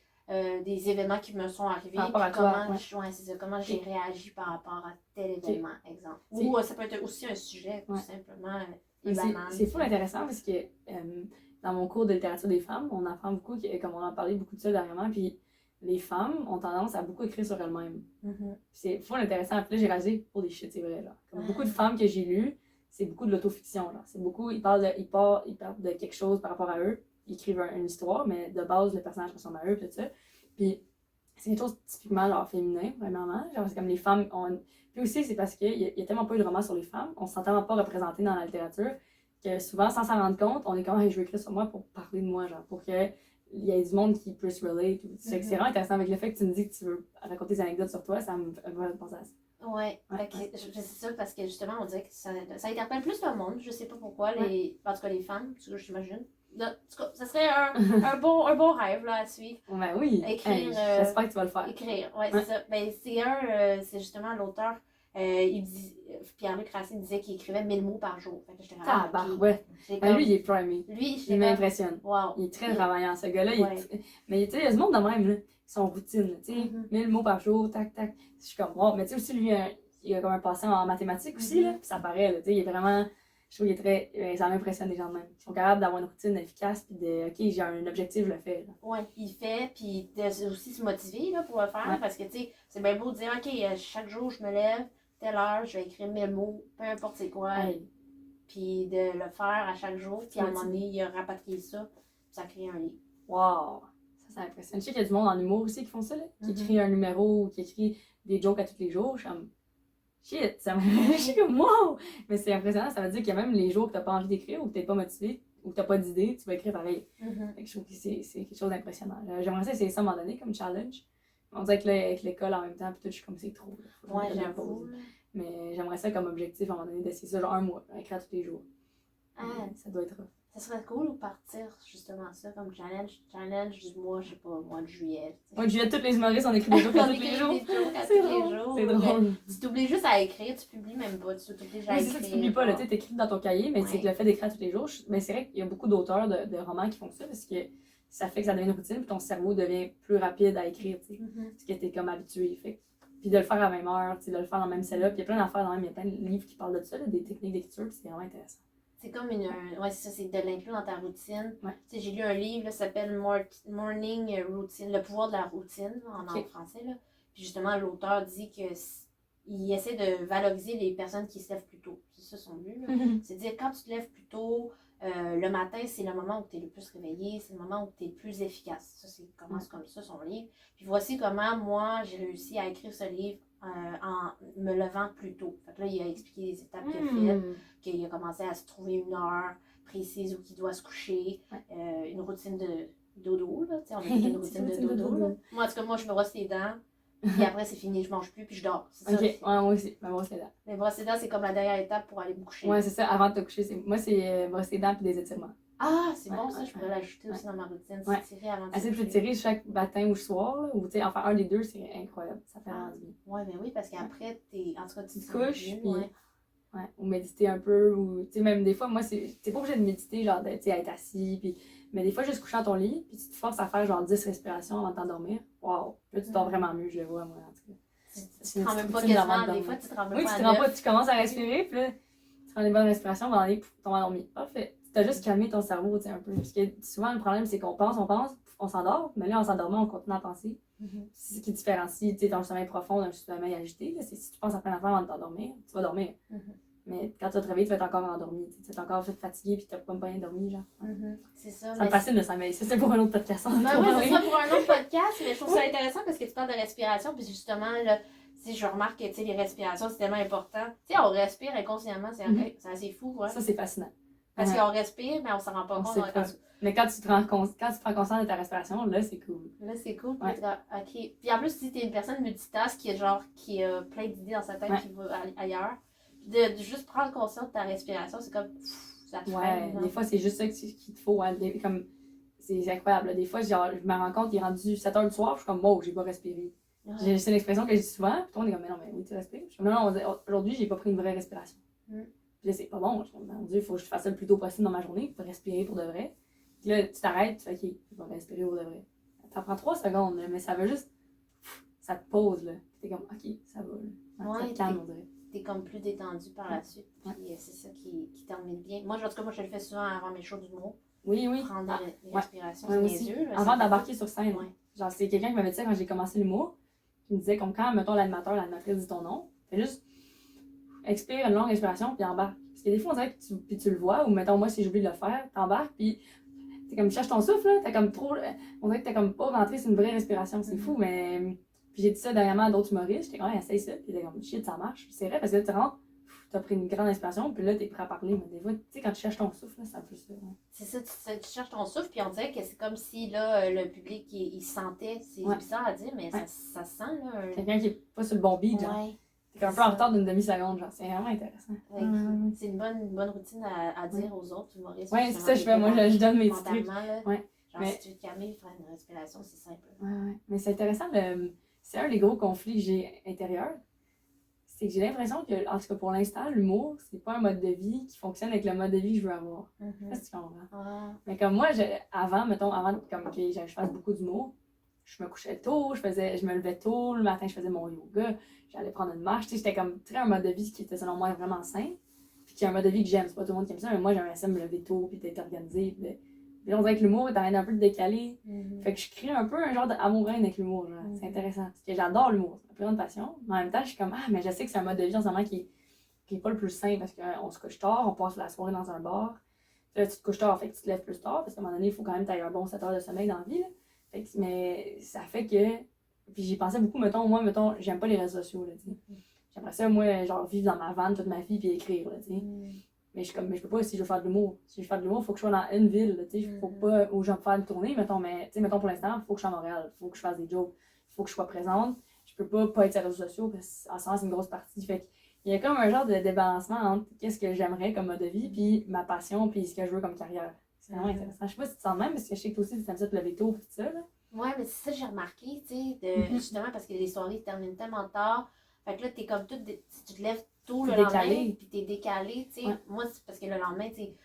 événements qui me sont arrivés, par rapport à toi, c'est ça, comment j'ai réagi par rapport à tel événement, exemple. Ou ça peut être aussi un sujet, tout simplement, c'est fou intéressant parce que dans mon cours de littérature des femmes, on apprend beaucoup, comme on en parlait beaucoup de ça dernièrement, puis les femmes ont tendance à beaucoup écrire sur elles-mêmes. C'est fou intéressant. Puis là, j'ai rasé pour des shit, c'est vrai. Là. Comme beaucoup de femmes que j'ai lues, c'est beaucoup de l'autofiction. C'est beaucoup, ils parlent de quelque chose par rapport à eux, ils écrivent une histoire, mais de base, le personnage ressemble à eux, tout ça. Puis c'est quelque chose typiquement genre féminin, vraiment. Genre, c'est comme les femmes ont. Puis aussi, c'est parce qu'il y a tellement pas eu de romans sur les femmes, on se sent tellement pas représenté dans la littérature, que souvent, sans s'en rendre compte, on est comme, hey, je veux écrire sur moi pour parler de moi, genre, pour qu'il y ait du monde qui puisse relate. C'est vraiment intéressant avec le fait que tu me dis que tu veux raconter des anecdotes sur toi, ça me fait penser à ça. Ouais. C'est ça parce que justement, on dirait que ça interpelle plus le monde. Je sais pas pourquoi, en tout cas les femmes, j'imagine. Là, ça serait un bon rêve là, à suivre. Ben oui, écrire. J'espère que tu vas le faire. Écrire, c'est ça. Ben, c'est justement l'auteur. Pierre-Luc Racine disait qu'il écrivait 1000 mots par jour. Fait que j'étais ouais. Lui, il est primé. Il m'impressionne. Wow. Il est très travaillant, ce gars-là. Mais tu sais, il y a ce monde de même, là. Son routine, tu sais, 1000 mots par jour, tac, tac. Je suis comme, wow. Mais tu sais, aussi, lui, il a comme un passé en mathématiques aussi, là. Puis ça paraît, là. Tu sais, il est vraiment. Je trouve qu'il est très. Ça m'impressionne les gens de même. Ils sont capables d'avoir une routine efficace, puis de, OK, j'ai un objectif, je le fais. Là. Ouais, il fait, puis aussi se motiver là, pour le faire, parce que, tu sais, c'est bien beau de dire, OK, chaque jour, je me lève, telle heure, je vais écrire 1000 mots, peu importe c'est quoi. Puis de le faire à chaque jour, puis à un moment donné, il a rapatrié ça, puis ça crée un livre. Wow! Ça impressionne. Je sais qu'il y a du monde en humour aussi qui font ça, là, qui écrit un numéro ou qui écrit des jokes à tous les jours. Je suis comme, shit, je suis comme, wow! Mais c'est impressionnant, ça veut dire qu'il y a même les jours que t'as pas envie d'écrire ou que t'es pas motivé ou que t'as pas d'idée, tu vas écrire pareil. Fait que je trouve que c'est quelque chose d'impressionnant. J'aimerais ça essayer ça à un moment donné comme challenge. On dirait que là, avec l'école en même temps, puis tout, je suis comme, c'est trop. Ouais, j'avoue. Mais j'aimerais ça comme objectif à un moment donné d'essayer ça, genre un mois, écrire tous les jours. Ça doit être rough. Ça serait cool ou partir justement ça comme challenge du mois, je sais pas, mois de juillet. Moi, je tous les humoristes, on écrit des jokes à tous les jours. C'est drôle. C'est drôle. Tu t'oublies juste à écrire, tu publies même pas, tu t'obliges à Oui, écrire. c'est ça, tu n'oublies pas, là, tu écris dans ton cahier, mais c'est que le fait d'écrire tous les jours, mais c'est vrai qu'il y a beaucoup d'auteurs de romans qui font ça, parce que ça fait que ça devient une routine, puis ton cerveau devient plus rapide à écrire, tu sais, parce que t'es comme habitué, fait. Puis de le faire à la même heure, tu sais, de le faire dans le même setup, il y a plein d'affaires dans le même, il y a plein de livres qui parlent de ça, là, des techniques d'écriture, puis c'est vraiment intéressant. C'est comme ouais, c'est ça, c'est de l'inclure dans ta routine. Ouais. Tu sais, j'ai lu un livre, là, ça s'appelle Morning Routine, le pouvoir de la routine, en français, là. Puis justement, l'auteur dit que il essaie de valoriser les personnes qui se lèvent plus tôt. C'est ça son but, là. C'est dire, quand tu te lèves plus tôt, le matin, c'est le moment où tu es le plus réveillé, c'est le moment où tu es le plus efficace. Ça, c'est commence comme ça, son livre. Puis voici comment, moi, j'ai réussi à écrire ce livre en me levant plus tôt. Fait que là, il a expliqué les étapes qu'il a faites, qu'il a commencé à se trouver une heure précise où il doit se coucher, une routine de dodo, là. On a une routine de dodo, là. Moi, en tout cas, moi, je me brosse les dents, puis après, c'est fini, je mange plus, puis je dors. C'est ok, ça, moi aussi, ma brosse les dents. Mais brosser les dents, c'est comme la dernière étape pour aller me coucher. Ouais, c'est ça, avant de te coucher, moi, c'est brosser les dents puis des étirements. Ah, c'est bon ça, je pourrais l'ajouter aussi dans ma routine. Ouais. S'étirer avant de se Essayer de coucher. t'étirer chaque matin ou soir, là, ou tu sais, enfin un des deux, c'est incroyable. Ça fait vraiment du bien. Ouais, mais oui, parce qu'après, en tout cas, tu Tu te sens couches, mieux, puis ouais. ou méditer un peu, ou tu sais, même des fois, moi, t'es pas obligé de méditer, genre, tu sais, être assis, puis mais des fois, juste coucher dans ton lit, puis tu te forces à faire genre 10 respirations avant de t'endormir. Waouh! Là, tu dors vraiment mieux, je le vois, moi, en tout cas. Tu te rends même pas routine avant de quasiment, des dormir. fois, tu te rends même Oui, pas tu à te rends pas, 9. tu commences à respirer, puis là, tu prends des bonnes respirations, avant d'aller, tu tombes endormi. Parfait. Tu t'as juste calmé ton cerveau, tu sais, un peu. Parce que souvent, le problème, c'est qu'on pense, on s'endort, mais là, en s'endormant, on continue à penser. C'est ce qui différencie, tu sais, ton sommeil profond d'un sommeil agité. Là, c'est si tu penses à plein d'affaires avant de t'endormir, tu vas dormir. Mais quand tu vas te réveiller, tu vas être encore endormi. Tu vas être encore fatigué, puis tu n'as pas bien dormi, genre. C'est ça. Ça me fascine le sommeil. Ça, c'est pour un autre podcast. Ben oui, c'est ça pour un autre podcast, mais je trouve ça intéressant parce que tu parles de respiration, puis justement, là, tu sais, je remarque que, tu sais, les respirations, c'est tellement important. Tu sais, on respire inconsciemment, c'est assez fou, ouais. Ça, c'est fascinant. Parce qu'on respire, mais on s'en rend pas compte. Mais quand tu prends conscience de ta respiration, là, c'est cool. Là, c'est cool. Ouais. OK. Puis en plus, si t'es une personne multitask qui a plein d'idées dans sa tête qui va ailleurs, de juste prendre conscience de ta respiration, c'est comme, ça te freine. Des fois, c'est juste ça qu'il te faut. Hein. Comme, c'est incroyable. Là. Des fois, genre, je me rends compte qu'il est rendu 7 h du soir, je suis comme, wow, j'ai pas respiré. Ouais. C'est une expression que je dis souvent, puis on est comme, mais non, mais oui, tu respires. Je suis comme, non, aujourd'hui, j'ai pas pris une vraie respiration. Puis là, c'est pas bon. Je suis comme, mon Dieu, il faut que je fasse ça le plus tôt possible dans ma journée pour respirer pour de vrai. Puis là, tu t'arrêtes, tu fais, OK, je vais respirer pour de vrai. Ça prend 3 secondes, là, mais ça veut juste, ça te pose, là. T'es comme, OK, ça va, là. Ça te calme, on dirait. T'es comme plus détendu par la suite. Puis c'est ça qui termine bien. Moi, en tout cas, moi, je le fais souvent avant mes shows d'humour. Oui. Prendre des respirations sur mes yeux. Là, avant d'embarquer sur scène. Ouais. Genre, c'est quelqu'un qui m'avait dit ça quand j'ai commencé l'humour. Qui me disait, comme quand, mettons, l'animatrice dit ton nom, fais juste expire une longue respiration, puis embarque. Parce que des fois, on dirait que tu le vois, ou mettons, moi, si j'oublie de le faire, t'embarques, puis t'es comme, tu cherches ton souffle, là, t'as comme trop. On dirait que t'as comme pas rentré sur une vraie respiration. C'est fou, mais. Puis j'ai dit ça dernièrement à d'autres humoristes, j'étais comme, essaye ça, puis t'es comme, shit, ça marche. Puis c'est vrai, parce que là, tu rentres, t'as pris une grande inspiration, puis là, t'es prêt à parler. Mais des fois, tu sais, quand tu cherches ton souffle, là, c'est un peu ça. Ouais. C'est ça, tu cherches ton souffle, puis on dirait que c'est comme si, là, le public, il sentait. C'est bizarre à dire, mais ça se sent, là. Quelqu'un qui est pas sur le bon beat, genre. T'es un peu en retard d'une demi-seconde, genre. C'est vraiment intéressant. C'est une bonne routine à dire aux autres humoristes. Ouais, c'est ça que je fais. Moi, je donne mes petits trucs. Ouais. Genre, si tu veux te calmer, faire une respiration, c'est simple. Ouais. Mais c'est intéressant, c'est un des gros conflits que j'ai intérieurs. C'est que j'ai l'impression que, en tout cas pour l'instant, l'humour, c'est pas un mode de vie qui fonctionne avec le mode de vie que je veux avoir. Je sais pas si tu comprends. Mais comme moi, avant comme que je fasse beaucoup d'humour, je me couchais tôt, je me levais tôt, le matin je faisais mon yoga, j'allais prendre une marche, tu sais, j'étais comme très un mode de vie qui était selon moi vraiment sain, puis qui est un mode de vie que j'aime, c'est pas tout le monde qui aime ça, mais moi j'aimais ça me lever tôt, puis d'être organisée, puis là on dirait que l'humour est en train d'un peu de décaler, fait que je crée un peu un genre d'amour-haine avec l'humour, genre. C'est intéressant, parce que j'adore l'humour, c'est ma plus grande passion, mais en même temps je suis comme, mais je sais que c'est un mode de vie en ce moment qui est pas le plus sain, parce qu'on se couche tard, on passe la soirée dans un bar, là tu te couches tard, fait que tu te lèves plus tard, parce qu'à un moment donné il faut quand même que tu aies un bon 7 heures de sommeil dans la vie, là. Mais ça fait que. Puis j'y pensais beaucoup, mettons, j'aime pas les réseaux sociaux, là, tu sais. J'aimerais ça, moi, genre, vivre dans ma vanne toute ma vie puis écrire, là, tu sais. Mais je peux pas, si je veux faire de l'humour. Si je veux faire de l'humour, il faut que je sois dans une ville, là, tu sais. Faut pas, où je vais faire une tournée, mettons, mais, tu sais, mettons, pour l'instant, il faut que je sois à Montréal, il faut que je fasse des jokes, il faut que je sois présente. Je peux pas être sur les réseaux sociaux, parce qu'en ce moment, c'est une grosse partie. Fait qu'il y a comme un genre de débalancement entre qu'est-ce que j'aimerais comme mode de vie, puis ma passion, puis ce que je veux comme carrière. C'est vraiment intéressant. Je sais pas si tu sens de même, parce que je sais que toi aussi, tu aimes ça te lever tôt, tout ça, là. Ouais, mais c'est ça que j'ai remarqué, tu sais, justement parce que les soirées se terminent tellement tard. Fait que là, t'es comme si tu te lèves tôt le lendemain, puis t'es décalé, tu sais. Ouais. Moi, c'est parce que le lendemain, tu sais,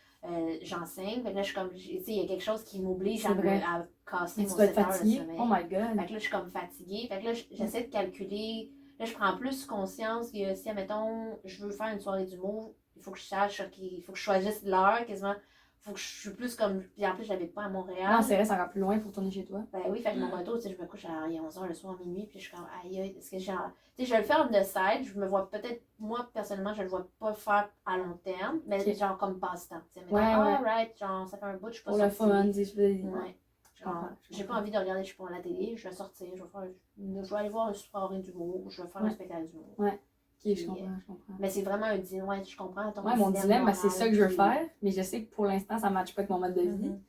j'enseigne. Fait que là, je suis comme, tu sais, il y a quelque chose qui m'oblige C'est à, vrai. à casser Mais mon tu dois être 7 heures de fatigué. sommeil. Oh my god. Fait que là, je suis comme fatiguée. Fait que là, j'essaie de calculer. Là, je prends plus conscience que si, admettons, je veux faire une soirée d'humour, il faut que je sache, il faut que je choisisse l'heure quasiment. Faut que je suis plus comme. Puis en plus, j'habite pas à Montréal. Non, c'est vrai, c'est encore plus loin pour tourner chez toi. Ben oui, fait que mon retour, tu sais, je me couche à 11h le soir, minuit, puis je suis comme, aïe, aïe, est-ce que j'ai. Tu sais, je vais le faire on the side, je me vois peut-être, moi, personnellement, je le vois pas faire à long terme, mais Ok. genre comme passe-temps. Tu sais, Ouais, ouais. right, genre, ça fait un bout, je suis pas Pour le sortie. fun, tu sais, je veux dire. Ouais. Je comprends. J'ai pas envie de regarder, je suis pas à la télé, je vais sortir, je vais aller voir une soirée d'humour, je vais faire un spectacle d'humour. Ouais. Ok, Puis, je comprends. Mais c'est vraiment un dilemme, ouais, je comprends ton Ouais, mon dilemme, ben, c'est ça que je veux moral, faire, mais je sais que pour l'instant, ça ne matche pas avec mon mode de vie. Mhm.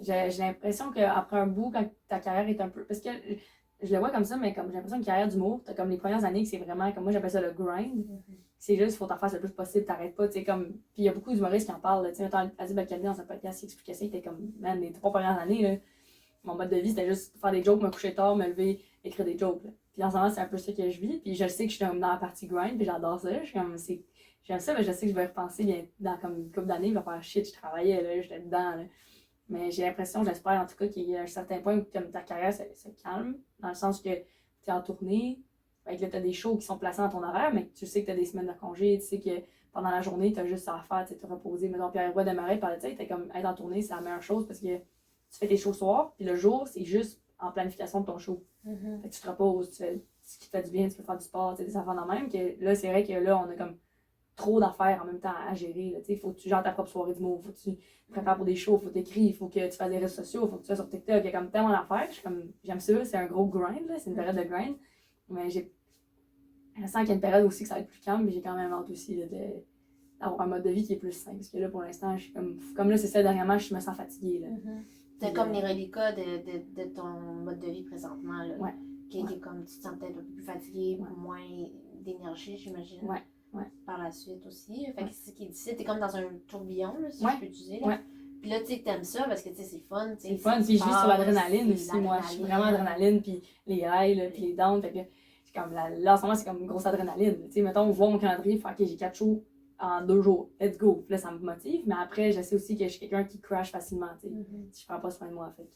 J'ai l'impression qu'après un bout, quand ta carrière est un peu. Parce que je le vois comme ça, mais comme j'ai l'impression qu'une carrière d'humour, t'as comme les premières années que c'est vraiment, comme moi j'appelle ça le grind. C'est juste, il faut t'en faire le plus possible, t'arrêtes pas, tu sais, comme. Puis il y a beaucoup d'humoristes qui en parlent, tu sais, Adib Al-Khalidi dans sa podcast, il expliquait ça, il était comme, man, les 3 premières années, là, mon mode de vie, c'était juste faire des jokes, me coucher tard, me lever, écrire des jokes, là. Puis en ce moment, c'est un peu ça que je vis, puis je sais que je suis dans la partie grind, puis j'adore ça, je suis comme, j'aime ça, mais je sais que je vais repenser dans comme une couple d'années, je vais faire shit, je travaillais, là, j'étais dedans, là. Mais j'ai l'impression, j'espère en tout cas qu'il y a un certain point où comme ta carrière se calme, dans le sens que tu es en tournée, fait que là, tu as des shows qui sont placés dans ton horaire, mais tu sais que tu as des semaines de congé, tu sais que pendant la journée, tu as juste ça à faire, tu sais, te reposer. Mettons, Pierre-Roy Desmarais parlait de ça, il était comme être en tournée, c'est la meilleure chose parce que tu fais tes shows le soir, puis le jour, c'est juste en planification de ton show. Fait que tu te reposes, tu fais ce qui te fait du bien, tu peux faire du sport, tu sais, des affaires dans le même. Que là, c'est vrai que là, on a comme trop d'affaires en même temps à gérer. Il faut que tu gères ta propre soirée d'humour, faut que tu te prépares pour des shows, faut que tu écris, faut que tu fasses des réseaux sociaux, faut que tu sois sur TikTok. Il y a comme tellement d'affaires. J'aime ça, c'est un gros grind, là, c'est une période de grind. Mais je sens qu'il y a une période aussi que ça va être plus calme, mais j'ai quand même hâte aussi là, d'avoir un mode de vie qui est plus sain. Parce que là, pour l'instant, je suis comme là, c'est ça, dernièrement, je me sens fatiguée. Là. C'est comme les reliquats de ton mode de vie présentement, là. Ouais. Qui est comme tu te sens peut-être un peu plus fatigué, moins d'énergie, j'imagine. Ouais. Par la suite aussi. Fait que c'est ce qui est difficile. T'es comme dans un tourbillon, là, si je peux utiliser. Là. Ouais. Puis là, tu sais, t'aimes ça parce que, tu sais, c'est fun. C'est fun, puis je vis sur l'adrénaline aussi, moi. Je suis vraiment adrénaline, puis les highs, là, puis les downs. Fait que, comme là, en ce moment, c'est comme une grosse adrénaline. Tu sais, mettons, voir mon calendrier, faire, OK, j'ai 4 shows en 2 jours. Let's go. Puis là, ça me motive. Mais après, je sais aussi que je suis quelqu'un qui crash facilement, tu sais. Si je prends pas soin de moi, fait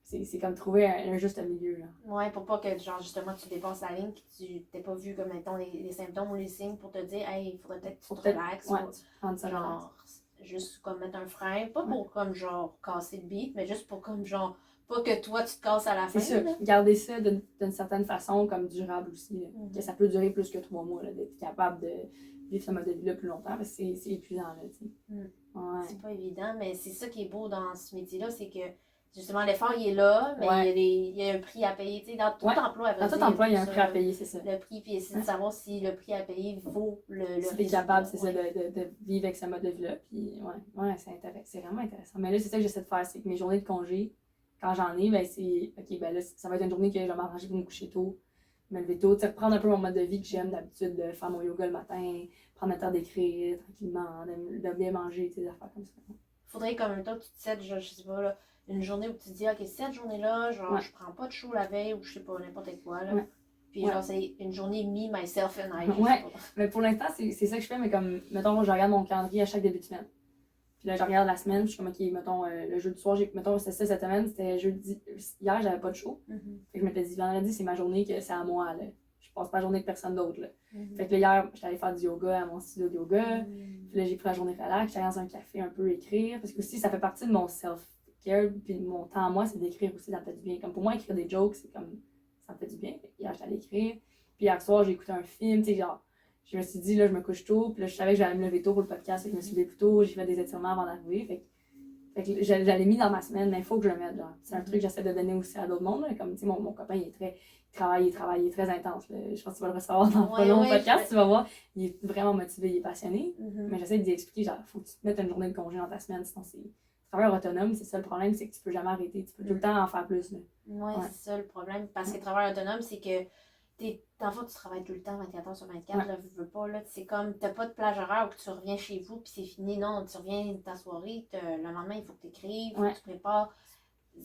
c'est comme trouver un juste milieu, là. Ouais, pour pas que, genre, justement, tu dépasses la ligne, que tu t'aies pas vu, comme, mettons, les symptômes ou les signes pour te dire, hey, il faudrait peut-être que tu te relaxes. Ouais, ou, genre, juste comme mettre un frein, pas pour, comme, genre, casser le beat, mais juste pour, comme, genre, pas que toi, tu te casses à la fin. C'est ça. Garder ça d'une certaine façon, comme durable aussi, là. Que ça peut durer plus que 3 mois, là, d'être capable de vivre ce mode de vie-là plus longtemps, parce que c'est épuisant, là, tu sais. Ouais. C'est pas évident, mais c'est ça qui est beau dans ce métier-là, c'est que justement, l'effort, il est là, mais il y a un prix à payer. Tu sais, dans tout emploi, dans tout emploi, il y a un prix à payer, c'est ça. Le prix, puis essayer de savoir si le prix à payer vaut le si tu es capable, c'est ça, de vivre avec ce mode de vie-là. Puis, c'est vraiment intéressant. Mais là, c'est ça que j'essaie de faire, c'est que mes journées de congé, quand j'en ai, ben c'est, OK, ben là, ça va être une journée que je vais m'arranger pour me coucher tôt, me lever tôt, tu sais, reprendre un peu mon mode de vie que j'aime d'habitude, de faire mon yoga le matin, prendre le temps d'écrire tranquillement, de bien manger, tu sais, des affaires comme ça. Faudrait qu'en même temps, tu te sets, je sais pas, là, une journée où tu te dis, OK, cette journée-là, genre, je prends pas de show la veille ou je sais pas, n'importe quoi, là. Puis genre, c'est une journée me, myself and I. Mais pour l'instant, c'est ça que je fais, mais comme, mettons, moi, je regarde mon calendrier à chaque début de semaine. Puis là, je regarde la semaine, je suis comme, OK, mettons, le jeudi soir, mettons, c'était ça cette semaine, c'était jeudi. Hier, j'avais pas de show. Fait que je m'étais dit, vendredi, c'est ma journée que c'est à moi, là. Je passe pas la journée de personne d'autre, là. Fait que là, hier, j'étais allée faire du yoga à mon studio de yoga. Puis là, j'ai pris la journée relax, j'étais allée dans un café un peu écrire. Parce que aussi, ça fait partie de mon self-care. Puis mon temps à moi, c'est d'écrire aussi, ça me fait du bien. Comme pour moi, écrire des jokes, c'est comme, ça me fait du bien. Fait que hier, j'étais allée écrire. Puis hier soir, j'ai écouté un film, tu sais, genre, je me suis dit, là, je me couche tôt. Puis là, je savais que j'allais me lever tôt pour le podcast. Fait que je me suis levée plus tôt, j'ai fait des étirements avant d'arriver. Fait que j'avais mis dans ma semaine, mais il faut que je le mette, genre. C'est un truc que j'essaie de donner aussi à d'autres mondes, là. Comme, tu sais, mon copain, il travaille, il est très intense, là. Je pense que tu vas le recevoir dans pas long podcast, tu vas voir. Il est vraiment motivé, il est passionné. Mais j'essaie de lui expliquer, genre, faut que tu te mettes une journée de congé dans ta semaine, sinon c'est travailleur autonome, c'est ça le problème, c'est que tu peux jamais arrêter. Tu peux tout le temps en faire plus, là. C'est ça le problème. Parce que travailleur autonome, c'est que dans le fond, tu travailles tout le temps, 24 heures sur 24, là, veux pas, là, c'est comme, t'as pas de plage horaire où tu reviens chez vous, puis c'est fini, non, tu reviens de ta soirée, le lendemain, il faut que tu écrives, il faut que tu prépares.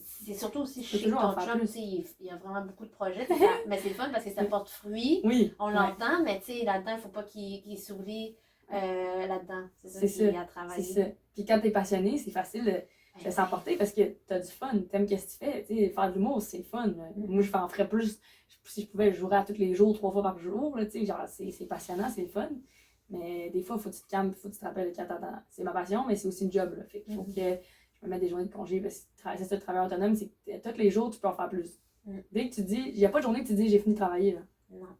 C'est surtout aussi chez ton job, tu sais, il y a vraiment beaucoup de projets, mais c'est le fun parce que ça porte fruit, on l'entend, mais tu sais, là-dedans, il faut pas qu'il s'oublie là-dedans. C'est ça qu'il y a à travailler. C'est ça. Puis quand t'es passionné, c'est facile de s'emporter parce que t'as du fun, t'aimes qu'est-ce que tu fais, tu sais, faire de l'humour, c'est fun. Moi, je en ferais plus, si je pouvais, je jouerais à tous les jours, 3 fois par jour, tu sais, genre, c'est passionnant, c'est le fun. Mais des fois, il faut que tu te calmes, il faut que tu te rappelles que c'est ma passion, mais c'est aussi une job, là. Fait qu'il faut que je me mette des journées de congé, parce que c'est ça, le travail autonome, c'est que tous les jours, tu peux en faire plus. Dès que tu dis, il n'y a pas de journée que tu dis, j'ai fini de travailler, là.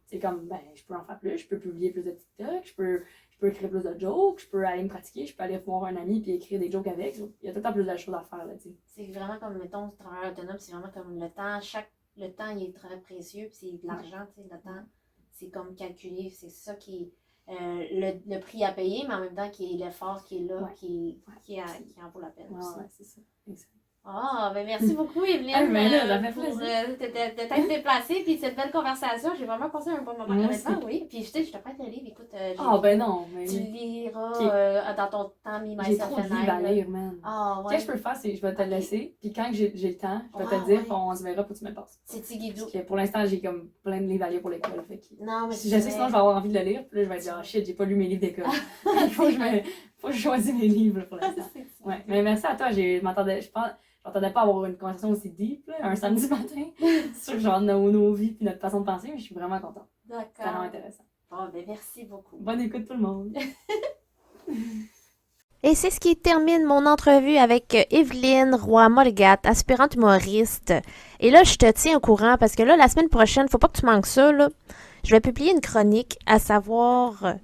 C'est comme, ben, je peux en faire plus, je peux publier plus de TikTok, je peux écrire plus de jokes, je peux aller me pratiquer, je peux aller voir un ami puis écrire des jokes avec. Il y a tout le temps plus de choses à faire, là, tu sais. C'est vraiment comme, mettons, le travail autonome, c'est vraiment comme le temps, le temps, il est très précieux, puis c'est de l'argent, tu sais, le temps, c'est comme calculé, c'est ça qui est le prix à payer, mais en même temps, qui est l'effort qui est là, qui en vaut la peine aussi. Ouais, c'est ça, exact. Ah, ben merci beaucoup, Evelyne, pour de t'être déplacée puis cette belle conversation. J'ai vraiment passé un bon moment honnêtement, oui. Puis je te prête le livre, écoute. Ben non, mais... Tu liras dans ton temps, J'ai trop de livres à lire, man. Ouais. Qu'est-ce que je peux faire, c'est que je vais te le laisser, puis quand j'ai le temps, je vais te dire, on se verra pour que tu me passes. C'est Tigidou. Parce que pour l'instant, j'ai comme plein de livres à lire pour l'école, fait que... Non, mais je sais que sinon, je vais avoir envie de le lire, puis là, je vais dire, shit, j'ai pas lu mes livres d'école. faut que je choisisse mes livres, là, pour l'instant. Ouais, mais merci à toi, je m'entendais pas avoir une conversation aussi deep, là, un samedi matin, sur genre nos vies puis notre façon de penser, mais je suis vraiment contente. D'accord. C'est vraiment intéressant. Bon, ben merci beaucoup. Bonne écoute tout le monde. Et c'est ce qui termine mon entrevue avec Evelyne Roy-Molgat, aspirante humoriste. Et là, je te tiens au courant parce que là, la semaine prochaine, faut pas que tu manques ça, là. Je vais publier une chronique à savoir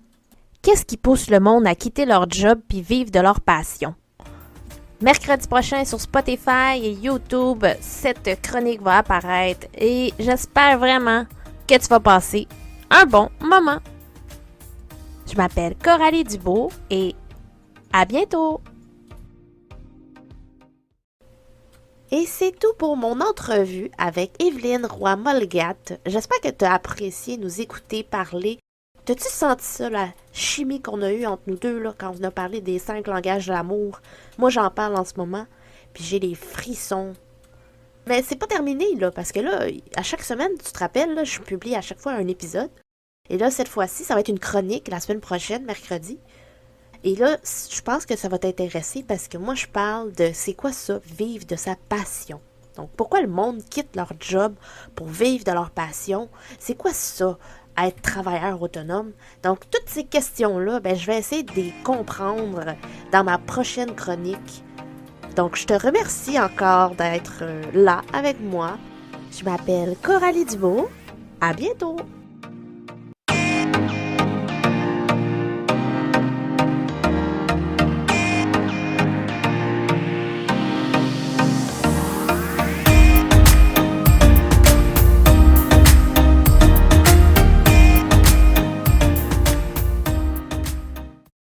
qu'est-ce qui pousse le monde à quitter leur job puis vivre de leur passion. Mercredi prochain sur Spotify et YouTube, cette chronique va apparaître et j'espère vraiment que tu vas passer un bon moment. Je m'appelle Coralie Dubois et à bientôt! Et c'est tout pour mon entrevue avec Evelyne Roy-Molgat. J'espère que tu as apprécié nous écouter parler. T'as-tu senti ça, la chimie qu'on a eue entre nous deux là, quand on a parlé des 5 langages de l'amour? Moi, j'en parle en ce moment, puis j'ai des frissons. Mais c'est pas terminé, là, parce que là, à chaque semaine, tu te rappelles, là, je publie à chaque fois un épisode. Et là, cette fois-ci, ça va être une chronique la semaine prochaine, mercredi. Et là, je pense que ça va t'intéresser parce que moi, je parle de c'est quoi ça, vivre de sa passion. Donc, pourquoi le monde quitte leur job pour vivre de leur passion? C'est quoi ça? Être travailleur autonome. Donc, toutes ces questions-là, je vais essayer de les comprendre dans ma prochaine chronique. Donc, je te remercie encore d'être là avec moi. Je m'appelle Coralie Dubois. À bientôt!